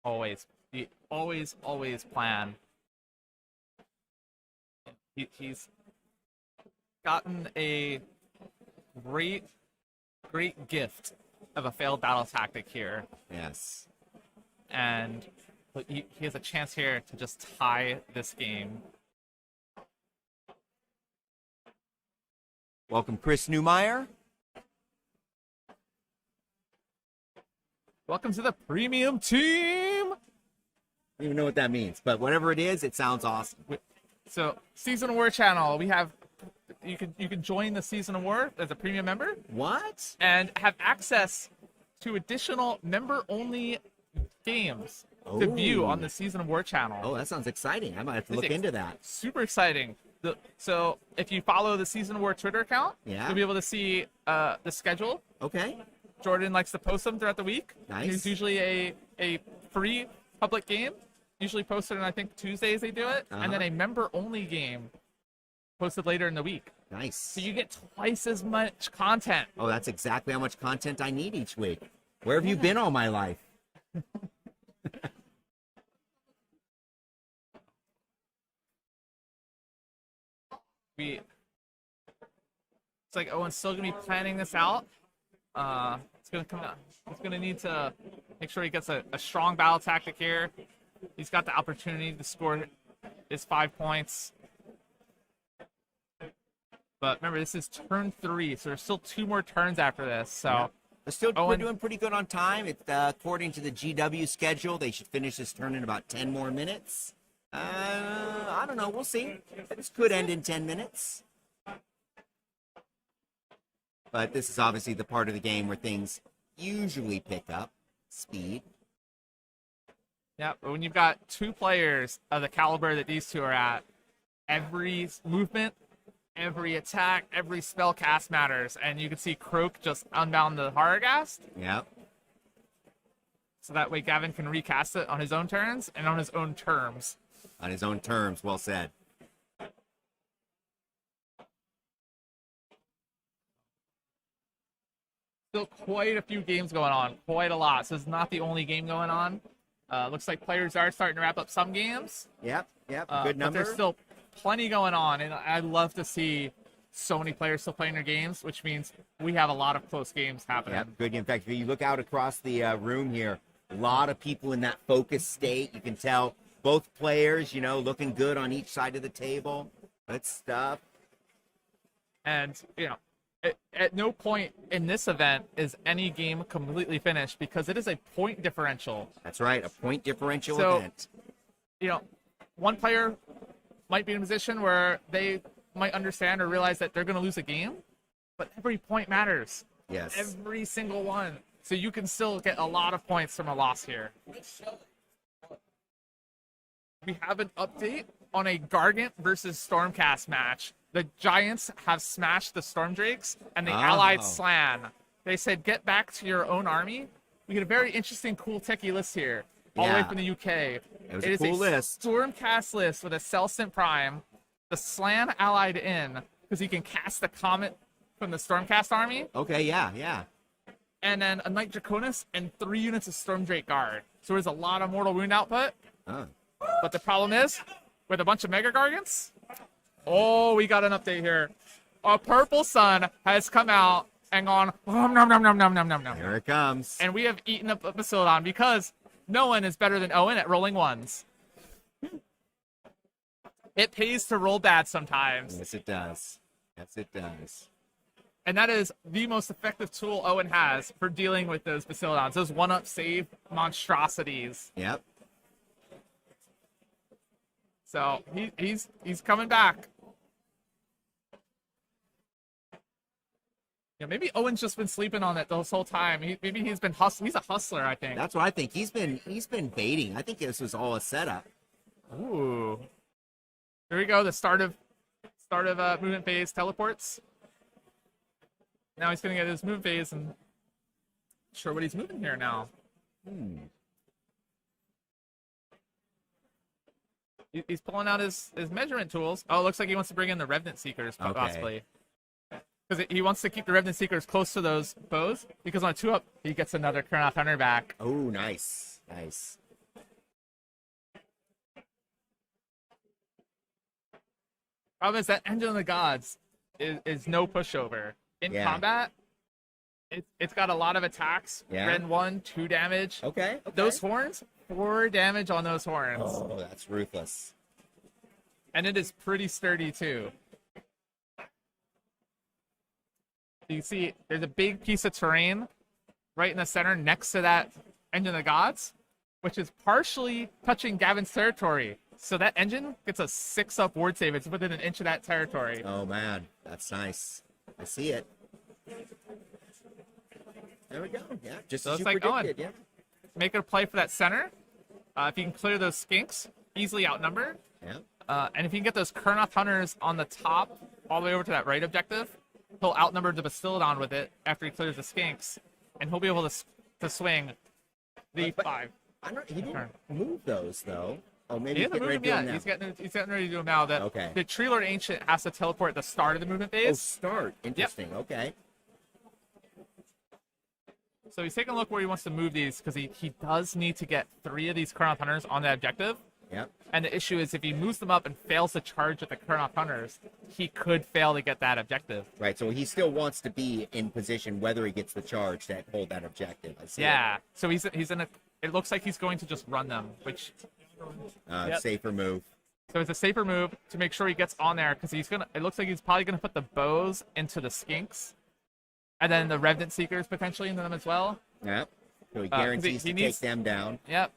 Speaker 2: Always. He always plan. He's gotten a great gift of a failed battle tactic here.
Speaker 1: Yes.
Speaker 2: And he has a chance here to just tie this game.
Speaker 1: Welcome, Chris Newmeyer.
Speaker 2: Welcome to the premium team.
Speaker 1: I don't even know what that means, but whatever it is, it sounds awesome.
Speaker 2: So, Season of War channel, we have you can join the Season of War as a premium member
Speaker 1: What?
Speaker 2: and have access to additional member-only games to view on the Season of War channel.
Speaker 1: Oh, that sounds exciting. I might have to
Speaker 2: It's
Speaker 1: look into that.
Speaker 2: Super exciting. So, if you follow the Season of War Twitter account,
Speaker 1: Yeah.
Speaker 2: you'll be able to see the schedule.
Speaker 1: Okay.
Speaker 2: Jordan likes to post them throughout the week.
Speaker 1: Nice.
Speaker 2: There's usually a free public game, usually posted on, I think, Tuesdays they do it, and then a member-only game posted later in the week.
Speaker 1: Nice.
Speaker 2: So you get twice as much content.
Speaker 1: Oh, that's exactly how much content I need each week. Where have you been all my life?
Speaker 2: It's like Owen's still gonna be planning this out. It's gonna come out. He's gonna need to make sure he gets a strong battle tactic here. He's got the opportunity to score his 5 points. But remember, this is turn 3, so there's still 2 more turns after this. So
Speaker 1: We're doing pretty good on time. It's according to the GW schedule, they should finish this turn in about 10 more minutes. I don't know. We'll see. This could end in 10 minutes. But this is obviously the part of the game where things usually pick up speed.
Speaker 2: yeah, but when you've got 2 players of the caliber that these 2 are at, every movement, every attack, every spell cast matters. And you can see Croak just unbound the Haragast.
Speaker 1: Yep.
Speaker 2: So that way Gavin can recast it on his own turns and on his own terms.
Speaker 1: On his own terms. Well said.
Speaker 2: Still quite a few games going on, quite a lot. So it's not the only game going on. Looks like players are starting to wrap up some games.
Speaker 1: Yep. Good
Speaker 2: But
Speaker 1: number.
Speaker 2: there's still plenty going on, and I'd love to see so many players still playing their games, which means we have a lot of close games happening.
Speaker 1: Yep, good. In fact, if you look out across the room here, a lot of people in that focused state. You can tell both players, looking good on each side of the table. Good stuff.
Speaker 2: And, at no point in this event is any game completely finished because it is a point differential.
Speaker 1: That's right, a point differential
Speaker 2: So,
Speaker 1: event.
Speaker 2: One player might be in a position where they might understand or realize that they're going to lose a game, but every point matters.
Speaker 1: Yes.
Speaker 2: Every single one. So you can still get a lot of points from a loss here. We have an update on a Gargant versus Stormcast match. The Giants have smashed the Stormdrakes, and the allied Slan. They said, get back to your own army. We get a very interesting, cool techie list here, all the way
Speaker 1: Yeah.
Speaker 2: from the UK.
Speaker 1: It was a cool list.
Speaker 2: Stormcast list with a Celestant Prime, the Slan allied in, because you can cast the Comet from the Stormcast army,
Speaker 1: Okay, yeah.
Speaker 2: and then a Knight Draconis and 3 units of Stormdrake Guard. So there's a lot of mortal wound output.
Speaker 1: Oh.
Speaker 2: But the problem is, with a bunch of Mega Gargants, we got an update here. A Purple Sun has come out and gone, nom, nom, nom, nom, nom, nom, nom, nom.
Speaker 1: Here it comes.
Speaker 2: And we have eaten up a Bastiladon because no one is better than Owen at rolling ones. It pays to roll bad sometimes.
Speaker 1: Yes, it does.
Speaker 2: And that is the most effective tool Owen has for dealing with those Bastiladons, those one-up save monstrosities.
Speaker 1: Yep.
Speaker 2: So he's coming back. Yeah, maybe Owen's just been sleeping on it this whole time. Maybe he's been hustling. He's a hustler, I think.
Speaker 1: That's what I think. He's been baiting. I think this was all a setup.
Speaker 2: Ooh. Here we go. The start of movement phase teleports. Now he's gonna get his move phase and not sure what he's moving here now. He's pulling out his measurement tools. Oh, it looks like he wants to bring in the Revenant Seekers, possibly. Because he wants to keep the Revenant Seekers close to those bows, because on a 2-up, he gets another Kurnoth Hunter back.
Speaker 1: Oh, nice.
Speaker 2: Problem is that Engine of the Gods is no pushover. In combat, it's got a lot of attacks.
Speaker 1: Yeah.
Speaker 2: Rend 1, 2 damage.
Speaker 1: Okay.
Speaker 2: Those horns, 4 damage on those horns.
Speaker 1: Oh, that's ruthless.
Speaker 2: And it is pretty sturdy, too. You can see there's a big piece of terrain right in the center next to that Engine of the Gods, which is partially touching Gavin's territory. So that engine gets a 6-up ward save. It's within an inch of that territory.
Speaker 1: Oh, man. That's nice. I see it. There we go. Yeah, just
Speaker 2: So
Speaker 1: as
Speaker 2: it's
Speaker 1: you
Speaker 2: like
Speaker 1: predicted.
Speaker 2: Owen. Make it a play for that center. If you can clear those skinks, easily outnumbered.
Speaker 1: Yeah.
Speaker 2: And if you can get those Kurnoth Hunters on the top, all the way over to that right objective, he'll outnumber the Bastiladon with it after he clears the skinks. and he'll be able to swing the
Speaker 1: But-
Speaker 2: 5.
Speaker 1: He didn't move those though. Oh, maybe
Speaker 2: He
Speaker 1: he's
Speaker 2: hasn't
Speaker 1: getting
Speaker 2: moved
Speaker 1: ready
Speaker 2: him
Speaker 1: to do
Speaker 2: yet.
Speaker 1: them now.
Speaker 2: He's getting ready to do him now.
Speaker 1: Okay.
Speaker 2: The Tree Lord Ancient has to teleport at the start of the movement
Speaker 1: Oh,
Speaker 2: phase.
Speaker 1: start. Interesting. Okay.
Speaker 2: So he's taking a look where he wants to move these because he does need to get 3 of these Kurnoth Hunters on that objective.
Speaker 1: Yep.
Speaker 2: And the issue is if he moves them up and fails to charge at the Kurnoth Hunters, he could fail to get that objective.
Speaker 1: Right. So he still wants to be in position whether he gets the charge to hold that objective. I see.
Speaker 2: Yeah. So he's in a. It looks like he's going to just run them, which Yep.
Speaker 1: Safer move.
Speaker 2: so it's a safer move to make sure he gets on there because he's gonna. It looks like he's probably gonna put the bows into the skinks, and then the Revenant Seekers potentially into them as well.
Speaker 1: Yep. So he
Speaker 2: 'cause
Speaker 1: guarantees
Speaker 2: he
Speaker 1: to
Speaker 2: needs-
Speaker 1: take them down.
Speaker 2: Yep.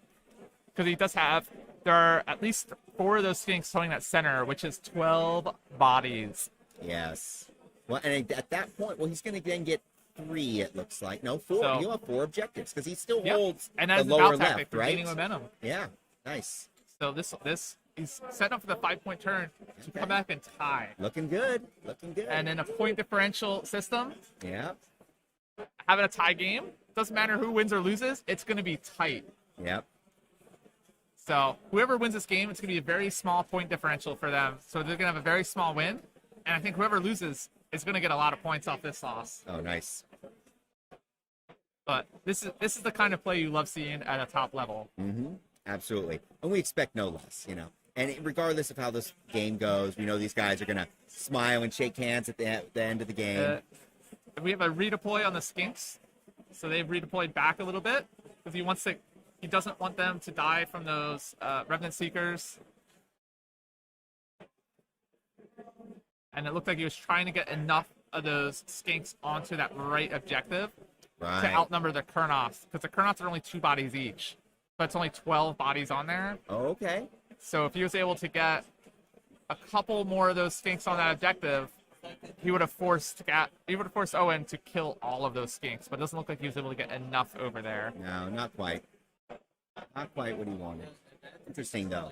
Speaker 2: Because he does have. There are at least 4 of those skinks towing that center, which is 12 bodies.
Speaker 1: Yes. Well, and at that point, he's going to then get 3. It looks like 4.
Speaker 2: So-
Speaker 1: He'll have 4 objectives because he still
Speaker 2: Yep.
Speaker 1: holds
Speaker 2: And that
Speaker 1: the
Speaker 2: is the
Speaker 1: lower
Speaker 2: bow tactic
Speaker 1: left,
Speaker 2: for
Speaker 1: right?
Speaker 2: gaining momentum.
Speaker 1: Yeah. Nice.
Speaker 2: So this he's setting up for the 5-point turn to come back and tie.
Speaker 1: Looking good. Looking good.
Speaker 2: And in a point differential system,
Speaker 1: yeah.
Speaker 2: having a tie game, doesn't matter who wins or loses, it's going to be tight.
Speaker 1: Yep.
Speaker 2: So whoever wins this game, it's going to be a very small point differential for them. So they're going to have a very small win. And I think whoever loses is going to get a lot of points off this loss.
Speaker 1: Oh, nice.
Speaker 2: But this is the kind of play you love seeing at a top level.
Speaker 1: Mm-hmm. Absolutely. And we expect no less, And regardless of how this game goes, we know these guys are going to smile and shake hands at the end of the game.
Speaker 2: We have a redeploy on the Skinks. So they've redeployed back a little bit because he doesn't want them to die from those Revenant Seekers. And it looked like he was trying to get enough of those Skinks onto that right objective to outnumber the Kurnoths, because the Kurnoths are only 2 bodies each, but it's only 12 bodies on there.
Speaker 1: Oh, okay.
Speaker 2: So if he was able to get a couple more of those Skinks on that objective, he would have forced Owen to kill all of those Skinks, but it doesn't look like he was able to get enough over there.
Speaker 1: No, not quite. Not quite what he wanted. Interesting, though.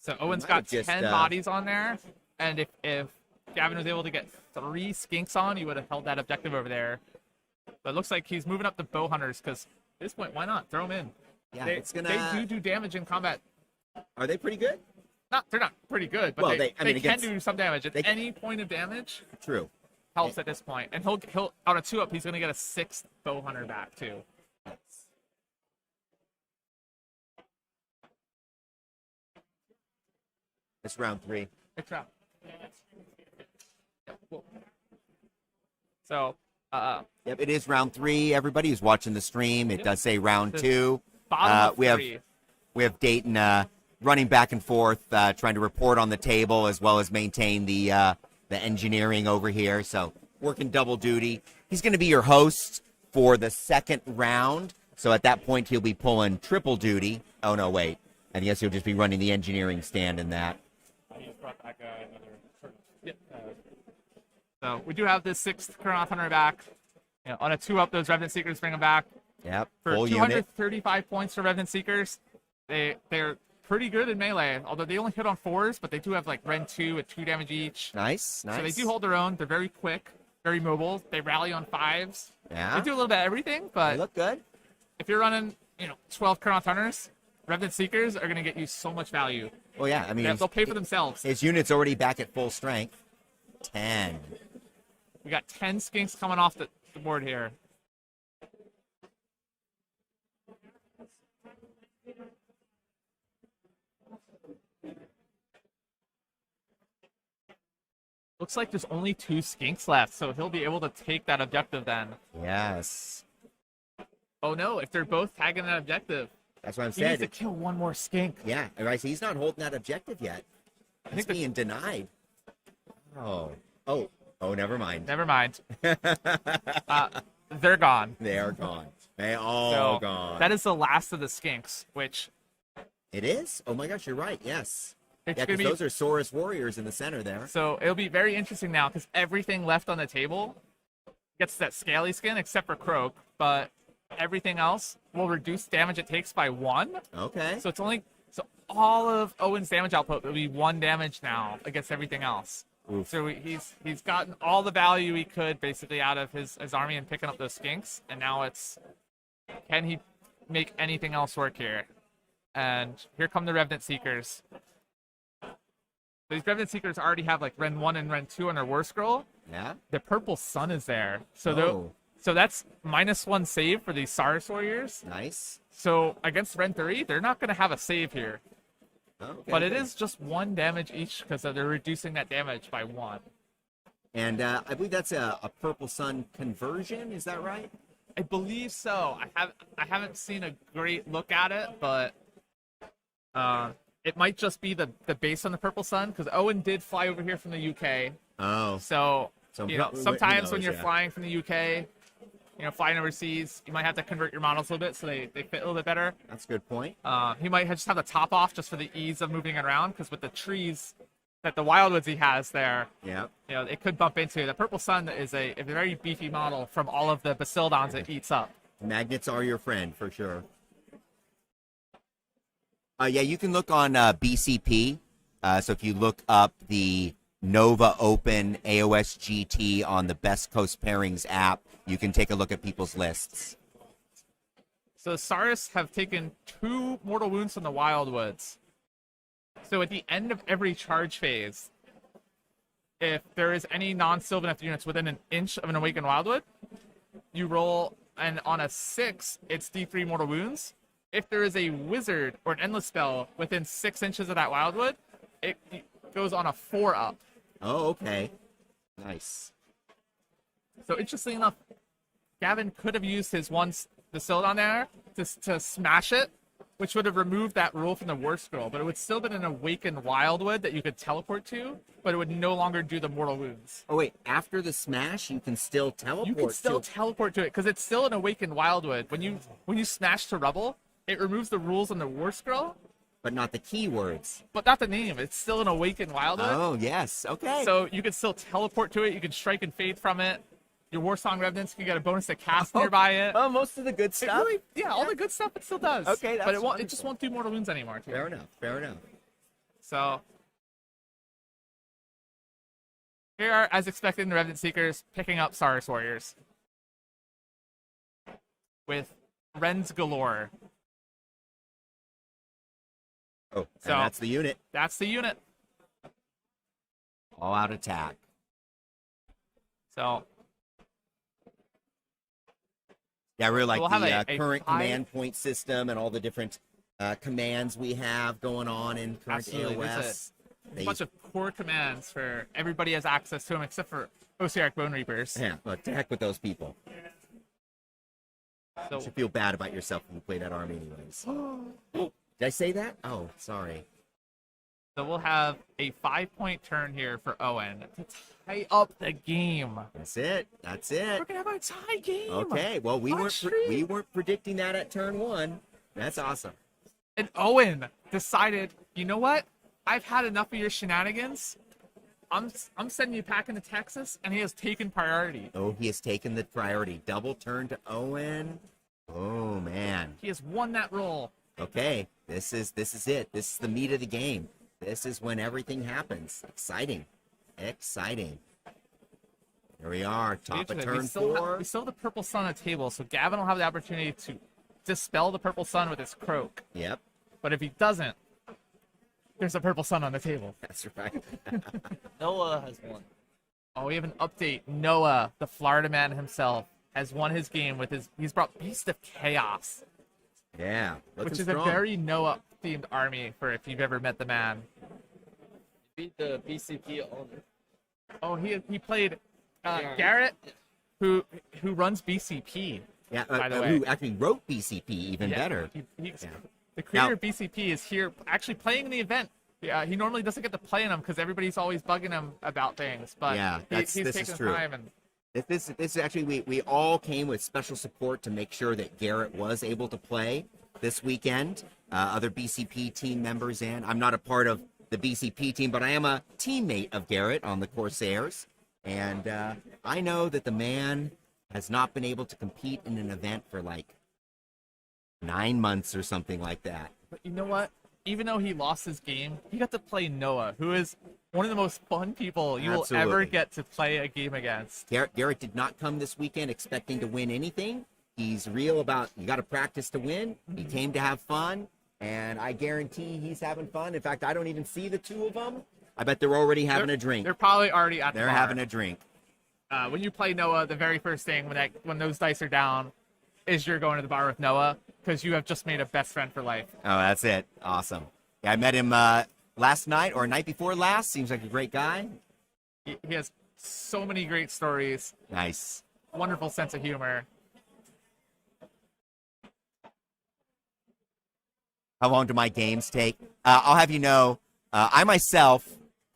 Speaker 2: So Owen's
Speaker 1: might
Speaker 2: got
Speaker 1: have just,
Speaker 2: 10 bodies on there, and if Gavin was able to get 3 Skinks on, he would have held that objective over there. But it looks like he's moving up the bow hunters, because at this point, why not? Throw them in.
Speaker 1: Yeah,
Speaker 2: They do damage in combat.
Speaker 1: Are they pretty good?
Speaker 2: They're not pretty good, but
Speaker 1: Well,
Speaker 2: they can
Speaker 1: against-
Speaker 2: do some damage. At any point of damage
Speaker 1: True.
Speaker 2: helps at this point. And he'll on a 2-up, he's going to get a 6th bow hunter back, too.
Speaker 1: It's round 3.
Speaker 2: Good job. Yep, cool. So,
Speaker 1: Yep, it is round 3. Everybody who's watching the stream, it does say round 2.
Speaker 2: bottom of
Speaker 1: we
Speaker 2: 3.
Speaker 1: We have Dayton running back and forth, trying to report on the table as well as maintain the engineering over here. So working double duty. He's going to be your host for the 2nd round. So at that point, he'll be pulling triple duty. Oh, no, wait. I guess he'll just be running the engineering stand in that.
Speaker 2: So we do have this 6th Kurnoth Hunter back. On a 2-up, those Revenant Seekers bring him back.
Speaker 1: Yep,
Speaker 2: For
Speaker 1: full unit.
Speaker 2: 235 points for Revenant Seekers. They're pretty good in melee, although they only hit on 4s, but they do have like Ren 2 at 2 damage each.
Speaker 1: Nice.
Speaker 2: So they do hold their own. They're very quick, very mobile. They rally on 5s.
Speaker 1: Yeah.
Speaker 2: They do a little bit of everything, but
Speaker 1: They look good.
Speaker 2: if you're running, 12 Kurnoth Hunters, Revenant Seekers are going to get you so much value.
Speaker 1: Well, yeah, I mean,
Speaker 2: They'll pay for themselves.
Speaker 1: his unit's already back at full strength. 10.
Speaker 2: We got 10 Skinks coming off the board here. Looks like there's only 2 Skinks left, so he'll be able to take that objective then.
Speaker 1: Yes.
Speaker 2: Oh no, if they're both tagging that objective,
Speaker 1: That's what I'm
Speaker 2: he needs
Speaker 1: saying.
Speaker 2: to kill one more Skink.
Speaker 1: Yeah, right. So he's not holding that objective yet. He's
Speaker 2: think
Speaker 1: being denied. Oh, never mind.
Speaker 2: Never mind. They're gone.
Speaker 1: They are gone. They all
Speaker 2: So
Speaker 1: gone.
Speaker 2: that is the last of the Skinks, which
Speaker 1: It is? Oh my gosh, you're right. Yes.
Speaker 2: it's
Speaker 1: Yeah,
Speaker 2: gonna
Speaker 1: because
Speaker 2: be.
Speaker 1: those are Saurus warriors in the center there.
Speaker 2: So it'll be very interesting now because everything left on the table gets that scaly skin except for Croak, but everything else will reduce damage it takes by 1.
Speaker 1: Okay.
Speaker 2: So all of Owen's damage output will be 1 damage now against everything else.
Speaker 1: Oof.
Speaker 2: So he's gotten all the value he could basically out of his army and picking up those skinks, and now it's, can he make anything else work here? And here come the Revenant Seekers. These Revenant Seekers already have like Ren 1 and Ren 2 on their War Scroll.
Speaker 1: Yeah.
Speaker 2: The Purple Sun is there. So
Speaker 1: Oh.
Speaker 2: so that's -1 save for these Saurus Warriors.
Speaker 1: Nice.
Speaker 2: So against Ren 3, they're not going to have a save here.
Speaker 1: Okay,
Speaker 2: But it
Speaker 1: good.
Speaker 2: is just 1 damage each because they're reducing that damage by 1.
Speaker 1: And I believe that's a Purple Sun conversion. Is that right?
Speaker 2: I believe so. I haven't seen a great look at it, but it might just be the base on the Purple Sun because Owen did fly over here from the UK.
Speaker 1: Oh.
Speaker 2: So you know,
Speaker 1: who
Speaker 2: sometimes when
Speaker 1: knows,
Speaker 2: you're
Speaker 1: yeah.
Speaker 2: flying from the UK, you know, flying overseas, you might have to convert your models a little bit so they fit a little bit better.
Speaker 1: That's a good point.
Speaker 2: He might just have the top off just for the ease of moving it around because with the trees that the Wildwoods he has there,
Speaker 1: Yeah.
Speaker 2: you know, it could bump into. The Purple Sun is a very beefy model from all of the Basildons it eats up.
Speaker 1: Magnets are your friend for sure. Yeah, you can look on BCP. So if you look up the Nova Open AOS GT on the Best Coast Pairings app, you can take a look at people's lists.
Speaker 2: So Saurus have taken 2 mortal wounds from the Wildwoods. So at the end of every charge phase, if there is any non-Sylvaneth units within an inch of an Awakened Wildwood, you roll, and on a 6, it's D3 mortal wounds. If there is a wizard or an endless spell within 6 inches of that Wildwood, it goes on a 4 up.
Speaker 1: Oh, okay. Nice.
Speaker 2: So interestingly enough, Gavin could have used his Basildon there to smash it, which would have removed that rule from the War Scroll, but it would still been an Awakened Wildwood that you could teleport to, but it would no longer do the mortal wounds.
Speaker 1: Oh, wait. After the smash, you can still teleport
Speaker 2: You can still
Speaker 1: to...
Speaker 2: teleport to it because it's still an Awakened Wildwood. When you smash to rubble, it removes the rules on the War Scroll,
Speaker 1: but not the keywords.
Speaker 2: but not the name. It's still an Awakened Wildwood.
Speaker 1: Oh, yes. Okay.
Speaker 2: So you can still teleport to it. You can strike and fade from it. Your Warsong Revenants can get a bonus to cast nearby it.
Speaker 1: Oh, most of the good
Speaker 2: It
Speaker 1: stuff.
Speaker 2: really, all the good stuff it still does.
Speaker 1: Okay,
Speaker 2: but
Speaker 1: that's
Speaker 2: it won't. It just won't do mortal wounds anymore. Too.
Speaker 1: Fair enough. Fair enough.
Speaker 2: So here are, as expected, the Revenant Seekers picking up Saurus Warriors with Rens galore.
Speaker 1: Oh,
Speaker 2: So-
Speaker 1: and that's the unit.
Speaker 2: That's the unit.
Speaker 1: All out attack.
Speaker 2: So
Speaker 1: Yeah, I really like
Speaker 2: we'll have
Speaker 1: the
Speaker 2: a
Speaker 1: current
Speaker 2: high-
Speaker 1: command point system and all the different commands we have going on in current
Speaker 2: Absolutely,
Speaker 1: AOS.
Speaker 2: a bunch of core commands for everybody has access to them except for Osiarch Bone Reapers.
Speaker 1: Yeah, but to heck with those people.
Speaker 2: So
Speaker 1: You should feel bad about yourself when you play that army anyways. Did I say that? Oh, sorry.
Speaker 2: So we'll have a 5-point turn here for Owen to tie up the game.
Speaker 1: That's it. That's
Speaker 2: We're
Speaker 1: it.
Speaker 2: gonna have a tie game.
Speaker 1: Okay. Well, we
Speaker 2: On
Speaker 1: weren't
Speaker 2: stream.
Speaker 1: we weren't predicting that at turn 1. That's awesome.
Speaker 2: And Owen decided, you know what? I've had enough of your shenanigans. I'm sending you back into Texas, and he has taken priority.
Speaker 1: Oh, he has taken the priority. Double turn to Owen. Oh man.
Speaker 2: He has won that role.
Speaker 1: Okay. This is it. This is the meat of the game. This is when everything happens. Exciting. Exciting. Here we are, top of turn 4.
Speaker 2: We still have the Purple Sun on the table, so Gavin will have the opportunity to dispel the Purple Sun with his croak.
Speaker 1: Yep,
Speaker 2: But if he doesn't, there's a Purple Sun on the table.
Speaker 1: that's right.
Speaker 3: Noah has won.
Speaker 2: Oh, we have an update. Noah, the Florida man himself, has won his game with he's brought Beast of Chaos,
Speaker 1: Yeah, looking
Speaker 2: which is
Speaker 1: strong.
Speaker 2: a very Noah-themed army for if you've ever met the man.
Speaker 3: Beat the BCP owner.
Speaker 2: Oh, he played Garrett, who runs BCP.
Speaker 1: Yeah,
Speaker 2: by the way.
Speaker 1: who actually wrote BCP even
Speaker 2: Yeah,
Speaker 1: better.
Speaker 2: he's-
Speaker 1: Yeah.
Speaker 2: The creator
Speaker 1: Now-
Speaker 2: of BCP is here actually playing in the event. Yeah, he normally doesn't get to play in them because everybody's always bugging him about things. But
Speaker 1: Yeah,
Speaker 2: he's
Speaker 1: this is
Speaker 2: taking
Speaker 1: true.
Speaker 2: time and
Speaker 1: This is actually we all came with special support to make sure that Garrett was able to play this weekend. Other BCP team members in. I'm not a part of the BCP team, but I am a teammate of Garrett on the Corsairs, and I know that the man has not been able to compete in an event for like 9 months or something like that.
Speaker 2: But you know what? Even though he lost his game, he got to play Noah, who is one of the most fun people you will ever
Speaker 1: Absolutely.
Speaker 2: get to play a game against.
Speaker 1: Garrett did not come this weekend expecting to win anything. He's real about you got to practice to win. He came to have fun, and I guarantee he's having fun. In fact, I don't even see the two of them. I bet they're already having a drink.
Speaker 2: They're probably already at the
Speaker 1: They're
Speaker 2: bar.
Speaker 1: having a drink.
Speaker 2: When you play Noah, the very first thing when those dice are down is you're going to the bar with Noah because you have just made a best friend for life.
Speaker 1: Oh, that's it. Awesome. Yeah, I met him last night or night before last. Seems like a great guy.
Speaker 2: He has so many great stories,
Speaker 1: Nice.
Speaker 2: wonderful sense of humor.
Speaker 1: How long do my games take? I'll have you know, I myself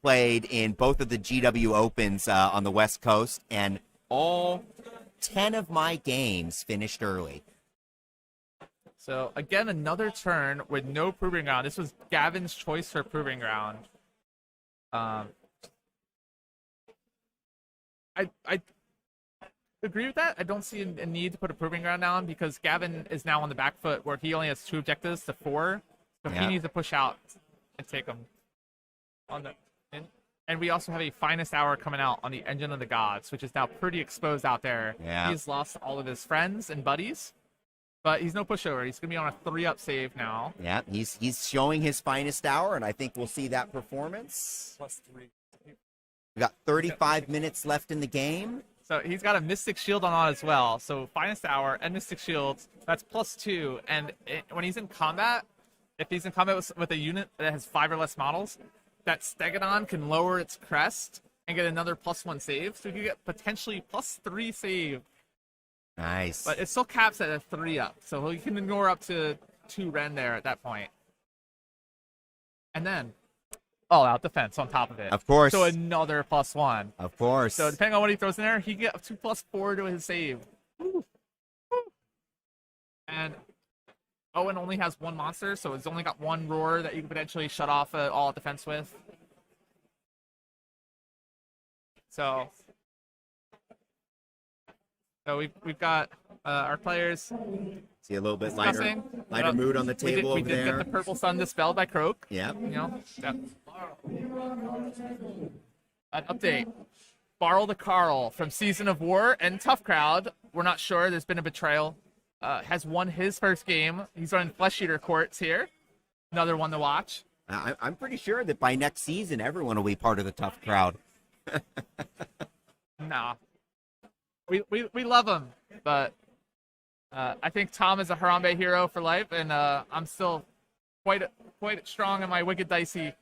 Speaker 1: played in both of the GW Opens on the West Coast, and all 10 of my games finished early.
Speaker 2: So again, another turn with no proving ground. This was Gavin's choice for proving ground. I agree with that. I don't see a need to put a proving ground down because Gavin is now on the back foot where he only has 2 objectives to 4. So
Speaker 1: Yeah.
Speaker 2: he needs to push out and take them on the in. And we also have a finest hour coming out on the Engine of the Gods, which is now pretty exposed out there.
Speaker 1: Yeah.
Speaker 2: He's lost all of his friends and buddies, but he's no pushover. He's gonna be on a 3-up save now.
Speaker 1: Yeah, he's showing his finest hour, and I think we'll see that performance.
Speaker 6: +3.
Speaker 1: We got 35 minutes left in the game.
Speaker 2: So he's got a Mystic Shield on as well. So finest hour and Mystic Shields, that's +2. And when he's in combat, if he's in combat with a unit that has 5 or less models, that Stegodon can lower its crest and get another +1 save. So you can get potentially +3 save.
Speaker 1: Nice.
Speaker 2: But it still caps at a 3-up. So he can ignore up to 2 Ren there at that point. And then all-out defense on top of it.
Speaker 1: Of course.
Speaker 2: So another +1.
Speaker 1: Of course.
Speaker 2: So depending on what he throws in there, he can get up to +4 to his save. And Owen only has 1 monster, so it's only got 1 roar that you can potentially shut off all defense with. So we've got our players
Speaker 1: See a little bit
Speaker 2: discussing.
Speaker 1: lighter mood on the table
Speaker 2: we
Speaker 1: over
Speaker 2: did
Speaker 1: there.
Speaker 2: get the purple sun dispelled by Croak.
Speaker 1: Yeah.
Speaker 2: You know, an update. Barl the Carl from Season of War and Tough Crowd. We're not sure. There's been a betrayal. Has won his first game. He's running Flesh Eater Courts here. Another one to watch.
Speaker 1: I'm pretty sure that by next season, everyone will be part of the tough crowd.
Speaker 2: Nah. We love him, but I think Tom is a Harambe hero for life, and I'm still quite strong in my Wicked Dicey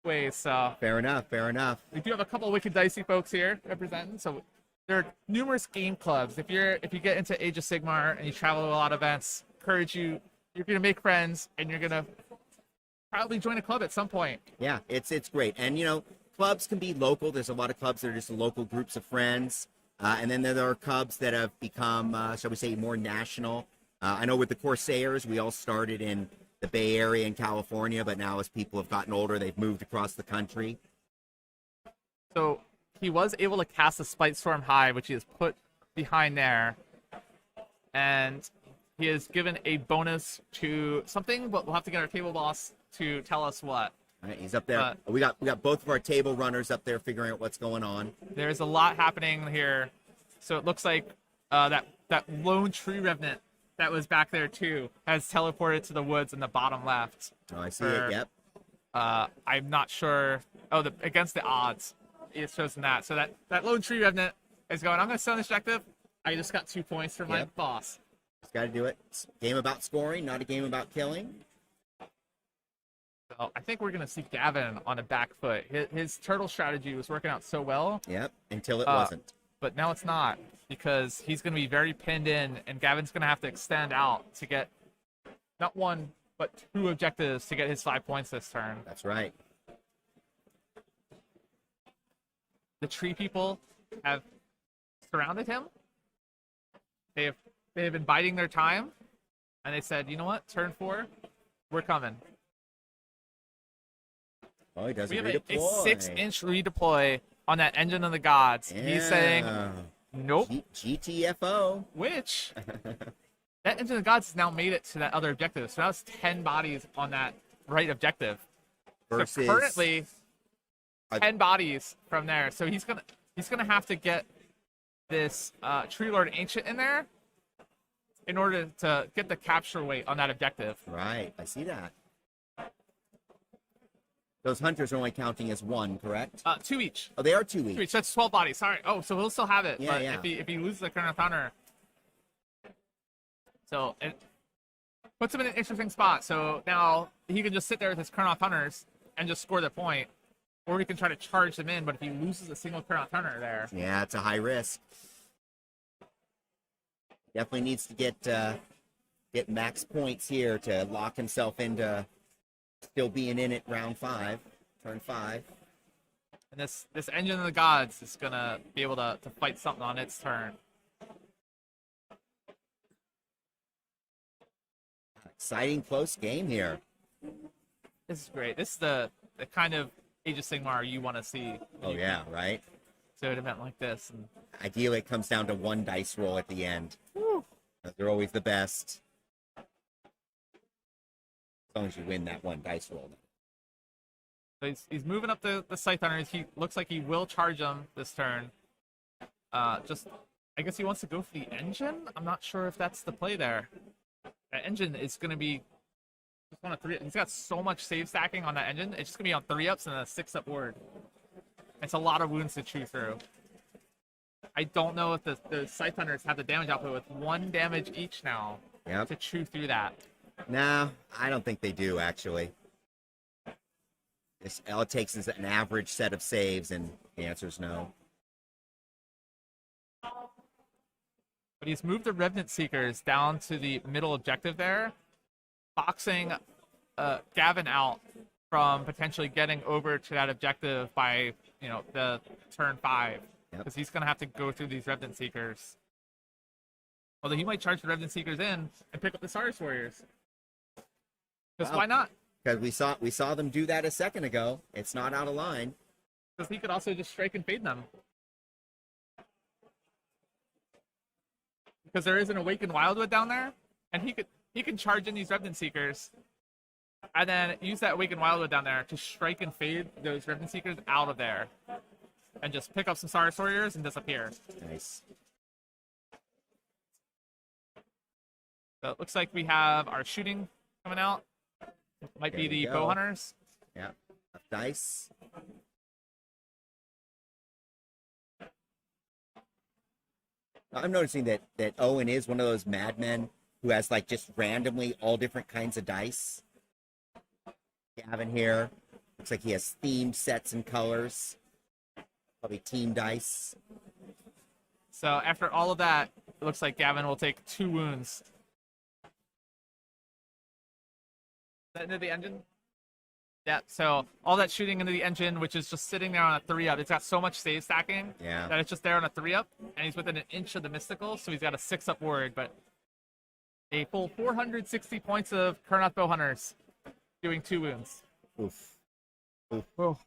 Speaker 2: ways. So
Speaker 1: Fair enough. Fair enough.
Speaker 2: we do have a couple Wicked Dicey folks here representing. So there are numerous game clubs. If you get into Age of Sigmar and you travel to a lot of events, encourage you. You're gonna make friends, and you're gonna probably join a club at some point.
Speaker 1: Yeah, it's great. And, you know, clubs can be local. There's a lot of clubs that are just local groups of friends. And then there are clubs that have become, shall we say, more national. I know with the Corsairs, we all started in the Bay Area in California, but now as people have gotten older, they've moved across the country.
Speaker 2: So he was able to cast a Spite Storm High, which he has put behind there. And he has given a bonus to something, but we'll have to get our table boss to tell us what.
Speaker 1: All right, he's up there. We got both of our table runners up there figuring out what's going on.
Speaker 2: There's a lot happening here. So it looks like that lone tree revenant that was back there too has teleported to the woods in the bottom left.
Speaker 1: Oh, I see it. Yep.
Speaker 2: I'm not sure. Oh, against the odds, it's chosen that. So that lone tree revenant is going. I'm going to sell this objective. I just got 2 points for my
Speaker 1: Yep.
Speaker 2: boss.
Speaker 1: Just got to do it. It's a game about scoring, not a game about killing.
Speaker 2: So I think we're going to see Gavin on a back foot. His turtle strategy was working out so well,
Speaker 1: Yep. Until it wasn't.
Speaker 2: but now it's not because he's going to be very pinned in, and Gavin's going to have to extend out to get not 1 but 2 objectives to get his 5 points this turn.
Speaker 1: That's right.
Speaker 2: The tree people have surrounded him. They have been biding their time, and they said, "You know what? Turn 4, we're coming."
Speaker 1: Oh, he doesn't
Speaker 2: We have a
Speaker 1: redeploy.
Speaker 2: 6-inch redeploy on that Engine of the Gods.
Speaker 1: Yeah.
Speaker 2: He's saying, "Nope."
Speaker 1: GTFO.
Speaker 2: Which that Engine of the Gods has now made it to that other objective. So now it's 10 bodies on that right objective.
Speaker 1: Versus
Speaker 2: So currently, 10 bodies from there. So he's gonna have to get this Tree Lord Ancient in there in order to get the capture weight on that objective.
Speaker 1: Right, I see that. Those hunters are only counting as one, correct?
Speaker 2: 2 each.
Speaker 1: Oh, they are 2
Speaker 2: 2
Speaker 1: each.
Speaker 2: each. That's 12 bodies. Sorry. Oh, so he'll still have it.
Speaker 1: Yeah,
Speaker 2: but
Speaker 1: yeah.
Speaker 2: if he loses the Current Hunter, so it puts him in an interesting spot. So now he can just sit there with his Kurnoth Hunters and just score the point, or he can try to charge them in. But if he loses a single Kurnoth Hunter there,
Speaker 1: Yeah, it's a high risk. Definitely needs to get max points here to lock himself into still being in it round 5, turn 5.
Speaker 2: and this Engine of the Gods is gonna be able to fight something on its turn.
Speaker 1: Exciting close game here.
Speaker 2: This is great. This is the kind of Age of Sigmar you want to see.
Speaker 1: Oh yeah, right?
Speaker 2: So an event like this. And
Speaker 1: Ideally, it comes down to one dice roll at the end. They're always the best. As long as you win that one dice roll.
Speaker 2: so he's moving up the Scythe Hunters. He looks like he will charge them this turn. I guess he wants to go for the Engine. I'm not sure if that's the play there. That Engine is going to be just one of 3. He's got so much save stacking on that Engine. It's just going to be on 3-ups and a 6-up ward. It's a lot of wounds to chew through. I don't know if the Scythe Hunters have the damage output with 1 damage each now
Speaker 1: Yep.
Speaker 2: to chew through that.
Speaker 1: No, I don't think they do, actually. All it takes is an average set of saves, and the answer is no.
Speaker 2: But he's moved the Revenant Seekers down to the middle objective there, boxing Gavin out from potentially getting over to that objective by, the turn 5.
Speaker 1: Yep.
Speaker 2: Because he's going to have to go through these Revenant Seekers. Although he might charge the Revenant Seekers in and pick up the Cyrus Warriors. Because
Speaker 1: Wow.
Speaker 2: why not?
Speaker 1: Because we saw them do that a second ago. It's not out of line.
Speaker 2: Because he could also just strike and fade them. Because there is an Awakened Wildwood down there, and he can charge in these Revenant Seekers, and then use that Awakened Wildwood down there to strike and fade those Revenant Seekers out of there, and just pick up some Cyrus Warriors and disappear.
Speaker 1: Nice.
Speaker 2: So it looks like we have our shooting coming out. Might
Speaker 1: There
Speaker 2: be
Speaker 1: we
Speaker 2: the
Speaker 1: go.
Speaker 2: Bow Hunters.
Speaker 1: Yeah. Left dice. I'm noticing that Owen is one of those madmen who has like just randomly all different kinds of dice. Gavin here looks like he has themed sets and colors. Probably team dice.
Speaker 2: So after all of that, it looks like Gavin will take 2 wounds. Is that into the Engine? Yeah, so all that shooting into the Engine, which is just sitting there on a 3-up. It's got so much save stacking
Speaker 1: Yeah.
Speaker 2: that it's just there on a 3-up, and he's within an inch of the Mystical, so he's got a 6-up ward, but a full 460 points of Kurnoth Bow Hunters doing 2 wounds.
Speaker 1: Oof.
Speaker 2: Oh.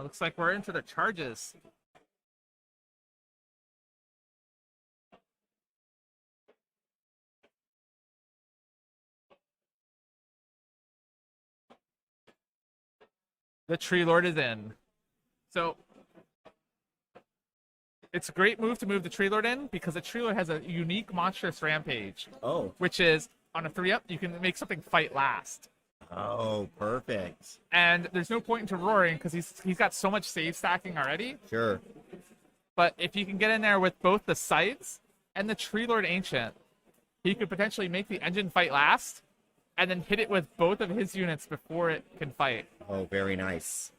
Speaker 2: Looks like we're into the charges. The Tree Lord is in. So it's a great move to move the Tree Lord in because the Tree Lord has a unique monstrous rampage,
Speaker 1: Oh.
Speaker 2: which is on a 3-up, you can make something fight last.
Speaker 1: Oh, perfect.
Speaker 2: And there's no point into roaring because he's got so much save stacking already.
Speaker 1: Sure.
Speaker 2: But if you can get in there with both the Scythes and the Tree Lord Ancient, he could potentially make the Engine fight last and then hit it with both of his units before it can fight.
Speaker 1: Oh, very nice.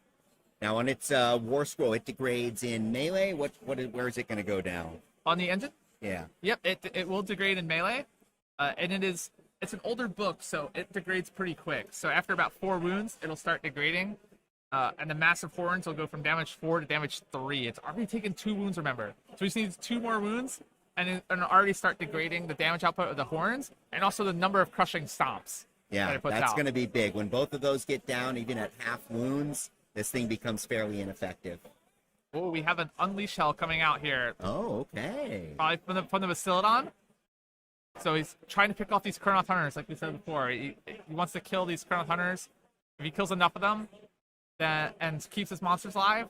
Speaker 1: Now on its war scroll, it degrades in melee. Where is it going to go down?
Speaker 2: On the Engine,
Speaker 1: Yeah.
Speaker 2: yep, it will degrade in melee. And it's an older book, so it degrades pretty quick. So after about 4 wounds, it'll start degrading. And the Massive Horns will go from damage 4 to damage 3. It's already taken 2 wounds, remember. So he just needs 2 more wounds, and it'll already start degrading the damage output of the Horns, and also the number of Crushing Stomps.
Speaker 1: Yeah,
Speaker 2: it puts
Speaker 1: that's
Speaker 2: out.
Speaker 1: going to be big. When both of those get down, even at half wounds, this thing becomes fairly ineffective.
Speaker 2: Oh, we have an Unleash Hell coming out here.
Speaker 1: Oh, okay.
Speaker 2: Probably from the Bastiladon. So he's trying to pick off these Kurnoth Hunters, like we said before. He wants to kill these Kurnoth Hunters. If he kills enough of them and keeps his monsters alive,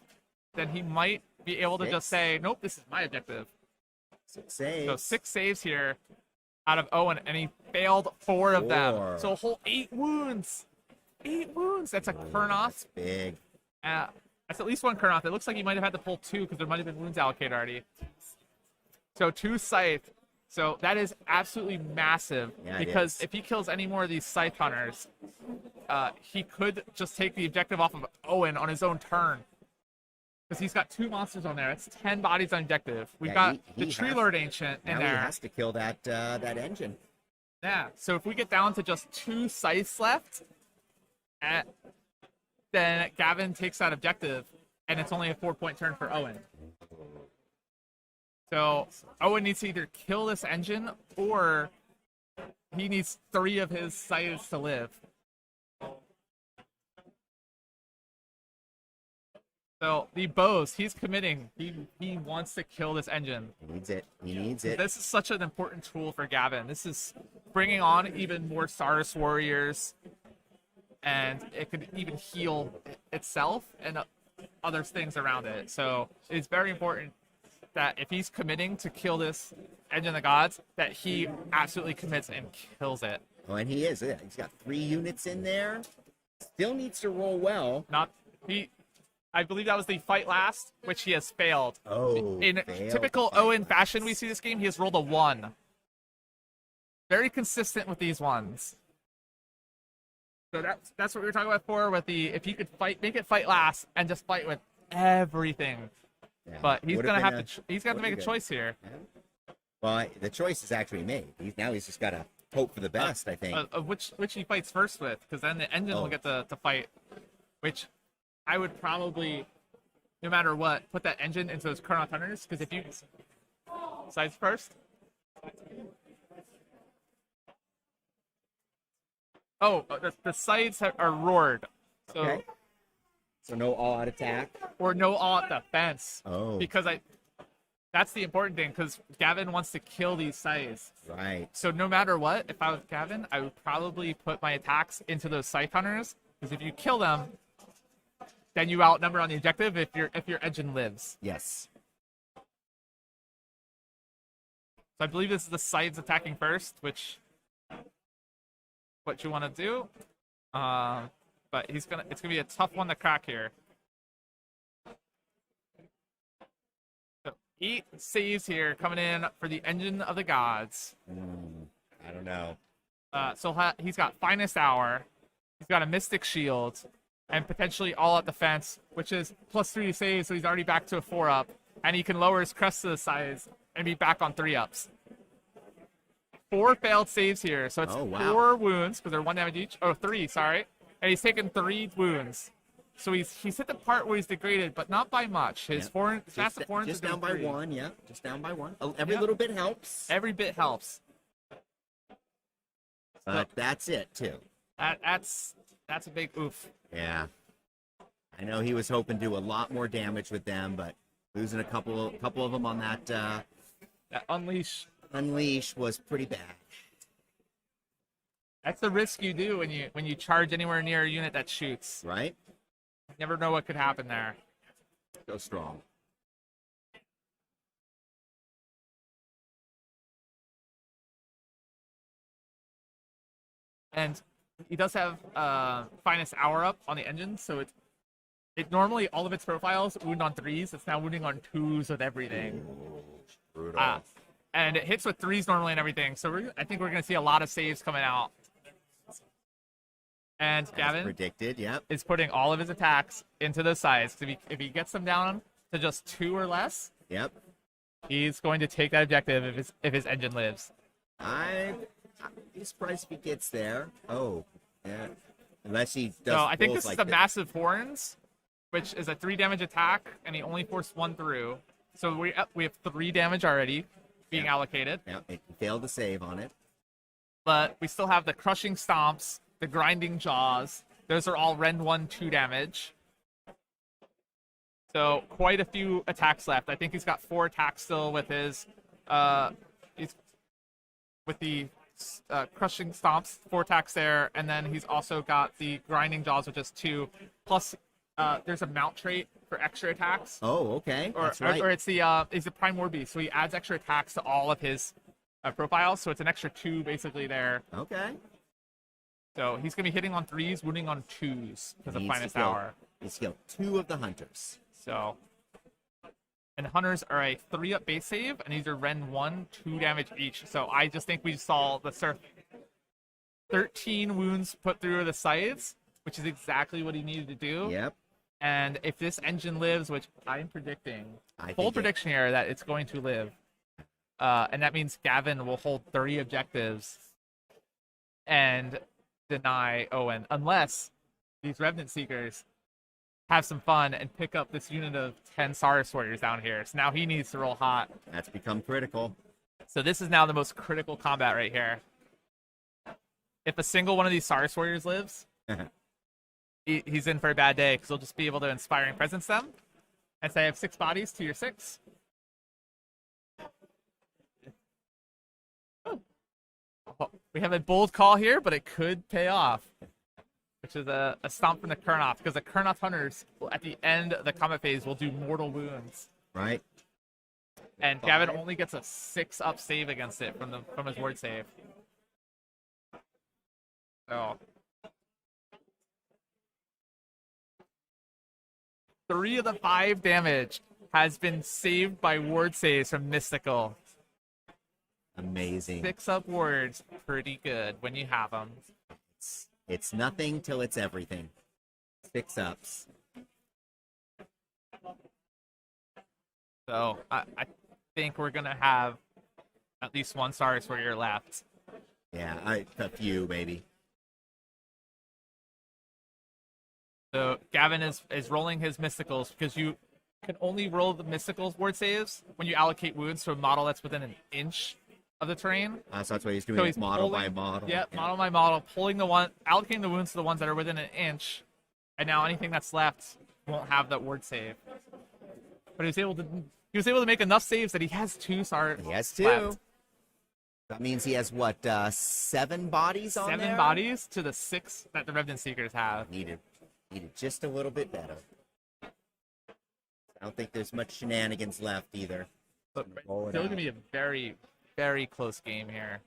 Speaker 2: then he might be able to just say, nope, this is my objective.
Speaker 1: 6 saves.
Speaker 2: So 6 saves here out of Owen, and he failed 4 of them. So a whole 8 wounds. 8 wounds. That's a Kurnoth.
Speaker 1: Big.
Speaker 2: That's at least 1 Kurnoth. It looks like he might have had to pull 2 because there might have been wounds allocated already. So 2 Scythe. So that is absolutely massive, because if he kills any more of these Scythe Hunters, he could just take the objective off of Owen on his own turn. Because he's got 2 monsters on there. It's 10 bodies on objective. We've got the Tree Lord Ancient in there.
Speaker 1: He has to kill that engine.
Speaker 2: Yeah, so if we get down to just 2 Scythes left, then Gavin takes that objective, and it's only a 4-point turn for Owen. So Owen needs to either kill this engine, or he needs 3 of his Scythes to live. So the bows, he's committing. He wants to kill this engine.
Speaker 1: He needs it. He needs it.
Speaker 2: This is such an important tool for Gavin. This is bringing on even more Stardust Warriors, and it could even heal itself and other things around it. So it's very important that if he's committing to kill this Engine of the Gods, that he absolutely commits and kills it.
Speaker 1: Oh, and he is. He's got 3 units in there. Still needs to roll well.
Speaker 2: I believe that was the fight last, which he has failed.
Speaker 1: Oh,
Speaker 2: in typical Owen fashion, we see this game, he has rolled a 1. Very consistent with these ones. So that's what we were talking about before, with the if you could make it fight last and just fight with everything. Yeah. But he's gonna have to make a choice here.
Speaker 1: Yeah. Well, the choice is actually made. He's just got to hope for the best, I think.
Speaker 2: Of which he fights first with, because then the engine will get to fight, which I would probably, no matter what, put that engine into those Kurnoth Hunters, because if you Scythe first. Oh, the Scythes are roared. So,
Speaker 1: okay. So no all-out attack?
Speaker 2: Or no all-out defense.
Speaker 1: Oh.
Speaker 2: Because that's the important thing, because Gavin wants to kill these Scythes.
Speaker 1: Right.
Speaker 2: So no matter what, if I was Gavin, I would probably put my attacks into those Scythe Hunters, because if you kill them, then you outnumber on the objective if your engine lives.
Speaker 1: Yes.
Speaker 2: So I believe this is the Scythes attacking first, which what you want to do. But it's gonna be a tough one to crack here. So 8 saves here coming in for the Engine of the Gods.
Speaker 1: I don't know.
Speaker 2: So he's got Finest Hour. He's got a Mystic Shield. And potentially all-out defense, which is +3 saves, so he's already back to a 4-up. And he can lower his crest to the size and be back on 3-ups. 4 failed saves here, so it's 4 wounds, because they're 1 damage each. Oh, 3, sorry. And he's taken 3 wounds. So he's hit the part where he's degraded, but not by much. His massive horns
Speaker 1: just
Speaker 2: are
Speaker 1: down by
Speaker 2: 3.
Speaker 1: 1, yeah. Just down by 1. Every little bit helps.
Speaker 2: Every bit helps.
Speaker 1: But that's it, too.
Speaker 2: That's a big oof.
Speaker 1: Yeah. I know he was hoping to do a lot more damage with them, but losing a couple of them on that Unleash was pretty bad.
Speaker 2: That's the risk you do when you charge anywhere near a unit that shoots.
Speaker 1: Right?
Speaker 2: You never know what could happen there.
Speaker 1: Go strong.
Speaker 2: And he does have Finest Hour up on the engine, so it normally all of its profiles wound on 3s. It's now wounding on 2s with everything.
Speaker 1: Brutal.
Speaker 2: And it hits with 3s normally and everything. So I think we're going to see a lot of saves coming out. And Gavin
Speaker 1: predicted, yep,
Speaker 2: is putting all of his attacks into those sides. If he gets them down to just 2 or less,
Speaker 1: yep,
Speaker 2: he's going to take that objective if his engine lives.
Speaker 1: I'd be surprised if he gets there. Oh, yeah. Unless he does.
Speaker 2: So I think this
Speaker 1: like
Speaker 2: is the Massive Horns, which is a 3 damage attack, and he only forced 1 through. So we have 3 damage already being allocated.
Speaker 1: Yeah, it failed to save on it.
Speaker 2: But we still have the Crushing Stomps the grinding jaws. Those are all rend 1, 2 damage. So quite a few attacks left. I think he's got 4 attacks still with his, with the crushing stomps, 4 attacks there, and then he's also got the grinding jaws, which is 2. Plus, there's a mount trait for extra attacks.
Speaker 1: Oh, okay.
Speaker 2: Or,
Speaker 1: That's right.
Speaker 2: or it's the Primor Beast, so he adds extra attacks to all of his profiles, so it's an extra 2 basically there.
Speaker 1: Okay.
Speaker 2: So he's going to be hitting on 3s, wounding on 2s because of
Speaker 1: Needs
Speaker 2: Finest
Speaker 1: to kill-
Speaker 2: Hour.
Speaker 1: He's killed 2 of the hunters.
Speaker 2: So, and hunters are a 3-up base save, and these are rend 1, 2 damage each. So I just think we saw the Surf 13 wounds put through the scythes, which is exactly what he needed to do.
Speaker 1: Yep.
Speaker 2: And if this engine lives, which I'm predicting,
Speaker 1: I
Speaker 2: full
Speaker 1: think
Speaker 2: prediction here that it's going to live, and that means Gavin will hold 30 objectives and deny Owen, unless these Revenant Seekers have some fun and pick up this unit of 10 Saurus Warriors down here. So now he needs to roll hot.
Speaker 1: That's become critical.
Speaker 2: So this is now the most critical combat right here. If a single one of these Saurus Warriors lives, he's in for a bad day because he'll just be able to Inspiring Presence them and say, I have 6 bodies to your 6. Oh. We have a bold call here, but it could pay off, which is a stomp from the Kurnoth, because the Kurnoth hunters, at the end of the combat phase, will do mortal wounds.
Speaker 1: Right.
Speaker 2: And Gavin only gets a 6-up save against it from his ward save. So 3 of the 5 damage has been saved by ward saves from Mystical.
Speaker 1: Amazing.
Speaker 2: 6-up wards, pretty good when you have them.
Speaker 1: It's nothing till it's everything. 6 ups.
Speaker 2: So I think we're gonna have at least 1 Saurus Warrior left.
Speaker 1: Yeah, a few maybe.
Speaker 2: So Gavin is rolling his Mysticals, because you can only roll the Mysticals ward saves when you allocate wounds to a model that's within an inch of the terrain.
Speaker 1: So that's what he's doing.
Speaker 2: So
Speaker 1: He's
Speaker 2: he's
Speaker 1: model
Speaker 2: pulling-
Speaker 1: by model.
Speaker 2: Yeah, model by model, allocating the wounds to the ones that are within an inch, and now anything that's left won't have that ward save. But he was able to make enough saves that he has 2 Saurus.
Speaker 1: He has 2.
Speaker 2: left.
Speaker 1: That means he has what? 7 bodies on
Speaker 2: 7
Speaker 1: there?
Speaker 2: bodies to the 6 that the Revenant Seekers have.
Speaker 1: Needed just a little bit better. I don't think there's much shenanigans left either.
Speaker 2: But
Speaker 1: Roll it
Speaker 2: still
Speaker 1: out.
Speaker 2: gonna be a very, very close game here.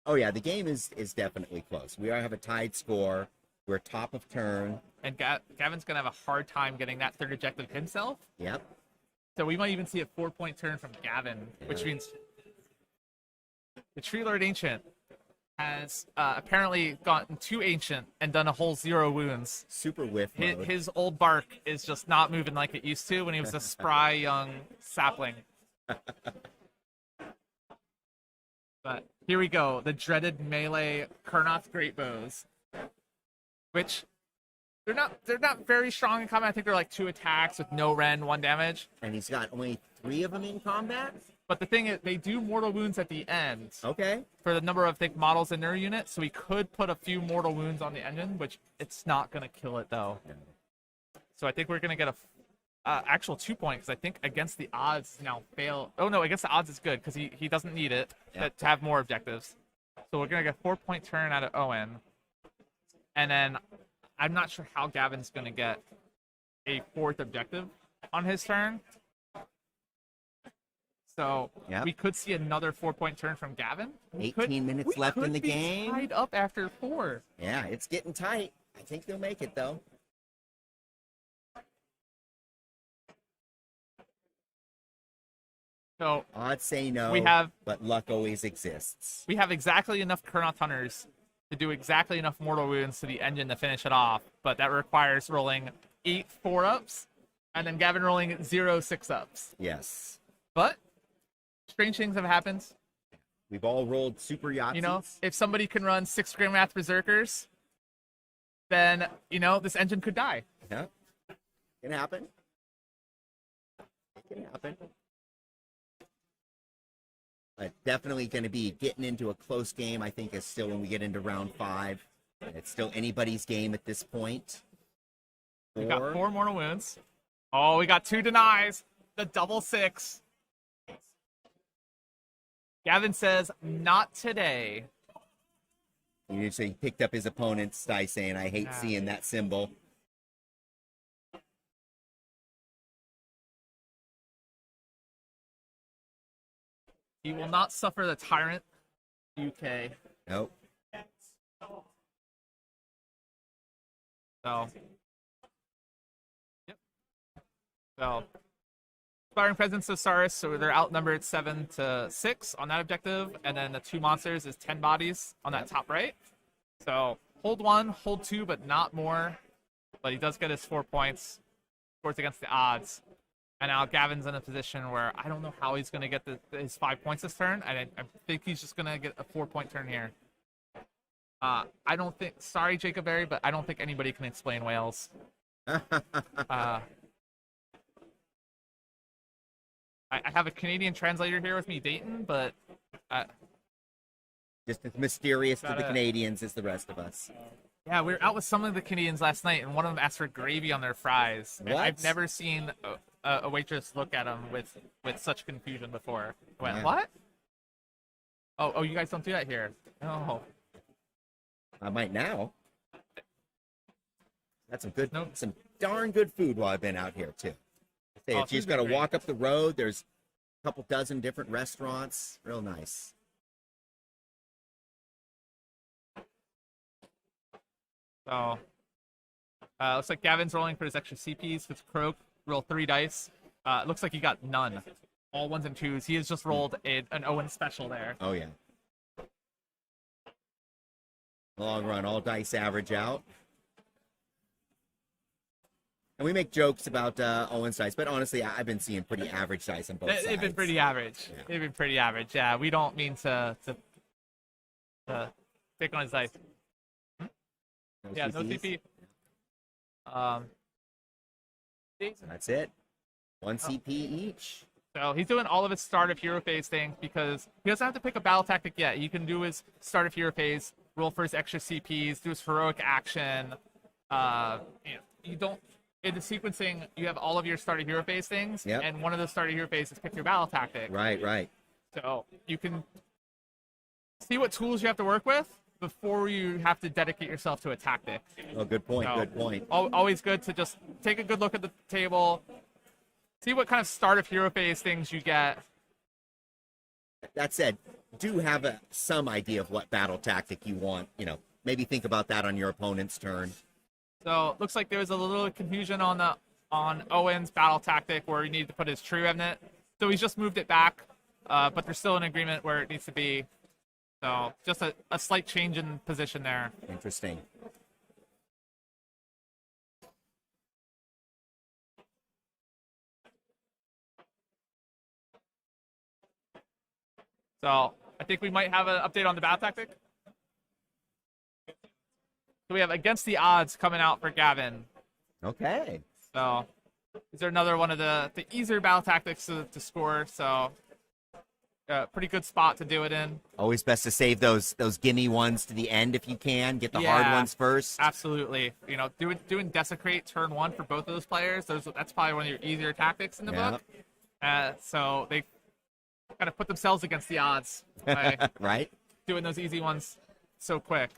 Speaker 1: Oh yeah, the game is definitely close. We have a tied score. We're top of turn.
Speaker 2: And Gavin's gonna have a hard time getting that 3rd objective himself.
Speaker 1: Yep.
Speaker 2: So we might even see a 4-point turn from Gavin, which means the Tree Lord Ancient has apparently gotten too ancient and done a whole 0 wounds.
Speaker 1: Super whiff mode.
Speaker 2: His old bark is just not moving like it used to when he was a spry young sapling. But here we go, the dreaded melee Kurnoth Great Bows, which they're not very strong in combat. I think they're like 2 attacks with no rend, 1 damage.
Speaker 1: And he's got only 3 of them in combat?
Speaker 2: But the thing is, they do mortal wounds at the end
Speaker 1: Okay.
Speaker 2: for the number of models in their unit, so we could put a few mortal wounds on the engine, which it's not going to kill it though. So I think we're going to get a actual 2-point, because I think against the odds now fail. Oh no, against the odds is good, because he doesn't need it to have more objectives. So we're going to get a 4-point turn out of Owen. And then I'm not sure how Gavin's going to get a 4th objective on his turn. So we could see another 4-point turn from Gavin.
Speaker 1: 18 minutes left in the game.
Speaker 2: Tied up after 4.
Speaker 1: Yeah, it's getting tight. I think they'll make it though.
Speaker 2: So
Speaker 1: Odds say no, but luck always exists.
Speaker 2: we have exactly enough Kurnoth Hunters to do exactly enough mortal wounds to the engine to finish it off, but that requires rolling 8 4-ups and then Gavin rolling 0 6-ups.
Speaker 1: Yes.
Speaker 2: But strange things have happened.
Speaker 1: We've all rolled super Yahtzees.
Speaker 2: You know, if somebody can run 6 Grandmath Berserkers, then, you know, this engine could die.
Speaker 1: Yeah. It can happen. It can happen. Definitely going to be getting into a close game, I think, is still when we get into round 5. It's still anybody's game at this point.
Speaker 2: We got 4 mortal wounds. Oh, we got 2 denies. The double 6. Gavin says, not today.
Speaker 1: So he picked up his opponent's dice, saying, I hate seeing that symbol.
Speaker 2: He will not suffer the tyrant, UK.
Speaker 1: Nope.
Speaker 2: So, yep. So, Inspiring Presence of Saurus, so they're outnumbered 7-6 on that objective, and then the 2 monsters is 10 bodies on that top right. So, hold 1, hold 2, but not more. But he does get his 4 points. Scores against the odds. And now Gavin's in a position where I don't know how he's going to get his 5 points this turn. I think he's just going to get a 4-point turn here. I don't think, sorry, Jacob Berry, but I don't think anybody can explain Wales. I have a Canadian translator here with me, Dayton, but
Speaker 1: just as mysterious to the Canadians as the rest of us.
Speaker 2: Yeah, we were out with some of the Canadians last night, and one of them asked for gravy on their fries. And I've never seen a waitress look at them with such confusion before. I went, what? Oh, you guys don't do that here. No.
Speaker 1: I might now. That's some darn good food while I've been out here too. Say, if you just got to walk up the road, there's a couple dozen different restaurants. Real nice.
Speaker 2: So, looks like Gavin's rolling for his extra CPs. Because Croak rolled 3 dice. Looks like he got none. All 1s and 2s. He has just rolled an Owen special there.
Speaker 1: Oh, yeah. Long run, all dice average out. And we make jokes about Owen's dice, but honestly, I've been seeing pretty average dice on both sides.
Speaker 2: They've been pretty average.
Speaker 1: Yeah.
Speaker 2: They've been pretty average. Yeah, we don't mean to pick on his dice.
Speaker 1: No
Speaker 2: no CP.
Speaker 1: That's it. 1 CP each.
Speaker 2: So he's doing all of his start of hero phase things because he doesn't have to pick a battle tactic yet. He can do his start of hero phase, roll for his extra CPs, do his heroic action. You don't, in the sequencing, you have all of your start of hero phase things, and one of those start of hero phase is pick your battle tactic.
Speaker 1: Right.
Speaker 2: So you can see what tools you have to work with before you have to dedicate yourself to a tactic.
Speaker 1: Oh, good point.
Speaker 2: So,
Speaker 1: good point.
Speaker 2: Always good to just take a good look at the table, see what kind of start of hero phase things you get.
Speaker 1: That said, do have some idea of what battle tactic you want. Maybe think about that on your opponent's turn.
Speaker 2: So looks like there was a little confusion on Owen's battle tactic where he needed to put his True Remnant. So he's just moved it back, but there's still an agreement where it needs to be. So just a slight change in position there.
Speaker 1: Interesting.
Speaker 2: So I think we might have an update on the battle tactic. So we have Against the Odds coming out for Gavin.
Speaker 1: Okay.
Speaker 2: So is there another one of the easier battle tactics to score? So pretty good spot to do it in.
Speaker 1: Always best to save those gimme ones to the end if you can. Get the hard ones first.
Speaker 2: Absolutely. Doing Desecrate turn 1 for both of those players. That's probably one of your easier tactics in the book. So they kind of put themselves against the odds by
Speaker 1: right?
Speaker 2: doing those easy ones so quick.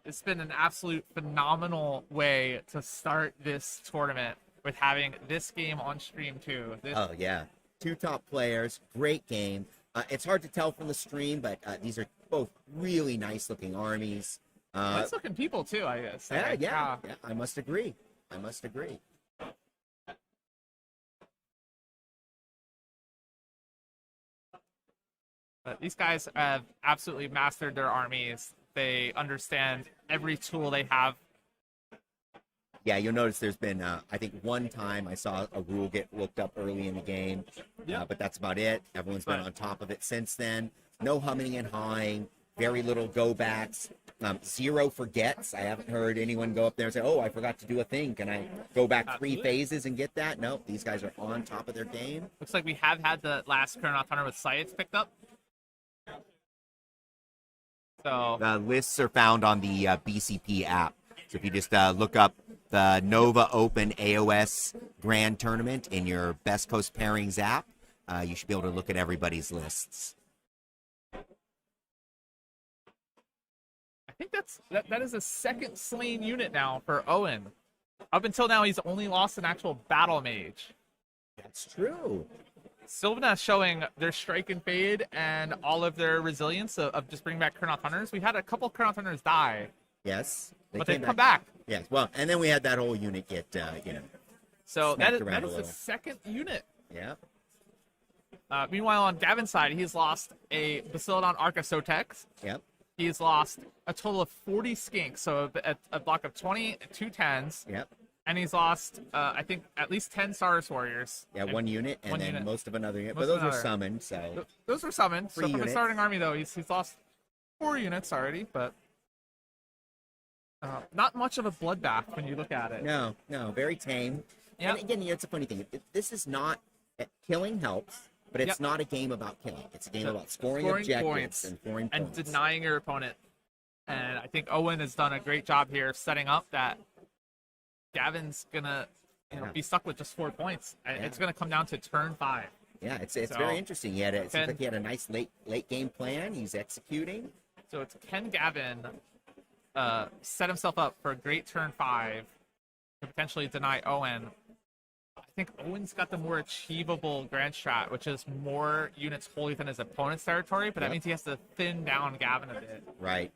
Speaker 2: It's been an absolute phenomenal way to start this tournament with having this game on stream too.
Speaker 1: Oh yeah, 2 top players, great game. It's hard to tell from the stream, but these are both really nice looking armies.
Speaker 2: Nice looking people too, I guess.
Speaker 1: Yeah, I must agree.
Speaker 2: These guys have absolutely mastered their armies. They understand every tool they have.
Speaker 1: Yeah, you'll notice there's been, I think one time I saw a rule get looked up early in the game, but that's about it. Everyone's been on top of it since then. No humming and hawing, very little go-backs, 0 forgets. I haven't heard anyone go up there and say, oh, I forgot to do a thing. Can I go back 3 phases and get that? Nope, these guys are on top of their game.
Speaker 2: Looks like we have had the last Chronoth Hunter with Scythes picked up. So
Speaker 1: The lists are found on the BCP app. So if you just look up the Nova Open AOS Grand Tournament in your Best Coast Pairings app, you should be able to look at everybody's lists.
Speaker 2: I think that is a second slain unit now for Owen. Up until now, he's only lost an actual battle mage.
Speaker 1: That's true.
Speaker 2: Sylvaneth showing their strike and fade and all of their resilience of just bringing back Kurnoth Hunters. We had a couple Kurnoth Hunters die,
Speaker 1: Yes.
Speaker 2: but they've come back.
Speaker 1: Yes. Well, and then we had that whole unit get,
Speaker 2: So that
Speaker 1: smacked
Speaker 2: is
Speaker 1: around a
Speaker 2: the
Speaker 1: little.
Speaker 2: second unit.
Speaker 1: Yeah.
Speaker 2: Meanwhile, on Gavin's side, he's lost a Basilodon Arca Sotex.
Speaker 1: Yep.
Speaker 2: He's lost a total of 40 skinks, so a block of 20, 2 10s.
Speaker 1: Yep.
Speaker 2: And he's lost, I think, at least 10 Saurus Warriors.
Speaker 1: Yeah, one unit, and
Speaker 2: one
Speaker 1: then
Speaker 2: unit.
Speaker 1: most of another unit.
Speaker 2: Most
Speaker 1: But
Speaker 2: of
Speaker 1: those are
Speaker 2: another.
Speaker 1: summoned, so.
Speaker 2: Those were summoned. So
Speaker 1: Three
Speaker 2: from a
Speaker 1: units.
Speaker 2: starting army, though, he's lost 4 units already, but not much of a bloodbath when you look at it.
Speaker 1: No, very tame.
Speaker 2: Yep.
Speaker 1: And again, it's a funny thing. This is not, killing helps, but it's
Speaker 2: Yep.
Speaker 1: not a game about killing. It's a game
Speaker 2: No,
Speaker 1: about scoring
Speaker 2: points
Speaker 1: objectives and scoring
Speaker 2: and
Speaker 1: points.
Speaker 2: denying your opponent. And I think Owen has done a great job here setting up that Gavin's gonna
Speaker 1: Yeah.
Speaker 2: be stuck with just 4 points. And It's gonna come down to turn 5.
Speaker 1: Yeah, it's
Speaker 2: So,
Speaker 1: very interesting. It seems
Speaker 2: can-
Speaker 1: like he had a nice late game plan. He's executing.
Speaker 2: So it's can Gavin set himself up for a great turn 5 to potentially deny Owen. I think Owen's got the more achievable grand strat, which is more units wholly within his opponent's territory, but that
Speaker 1: Yep.
Speaker 2: means he has to thin down Gavin a bit.
Speaker 1: Right.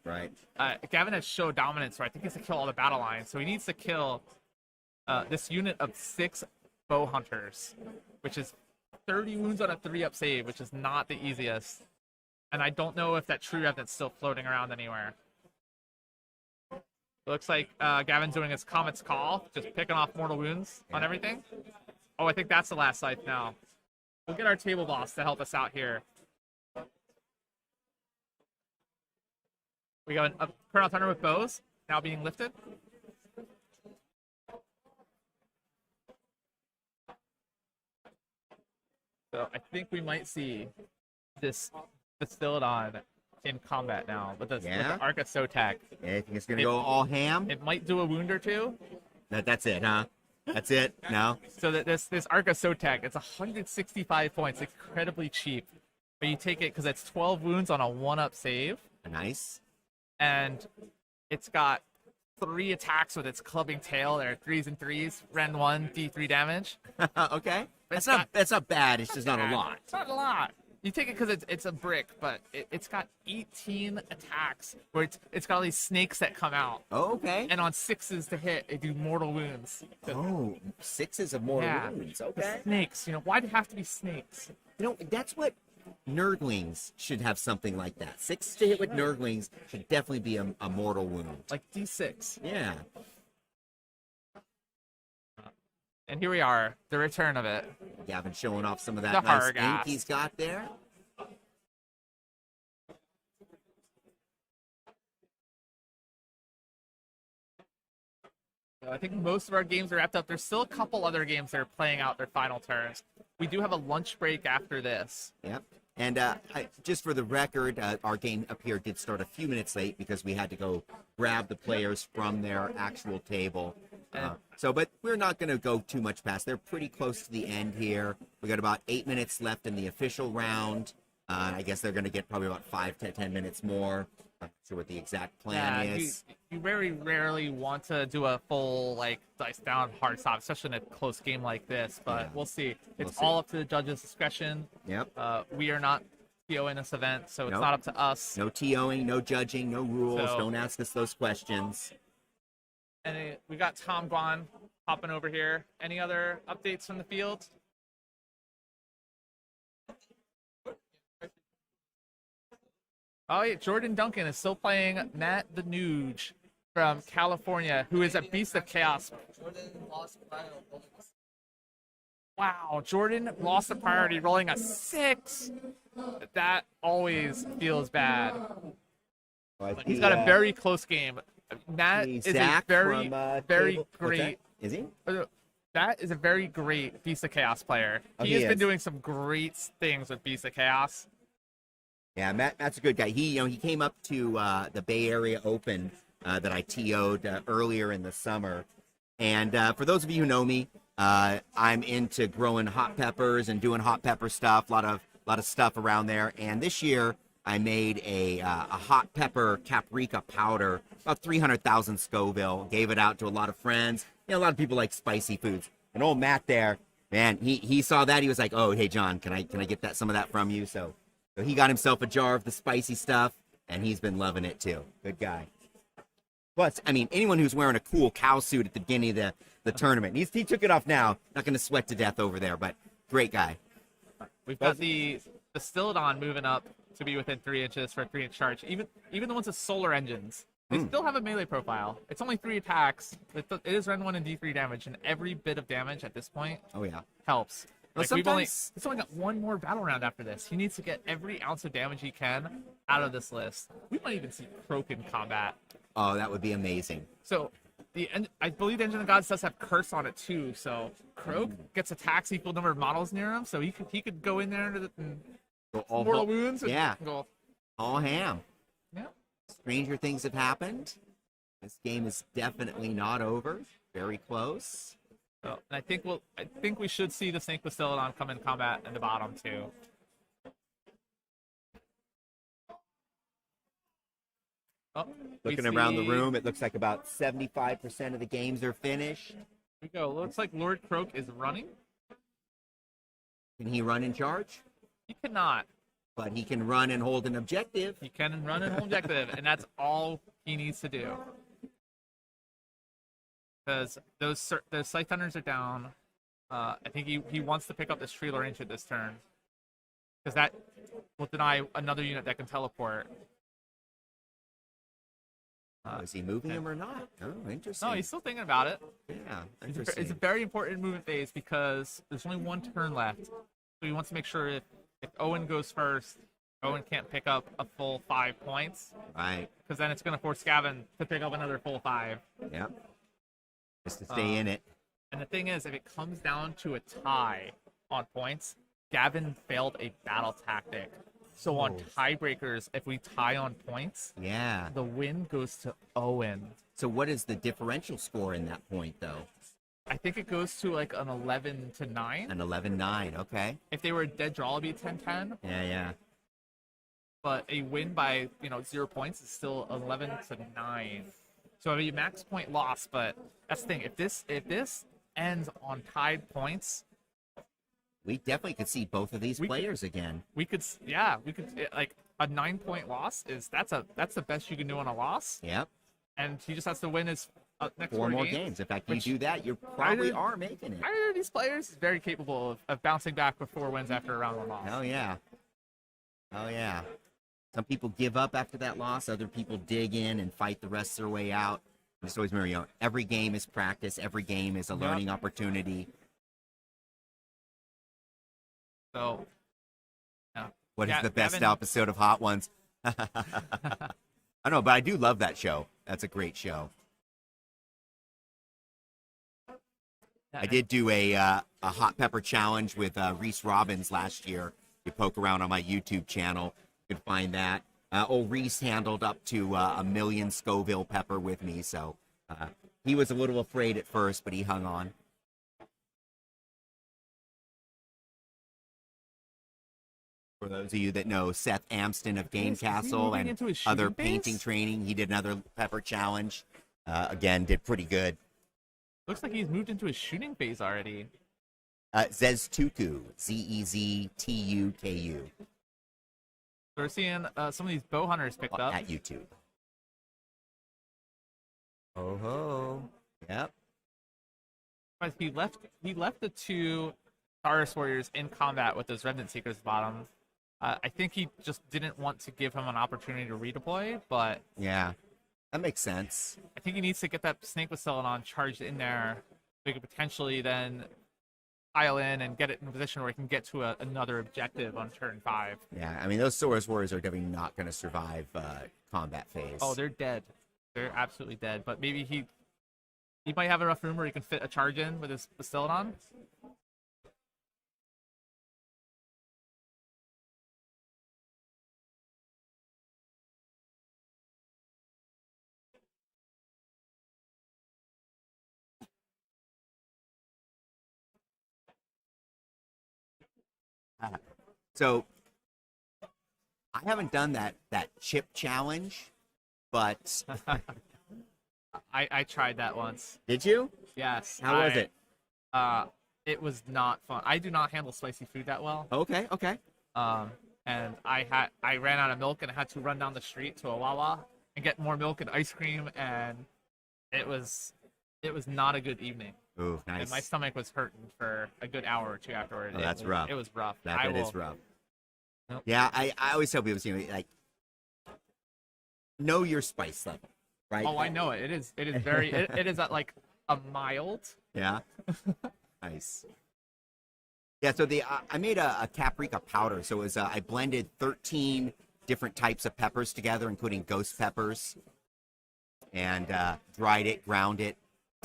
Speaker 2: Gavin has show dominance, so I think he has to kill all the battle lines. So he needs to kill this unit of 6 bow hunters, which is 30 wounds on a 3-up save, which is not the easiest. And I don't know if that true revenant's still floating around anywhere. It looks like Gavin's doing his Comet's Call, just picking off mortal wounds on everything. Oh, I think that's the last life now. We'll get our table boss to help us out here. We got a Kurnoth Hunter with bows now being lifted. So I think we might see this Basilodon in combat now with the Arca Sotek.
Speaker 1: Yeah, I think it's gonna go all ham.
Speaker 2: It might do a wound or two.
Speaker 1: That's it, huh? That's it. No.
Speaker 2: So that this Arca Sotek, it's 165 points, incredibly cheap. But you take it because it's 12 wounds on a 1-up save.
Speaker 1: Nice.
Speaker 2: And it's got 3 attacks with its clubbing tail. There are 3s and 3s. Ren 1, D3 damage.
Speaker 1: Okay. That's not bad. It's just not a lot.
Speaker 2: It's not a lot. You take it because it's a brick, but it's got 18 attacks where it's got all these snakes that come out.
Speaker 1: Oh, okay.
Speaker 2: And on 6s to hit, they do mortal wounds.
Speaker 1: Oh, 6s of mortal wounds. Okay.
Speaker 2: Snakes. Why'd it have to be snakes?
Speaker 1: That's what nerdlings should have, something like that. 6 to hit with nerdlings should definitely be a mortal wound.
Speaker 2: Like D6.
Speaker 1: Yeah.
Speaker 2: And here we are, the return of it.
Speaker 1: Gavin showing off some of that
Speaker 2: The
Speaker 1: nice
Speaker 2: horror
Speaker 1: ink
Speaker 2: gas.
Speaker 1: he's got there.
Speaker 2: So I think most of our games are wrapped up. There's still a couple other games that are playing out their final turns. We do have a lunch break after this.
Speaker 1: Yep. And just for the record, our game up here did start a few minutes late because we had to go grab the players from their actual table. But we're not going to go too much past. They're pretty close to the end here. We got about 8 minutes left in the official round. I guess they're going to get probably about 5 to 10 minutes more. I'm not sure what the exact plan is.
Speaker 2: You very rarely want to do a full dice down hard stop, especially in a close game like this. But we'll see. It's all up to the judge's discretion.
Speaker 1: Yep.
Speaker 2: We are not TO in this event, so it's
Speaker 1: Nope.
Speaker 2: not up to us.
Speaker 1: No TOing, no judging, no rules.
Speaker 2: So-
Speaker 1: Don't ask us those questions.
Speaker 2: And we got Tom Guan popping over here. Any other updates from the field? Oh, yeah, Jordan Duncan is still playing Matt the Nuge from California, who is a beast of chaos. Wow, Jordan lost the priority, rolling a 6. That always feels bad. But he's got a very close game. Matt is a
Speaker 1: Zach
Speaker 2: very,
Speaker 1: from,
Speaker 2: very
Speaker 1: What's that?
Speaker 2: great.
Speaker 1: Is he?
Speaker 2: That is a very great Beast of Chaos player.
Speaker 1: Oh,
Speaker 2: He
Speaker 1: he
Speaker 2: has been
Speaker 1: is.
Speaker 2: doing some great things with Beast of Chaos.
Speaker 1: Yeah, Matt's a good guy. He came up to the Bay Area Open that I TO'd earlier in the summer. And for those of you who know me, I'm into growing hot peppers and doing hot pepper stuff. A lot of stuff around there. And this year I made a hot pepper paprika powder, about 300,000 Scoville. Gave it out to a lot of friends. A lot of people like spicy foods. And old Matt there, man, he saw that. He was like, "Oh, hey John, can I get some of that from you?" So he got himself a jar of the spicy stuff, and he's been loving it too. Good guy. Plus, I mean, anyone who's wearing a cool cow suit at the beginning of the tournament, he took it off now. Not going to sweat to death over there, but great guy.
Speaker 2: We've got the Sylvaneth moving up to be within 3 inches for a 3-inch charge. Even the ones with solar engines, they still have a melee profile. It's only 3 attacks. It is run 1 and D3 damage, and every bit of damage at this point helps.
Speaker 1: Well,
Speaker 2: It's only got 1 more battle round after this. He needs to get every ounce of damage he can out of this list. We might even see Croak in combat.
Speaker 1: Oh, that would be amazing.
Speaker 2: So, I believe the Engine of Gods does have Curse on it too. So Croak gets attacks equal number of models near him. So he could go in there and mortal wounds.
Speaker 1: Yeah.
Speaker 2: And go,
Speaker 1: all ham.
Speaker 2: Yeah.
Speaker 1: Stranger things have happened. This game is definitely not over. Very close.
Speaker 2: So, and I think we should see the Snake Bastillodon come in combat in the bottom too. Oh,
Speaker 1: Looking around the room, it looks like about 75% of the games are finished.
Speaker 2: Here we go. Looks like Lord Croak is running.
Speaker 1: Can he run in charge?
Speaker 2: He cannot.
Speaker 1: But he can run and hold an objective.
Speaker 2: He can run and hold objective, and that's all he needs to do. Because those Scythe Thunders are down. I think he wants to pick up this Tree Lord Ancient this turn. Because that will deny another unit that can teleport.
Speaker 1: Is he moving him or not? Oh, interesting.
Speaker 2: No, he's still thinking about it.
Speaker 1: Yeah, interesting.
Speaker 2: It's a very important movement phase because there's only 1 turn left. So he wants to make sure if Owen goes first, Owen can't pick up a full 5 points.
Speaker 1: Right.
Speaker 2: Because then it's going to force Gavin to pick up another full 5.
Speaker 1: Yep. Just to stay in it.
Speaker 2: And the thing is, if it comes down to a tie on points, Gavin failed a battle tactic. So on tiebreakers, if we tie on points, the win goes to Owen.
Speaker 1: So what is the differential score in that point, though?
Speaker 2: I think it goes to like an 11-9.
Speaker 1: An 11-9, okay.
Speaker 2: If they were a dead draw, it'd be 10-10.
Speaker 1: Yeah.
Speaker 2: But a win by 0 points is still 11-9. So it'd be max point loss. But that's the thing. If this ends on tied points,
Speaker 1: we definitely could see both of these players again.
Speaker 2: We could like a 9-point loss that's the best you can do on a loss.
Speaker 1: Yep.
Speaker 2: And he just has to win his next
Speaker 1: 4 more games. In fact, you do that, you probably are making it.
Speaker 2: Either of these players is very capable of bouncing back with 4 wins after a round 1 loss.
Speaker 1: Hell yeah. Some people give up after that loss. Other people dig in and fight the rest of their way out. Just always remember, every game is practice. Every game is a learning opportunity.
Speaker 2: So,
Speaker 1: what is the best episode of Hot Ones? I don't know, but I do love that show. That's a great show. I did do a hot pepper challenge with Reese Robbins last year. You poke around on my YouTube channel, you can find that. Old Reese handled up to 1 million Scoville pepper with me, so he was a little afraid at first, but he hung on. For those of you that know Seth Amston of Game Castle and other painting training, he did another pepper challenge. Again, did pretty good.
Speaker 2: Looks like he's moved into his shooting phase already.
Speaker 1: Zeztuku, Zeztuku.
Speaker 2: So we're seeing some of these bow hunters picked up.
Speaker 1: At YouTube. Oh ho. Yep.
Speaker 2: But he left the 2 Taurus warriors in combat with those Remnant Seekers bottom. I think he just didn't want to give him an opportunity to redeploy, but
Speaker 1: yeah, that makes sense.
Speaker 2: I think he needs to get that Snake Bastillodon charged in there. We could potentially then pile in and get it in a position where he can get to another objective on turn 5.
Speaker 1: Yeah, I mean, those Taurus warriors are definitely not going to survive combat phase.
Speaker 2: Oh, they're dead. They're absolutely dead. But maybe he might have enough room where he can fit a charge in with his Bastillodon.
Speaker 1: So I haven't done that chip challenge, but
Speaker 2: I tried that once.
Speaker 1: did you?
Speaker 2: Yes.
Speaker 1: How was it?
Speaker 2: It was not fun. I do not handle spicy food that well.
Speaker 1: Okay, okay.
Speaker 2: And I ran out of milk and I had to run down the street to a Wawa and get more milk and ice cream, and it was not a good evening.
Speaker 1: Ooh, nice.
Speaker 2: And my stomach was hurting for a good hour or two afterward.
Speaker 1: Oh, that's rough.
Speaker 2: It was rough.
Speaker 1: That is rough.
Speaker 2: Nope.
Speaker 1: Yeah, I always tell people, like, know your spice level, right?
Speaker 2: Oh, I know it. It is very. it is at like a mild.
Speaker 1: Yeah. Nice. Yeah, so I made a paprika powder. So it was I blended 13 different types of peppers together, including ghost peppers, and dried it, ground it,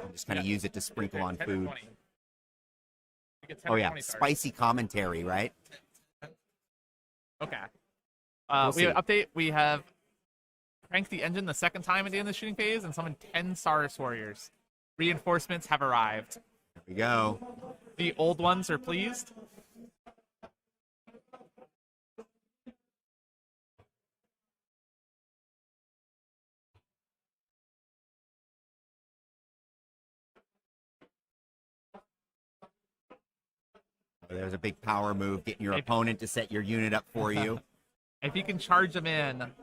Speaker 1: and just kind of use it to sprinkle on
Speaker 2: 10 or
Speaker 1: food.
Speaker 2: 20. You get 10
Speaker 1: Oh
Speaker 2: or
Speaker 1: yeah,
Speaker 2: 20 stars.
Speaker 1: spicy commentary, right?
Speaker 2: Okay.
Speaker 1: We'll
Speaker 2: We have
Speaker 1: see.
Speaker 2: an update. We have cranked the engine the second time at the end of the shooting phase and summoned 10 Saurus warriors. Reinforcements have arrived.
Speaker 1: There we go.
Speaker 2: The old ones are pleased.
Speaker 1: There's a big power move, getting your
Speaker 2: If-
Speaker 1: opponent to set your unit up for you.
Speaker 2: If you can charge them in,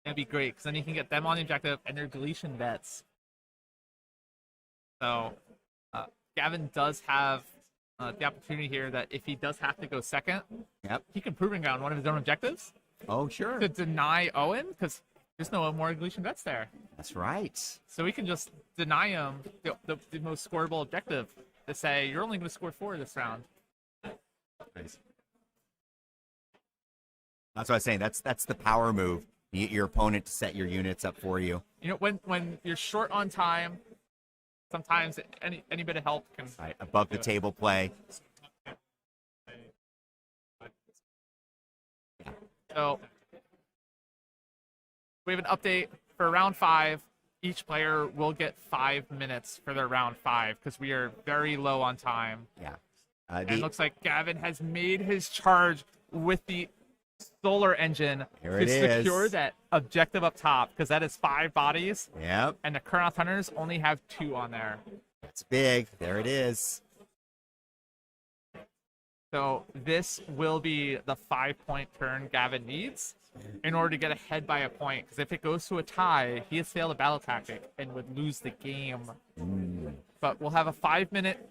Speaker 2: it'd be great, because then you can get them on the objective and their deletion bets. So, Gavin does have the opportunity here that if he does have to go second,
Speaker 1: Yep.
Speaker 2: he can proving ground one of his own objectives
Speaker 1: Oh, sure.
Speaker 2: to deny Owen, because there's no more deletion bets there.
Speaker 1: That's right.
Speaker 2: So we can just deny him the most scoreable objective to say, you're only going to score 4 this round.
Speaker 1: Nice. That's what I was saying. That's the power move. You get your opponent to set your units up for you.
Speaker 2: You know, when you're short on time, sometimes any bit of help can.
Speaker 1: Right, above the table play.
Speaker 2: So we have an update for round 5. Each player will get 5 minutes for their round 5 because we are very low on time.
Speaker 1: Yeah.
Speaker 2: And it looks like Gavin has made his charge with the solar engine
Speaker 1: Here
Speaker 2: to
Speaker 1: it is.
Speaker 2: secure that objective up top, because that is 5 bodies,
Speaker 1: Yep.
Speaker 2: and the Kurnoth Hunters only have 2 on there.
Speaker 1: That's big. There it is.
Speaker 2: So this will be the 5-point turn Gavin needs in order to get ahead by a point, because if it goes to a tie, he has failed a battle tactic and would lose the game. But we'll have a 5-minute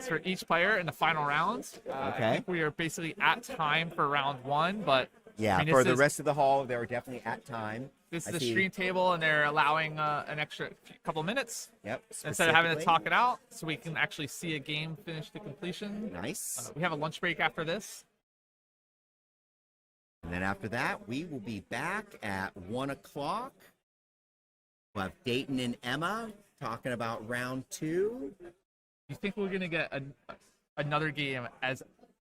Speaker 2: for each player in the final rounds.
Speaker 1: Okay.
Speaker 2: I think we are basically at time for round 1, but
Speaker 1: Yeah,
Speaker 2: I mean,
Speaker 1: for
Speaker 2: this
Speaker 1: the
Speaker 2: is-
Speaker 1: rest of the hall, they were definitely at time.
Speaker 2: this
Speaker 1: I
Speaker 2: is the
Speaker 1: see.
Speaker 2: stream table, and they're allowing an extra couple minutes
Speaker 1: Yep.
Speaker 2: instead of having to
Speaker 1: specifically.
Speaker 2: talk it out, so we can actually see a game finish to completion.
Speaker 1: Nice.
Speaker 2: We have a lunch break after this.
Speaker 1: And then after that, we will be back at 1 o'clock. We'll have Dayton and Emma talking about round 2.
Speaker 2: You think we're gonna get another game as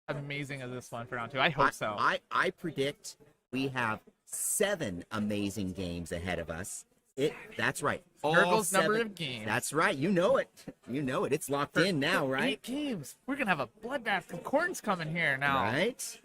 Speaker 2: amazing as this one for round 2? I hope so.
Speaker 1: I predict we have 7 amazing games ahead of us. That's right. All
Speaker 2: Nurgle's
Speaker 1: 7.
Speaker 2: number of games.
Speaker 1: That's right. You know it. You know it. It's locked in now,
Speaker 2: For
Speaker 1: right?
Speaker 2: 8 games. We're gonna have a bloodbath concordance coming here now.
Speaker 1: Right.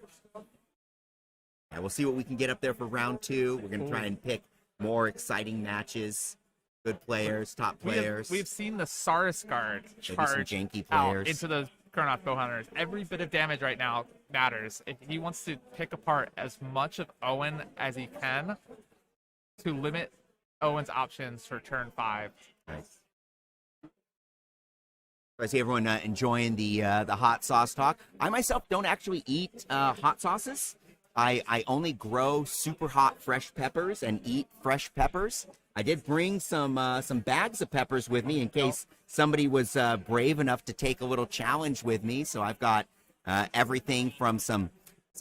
Speaker 1: Yeah, we'll see what we can get up there for round 2. We're gonna try and pick more exciting matches. Good players, top players.
Speaker 2: We've seen the Saurus Guard
Speaker 1: some
Speaker 2: charge
Speaker 1: janky
Speaker 2: out
Speaker 1: players.
Speaker 2: into the Kurnoth Bowhunters. Every bit of damage right now matters. If he wants to pick apart as much of Owen as he can to limit Owen's options for turn 5.
Speaker 1: Nice. I see everyone enjoying the hot sauce talk. I myself don't actually eat hot sauces. I only grow super hot fresh peppers and eat fresh peppers. I did bring some bags of peppers with me in case somebody was brave enough to take a little challenge with me. So I've got everything from some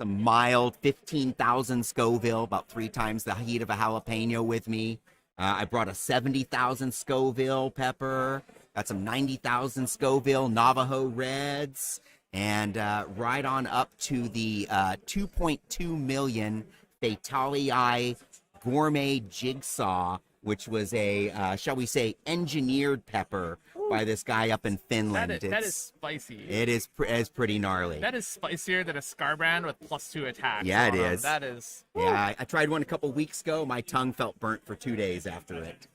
Speaker 1: mild 15,000 Scoville, about 3 times the heat of a jalapeno with me. I brought a 70,000 Scoville pepper, got some 90,000 Scoville Navajo Reds, and right on up to the 2.2 million Fatalii Gourmet Jigsaw, which was a, shall we say, engineered pepper by this guy up in Finland.
Speaker 2: That is spicy.
Speaker 1: It's pretty gnarly.
Speaker 2: That is spicier than a Scarbrand with +2 attacks.
Speaker 1: Yeah, it
Speaker 2: on 'em.
Speaker 1: is.
Speaker 2: That is.
Speaker 1: Yeah, I tried one a couple weeks ago. My tongue felt burnt for 2 days after it.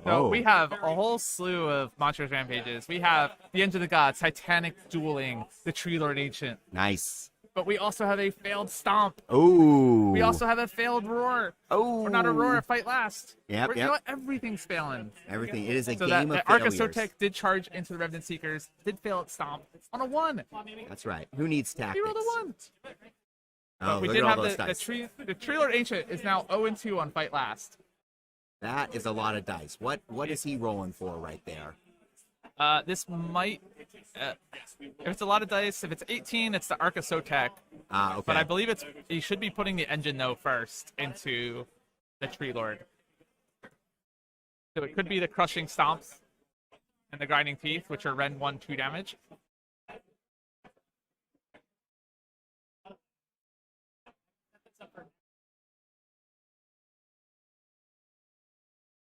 Speaker 2: So we have a whole slew of Monsters Rampages. We have the Engine of the Gods, Titanic Dueling, the Tree Lord Ancient.
Speaker 1: Nice.
Speaker 2: But we also have a failed Stomp.
Speaker 1: Oh.
Speaker 2: We also have a failed Roar.
Speaker 1: Oh.
Speaker 2: Or not a Roar, a Fight Last.
Speaker 1: Yep,
Speaker 2: You know what? Everything's failing.
Speaker 1: Everything. It is a
Speaker 2: So
Speaker 1: game
Speaker 2: that
Speaker 1: of
Speaker 2: Arca
Speaker 1: failures.
Speaker 2: Sotek did charge into the Revenant Seekers, did fail at Stomp on a 1.
Speaker 1: That's right. Who needs
Speaker 2: He
Speaker 1: tactics?
Speaker 2: rolled a 1.
Speaker 1: Oh,
Speaker 2: We
Speaker 1: look
Speaker 2: did
Speaker 1: at all
Speaker 2: have
Speaker 1: those
Speaker 2: the
Speaker 1: dice.
Speaker 2: Tree Lord Ancient is now 0-2 on Fight Last.
Speaker 1: That is a lot of dice. What is he rolling for right there?
Speaker 2: This might, if it's a lot of dice, if it's 18, it's the Arca Sotek.
Speaker 1: Okay.
Speaker 2: But I believe he should be putting the engine though first into the Tree Lord. So it could be the Crushing Stomps and the Grinding Teeth, which are Rend 1/2 damage.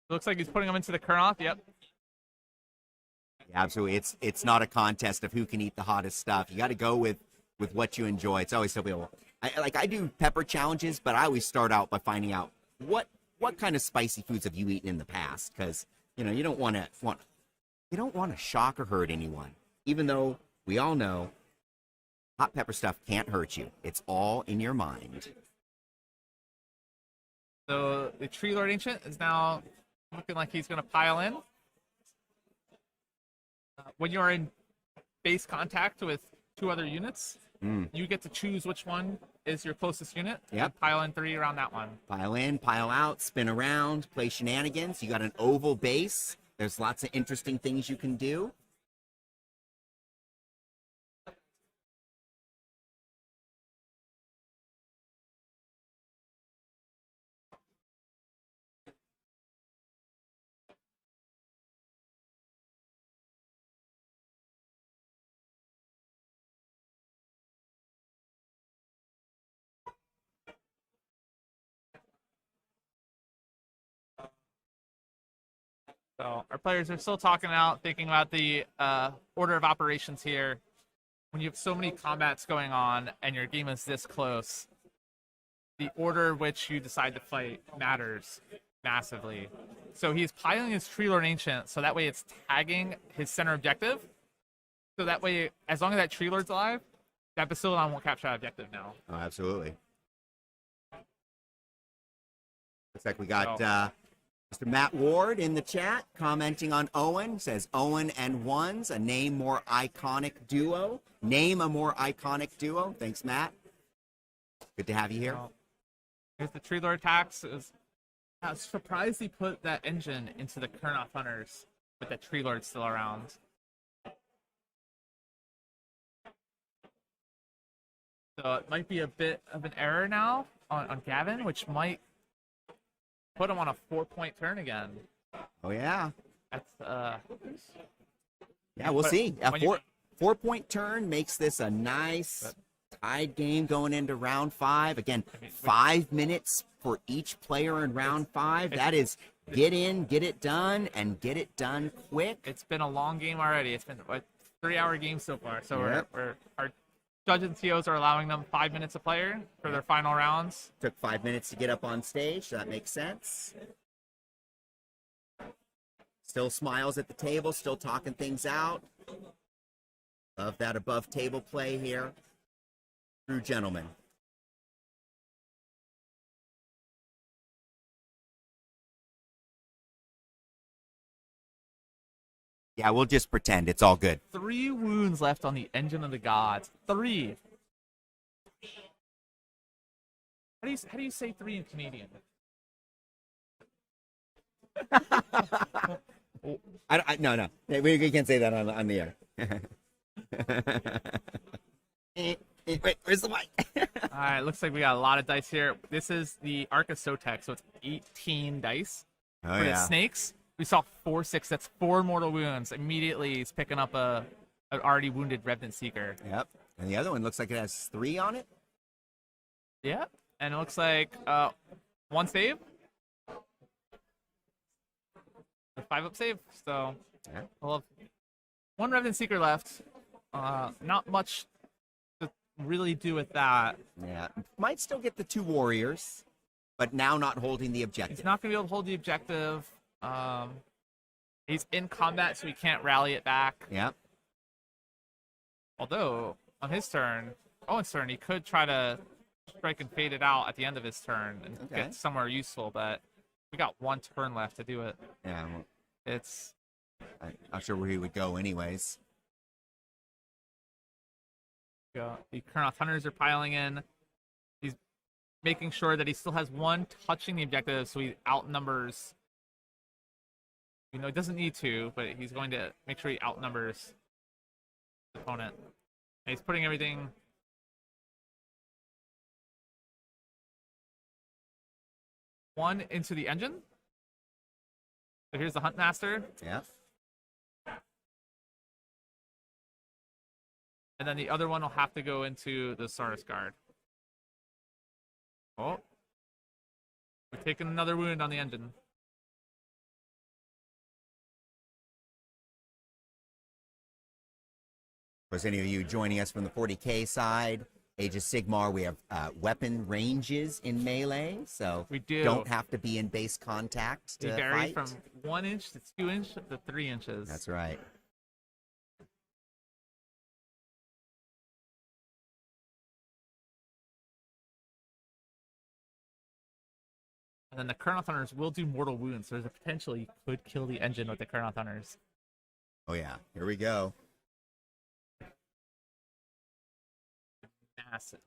Speaker 2: Looks like he's putting them into the Kurnoth. Yep.
Speaker 1: Yeah, absolutely. It's not a contest of who can eat the hottest stuff. You got to go with what you enjoy. It's always so people. I do pepper challenges, but I always start out by finding out what kind of spicy foods have you eaten in the past, because you don't want to shock or hurt anyone. Even though we all know hot pepper stuff can't hurt you. It's all in your mind.
Speaker 2: So the Tree Lord Ancient is now looking like he's going to pile in. When you're in base contact with 2 other units, you get to choose which one is your closest unit.
Speaker 1: Yep.
Speaker 2: And pile in 3 around that one.
Speaker 1: Pile in, pile out, spin around, play shenanigans. You got an oval base. There's lots of interesting things you can do.
Speaker 2: So our players are still talking out, thinking about the order of operations here. When you have so many combats going on and your game is this close, the order which you decide to fight matters massively. So he's piling his Tree Lord Ancient, so that way it's tagging his center objective. So that way, as long as that Tree Lord's alive, that Bastiladon won't capture that objective now.
Speaker 1: Oh, absolutely. Looks like we got Mr. Matt Ward in the chat commenting on Owen. Says Owen and Ones, a name more iconic duo. Name a more iconic duo. Thanks, Matt. Good to have you here.
Speaker 2: Well, here's the Tree Lord attacks. I was surprised he put that engine into the Kurnoth Hunters with that Tree Lord still around. So it might be a bit of an error now on Gavin, which might put him on a 4-point turn again.
Speaker 1: Oh, yeah.
Speaker 2: That's
Speaker 1: Yeah, we'll
Speaker 2: But
Speaker 1: see. A
Speaker 2: when you-
Speaker 1: 4-point turn makes this a nice tied game going into round 5. Again, 5 minutes for each player in round 5. That is get in, get it done, and get it done quick.
Speaker 2: it's been a long game already. It's been a 3-hour game so far. So
Speaker 1: Yep.
Speaker 2: our judges and TOs are allowing them 5 minutes a player for their final rounds.
Speaker 1: Took 5 minutes to get up on stage, so that makes sense. Still smiles at the table, still talking things out. Love that above table play here. True gentlemen. Yeah, we'll just pretend it's all good.
Speaker 2: 3 wounds left on the Engine of the Gods. 3. How do you say 3 in Canadian?
Speaker 1: No. We can't say that on the air. Wait, where's the mic?
Speaker 2: All right, looks like we got a lot of dice here. This is the Arca Sotek, so it's 18 dice.
Speaker 1: Oh,
Speaker 2: For the snakes, we saw 4/6. That's 4 mortal wounds. Immediately, he's picking up an already wounded Revenant Seeker.
Speaker 1: Yep. And the other one looks like it has 3 on it.
Speaker 2: Yeah, and it looks like 1 save. the 5-up save. So
Speaker 1: Yeah.
Speaker 2: we'll have one Revenant Seeker left. Not much to really do with that.
Speaker 1: Yeah. Might still get the 2 warriors, but now not holding the objective.
Speaker 2: He's not going to be able to hold the objective. He's in combat, so he can't rally it back.
Speaker 1: Yeah.
Speaker 2: Although, on his turn, Owen's turn, he could try to strike and fade it out at the end of his turn and get somewhere useful, but we got 1 turn left to do it.
Speaker 1: Yeah. Well,
Speaker 2: It's...
Speaker 1: I'm not sure where he would go anyways.
Speaker 2: The Kurnoth Hunters are piling in. He's making sure that he still has 1 touching the objective, so he outnumbers. You know, he doesn't need to, but he's going to make sure he outnumbers his opponent. And he's putting everything. One into the engine. So here's the Huntmaster.
Speaker 1: Yeah.
Speaker 2: And then the other one will have to go into the Saurus Guard. Oh. We're taking another wound on the engine.
Speaker 1: For any of you joining us from the 40K side, Age of Sigmar, we have weapon ranges in melee, so
Speaker 2: We do.
Speaker 1: don't have to be in base contact
Speaker 2: They
Speaker 1: to
Speaker 2: vary
Speaker 1: fight.
Speaker 2: from 1 inch to 2 inch to 3 inches.
Speaker 1: That's right.
Speaker 2: And then the Kurnoth Hunters will do mortal wounds, so there's a potential you could kill the engine with the Kurnoth Hunters.
Speaker 1: Oh yeah, here we go.
Speaker 2: Massive.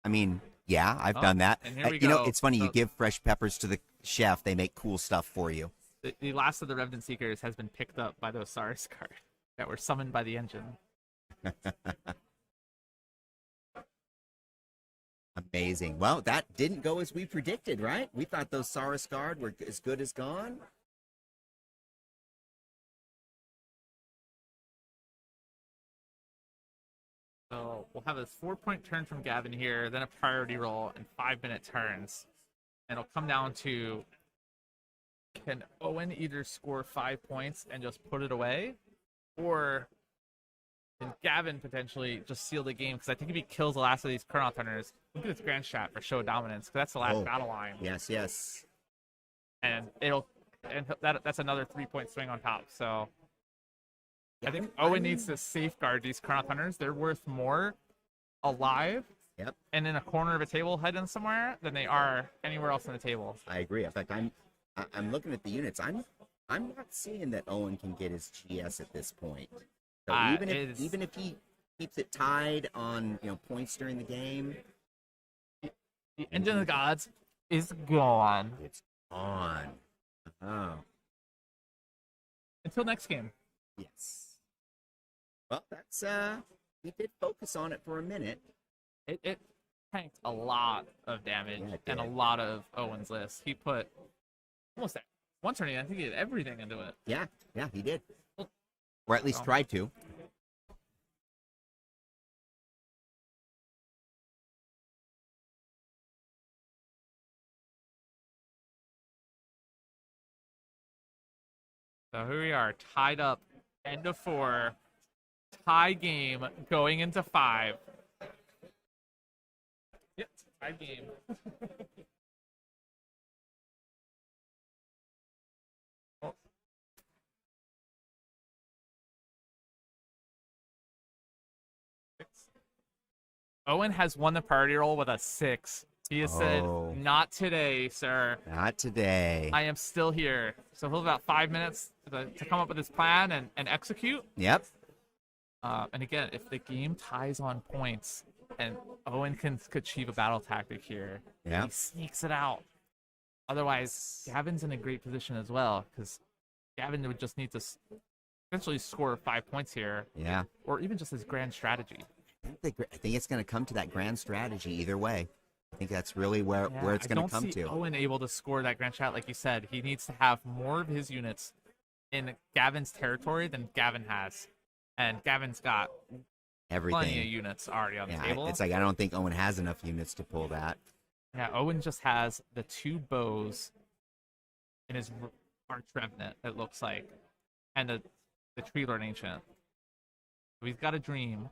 Speaker 1: I mean, yeah, I've
Speaker 2: Oh,
Speaker 1: done that.
Speaker 2: and here we
Speaker 1: You know,
Speaker 2: go.
Speaker 1: it's funny. You
Speaker 2: So-
Speaker 1: give fresh peppers to the chef; they make cool stuff for you.
Speaker 2: The last of the Revenant Seekers has been picked up by those Saurus Guard that were summoned by the engine.
Speaker 1: Amazing. Well, that didn't go as we predicted, right? We thought those Saurus Guard were as good as gone.
Speaker 2: So we'll have a 4-point turn from Gavin here, then a priority roll, and 5-minute turns. And it'll come down to, can Owen either score 5 points and just put it away, or can Gavin potentially just seal the game? Because I think if he kills the last of these Kurnoth Hunters, look at this grand strat for show dominance, because that's the last battle line.
Speaker 1: Yes, yes.
Speaker 2: And that's another 3-point swing on top. So I think Owen needs to safeguard these Kurnoth Hunters. They're worth more alive
Speaker 1: Yep,
Speaker 2: and in a corner of a table hidden somewhere than they are anywhere else on the table.
Speaker 1: I agree. In fact, I'm looking at the units. I'm not seeing that Owen can get his GS at this point. So even if he keeps it tied on points during the game,
Speaker 2: The Engine of the Gods is gone.
Speaker 1: it's on. Oh,
Speaker 2: Until next game.
Speaker 1: yes. Well, that's he did focus on it for a minute.
Speaker 2: It tanked a lot of damage
Speaker 1: Yeah, it
Speaker 2: and a
Speaker 1: did.
Speaker 2: lot of Owen's list. He put almost one turn, I think he did everything into it.
Speaker 1: Yeah, he did, or at least
Speaker 2: Oh.
Speaker 1: tried to.
Speaker 2: So here we are, tied up, end of 4, tie game going into 5. Yep, tie game. Oh. Owen has won the priority roll with a 6. He has said,
Speaker 1: Oh.
Speaker 2: "Not today, sir.
Speaker 1: Not today.
Speaker 2: I am still here." So he'll have about 5 minutes to come up with his plan and execute.
Speaker 1: Yep.
Speaker 2: And again, if the game ties on points and Owen can achieve a battle tactic here,
Speaker 1: Yeah.
Speaker 2: he sneaks it out. Otherwise, Gavin's in a great position as well, because Gavin would just need to essentially score 5 points here,
Speaker 1: Yeah.
Speaker 2: or even just his grand strategy.
Speaker 1: I think it's going to come to that grand strategy either way. I think that's really where it's going to come
Speaker 2: I don't see
Speaker 1: to.
Speaker 2: Owen able to score that grand strat, like you said. He needs to have more of his units in Gavin's territory than Gavin has. And Gavin's got
Speaker 1: Everything.
Speaker 2: plenty of units already on the
Speaker 1: Yeah,
Speaker 2: table.
Speaker 1: it's like I don't think Owen has enough units to pull that.
Speaker 2: Yeah, Owen just has the 2 bows in his Arch Revenant, it looks like, and the Tree Lord Ancient. So he's got a dream.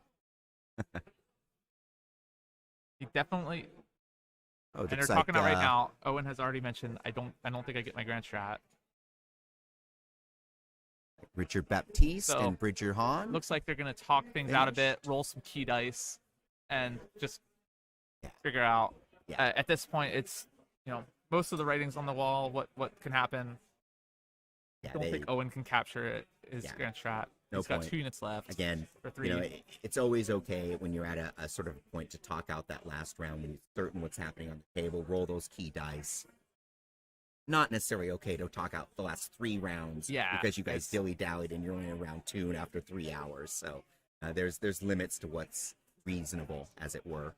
Speaker 2: He definitely.
Speaker 1: Oh,
Speaker 2: And they're
Speaker 1: looks
Speaker 2: talking
Speaker 1: like,
Speaker 2: about right now. Owen has already mentioned, I don't think I get my Grand Strat.
Speaker 1: Richard Baptiste
Speaker 2: So,
Speaker 1: and Bridger Hahn.
Speaker 2: Looks like they're gonna talk things out a bit, roll some key dice, and just figure out.
Speaker 1: Yeah.
Speaker 2: At this point, it's most of the writing's on the wall. What can happen?
Speaker 1: Yeah,
Speaker 2: I don't think Owen can capture it. His Grand Strat.
Speaker 1: No
Speaker 2: He's got
Speaker 1: point.
Speaker 2: 2 units left.
Speaker 1: Again,
Speaker 2: for 3.
Speaker 1: it's always okay when you're at a sort of point to talk out that last round when you're certain what's happening on the table. Roll those key dice. Not necessarily okay to talk out the last 3 rounds.
Speaker 2: Yeah,
Speaker 1: because you guys dilly-dallied and you're only in round 2 and after 3 hours. So there's limits to what's reasonable, as it were.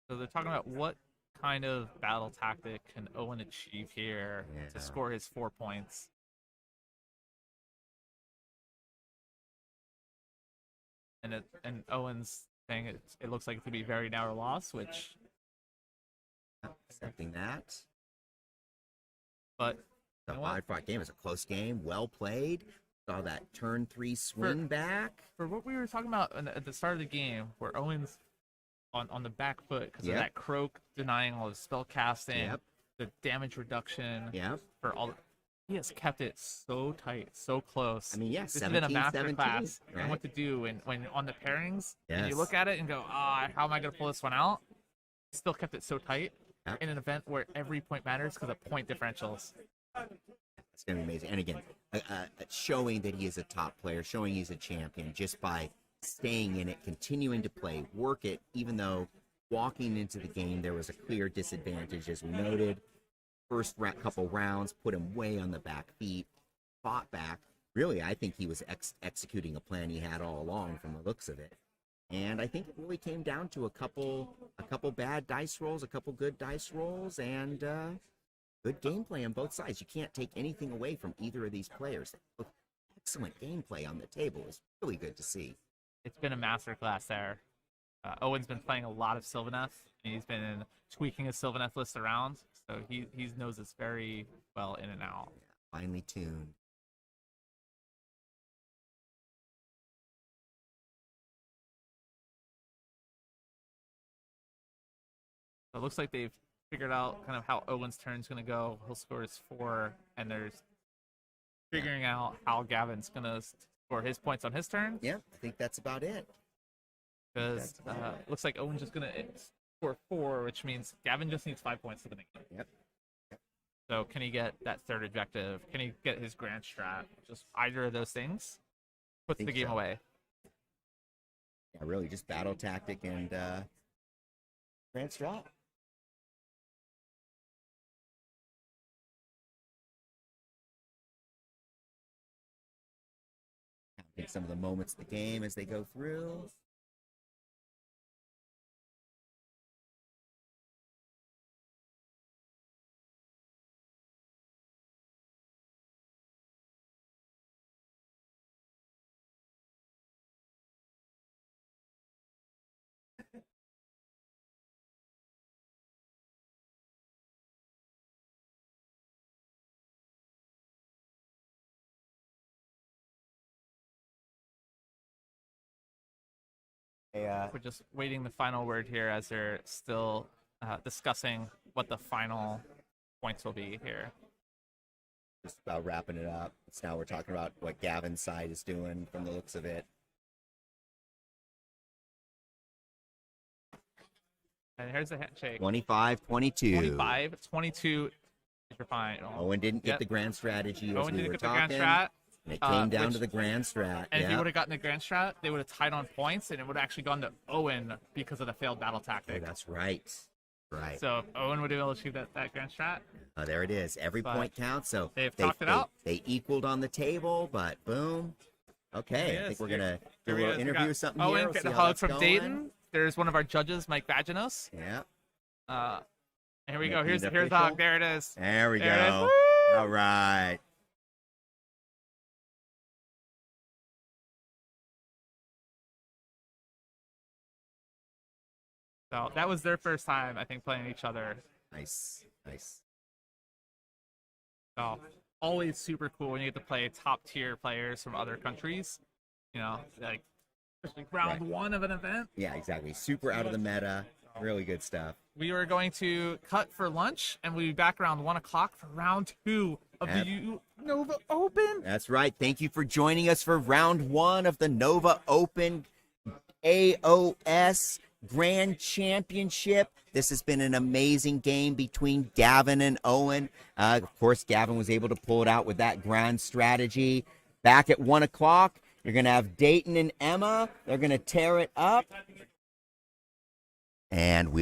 Speaker 2: So they're talking about what kind of battle tactic can Owen achieve here to score his 4 points. And Owen's saying it looks like it could be a very narrow loss, which
Speaker 1: Accepting that.
Speaker 2: But
Speaker 1: The 5-5 game is a close game, well played. Saw that turn 3 swing back.
Speaker 2: For what we were talking about at the start of the game, where Owen's on the back foot because of that Croak denying all his spell casting, the damage reduction. For all, he has kept it so tight, so close.
Speaker 1: I mean,
Speaker 2: this
Speaker 1: 17,
Speaker 2: has been a master
Speaker 1: 17,
Speaker 2: class
Speaker 1: right?
Speaker 2: on what to do, and when on the pairings, and you
Speaker 1: Yes.
Speaker 2: look at it and go, how am I going to pull this one out? Still kept it so tight in an event where every point matters because of point differentials.
Speaker 1: It's going to be amazing. And again, showing that he is a top player, showing he's a champion just by staying in it, continuing to play, work it, even though walking into the game there was a clear disadvantage, as we noted. First couple rounds, put him way on the back feet, fought back. Really, I think he was executing a plan he had all along from the looks of it. And I think it really came down to a couple bad dice rolls, a couple good dice rolls, and good gameplay on both sides. You can't take anything away from either of these players. Excellent gameplay on the table. It's really good to see.
Speaker 2: It's been a masterclass there. Owen's been playing a lot of Sylvaneth, and he's been tweaking his Sylvaneth list around, so he knows this very well in and out.
Speaker 1: Yeah, finely tuned.
Speaker 2: So it looks like they've figured out kind of how Owen's turn is going to go. He'll score his 4, and there's figuring out how Gavin's going to score his points on his turn.
Speaker 1: Yeah, I think that's about it.
Speaker 2: Because looks like Owen's just going to score 4, which means Gavin just needs 5 points to the game.
Speaker 1: Yep.
Speaker 2: So can he get that third objective? Can he get his Grand Strat? Just either of those things puts the game away.
Speaker 1: Yeah, really, just battle tactic and Grand Strat. Take some of the moments of the game as they go through.
Speaker 2: We're just waiting the final word here as they're still discussing what the final points will be here.
Speaker 1: Just about wrapping it up. So now we're talking about what Gavin's side is doing from the looks of it.
Speaker 2: And here's the handshake.
Speaker 1: 25-22.
Speaker 2: 25-22 is your final.
Speaker 1: Owen didn't get the grand strategy as
Speaker 2: Owen
Speaker 1: we
Speaker 2: didn't
Speaker 1: were
Speaker 2: get the
Speaker 1: talking.
Speaker 2: Grand Strat.
Speaker 1: And it came down to the grand strat.
Speaker 2: And if he would have gotten the Grand Strat, they would have tied on points, and it would have actually gone to Owen because of the failed battle tactic.
Speaker 1: Oh, that's right. Right.
Speaker 2: So if Owen would have been able to achieve that Grand Strat.
Speaker 1: There it is. Every point counts. So
Speaker 2: they've talked it out.
Speaker 1: They equaled on the table, but boom. Okay, I think we're gonna do a little interview or something
Speaker 2: Owen
Speaker 1: here. We'll
Speaker 2: getting
Speaker 1: see
Speaker 2: a
Speaker 1: how
Speaker 2: hug
Speaker 1: that's
Speaker 2: from
Speaker 1: going.
Speaker 2: Dayton. There's one of our judges, Mike Vaginos.
Speaker 1: Yeah.
Speaker 2: And here we go.
Speaker 1: Making
Speaker 2: Here's
Speaker 1: it
Speaker 2: the
Speaker 1: official.
Speaker 2: hug. There it is.
Speaker 1: There we
Speaker 2: There it
Speaker 1: go.
Speaker 2: is.
Speaker 1: All right.
Speaker 2: So that was their first time, I think, playing each other.
Speaker 1: Nice. Nice.
Speaker 2: So always super cool when you get to play top tier players from other countries. You know, like round
Speaker 1: Right.
Speaker 2: one of an event.
Speaker 1: Yeah, exactly. Super out of the meta. Really good stuff.
Speaker 2: We are going to cut for lunch, and we'll be back around 1 o'clock for round 2 of
Speaker 1: Yep.
Speaker 2: the Nova Open.
Speaker 1: That's right. Thank you for joining us for round 1 of the Nova Open AOS Grand Championship. This has been an amazing game between Gavin and Owen. Of course, Gavin was able to pull it out with that grand strategy. Back at 1 o'clock, you're going to have Dayton and Emma. They're going to tear it up. And we'll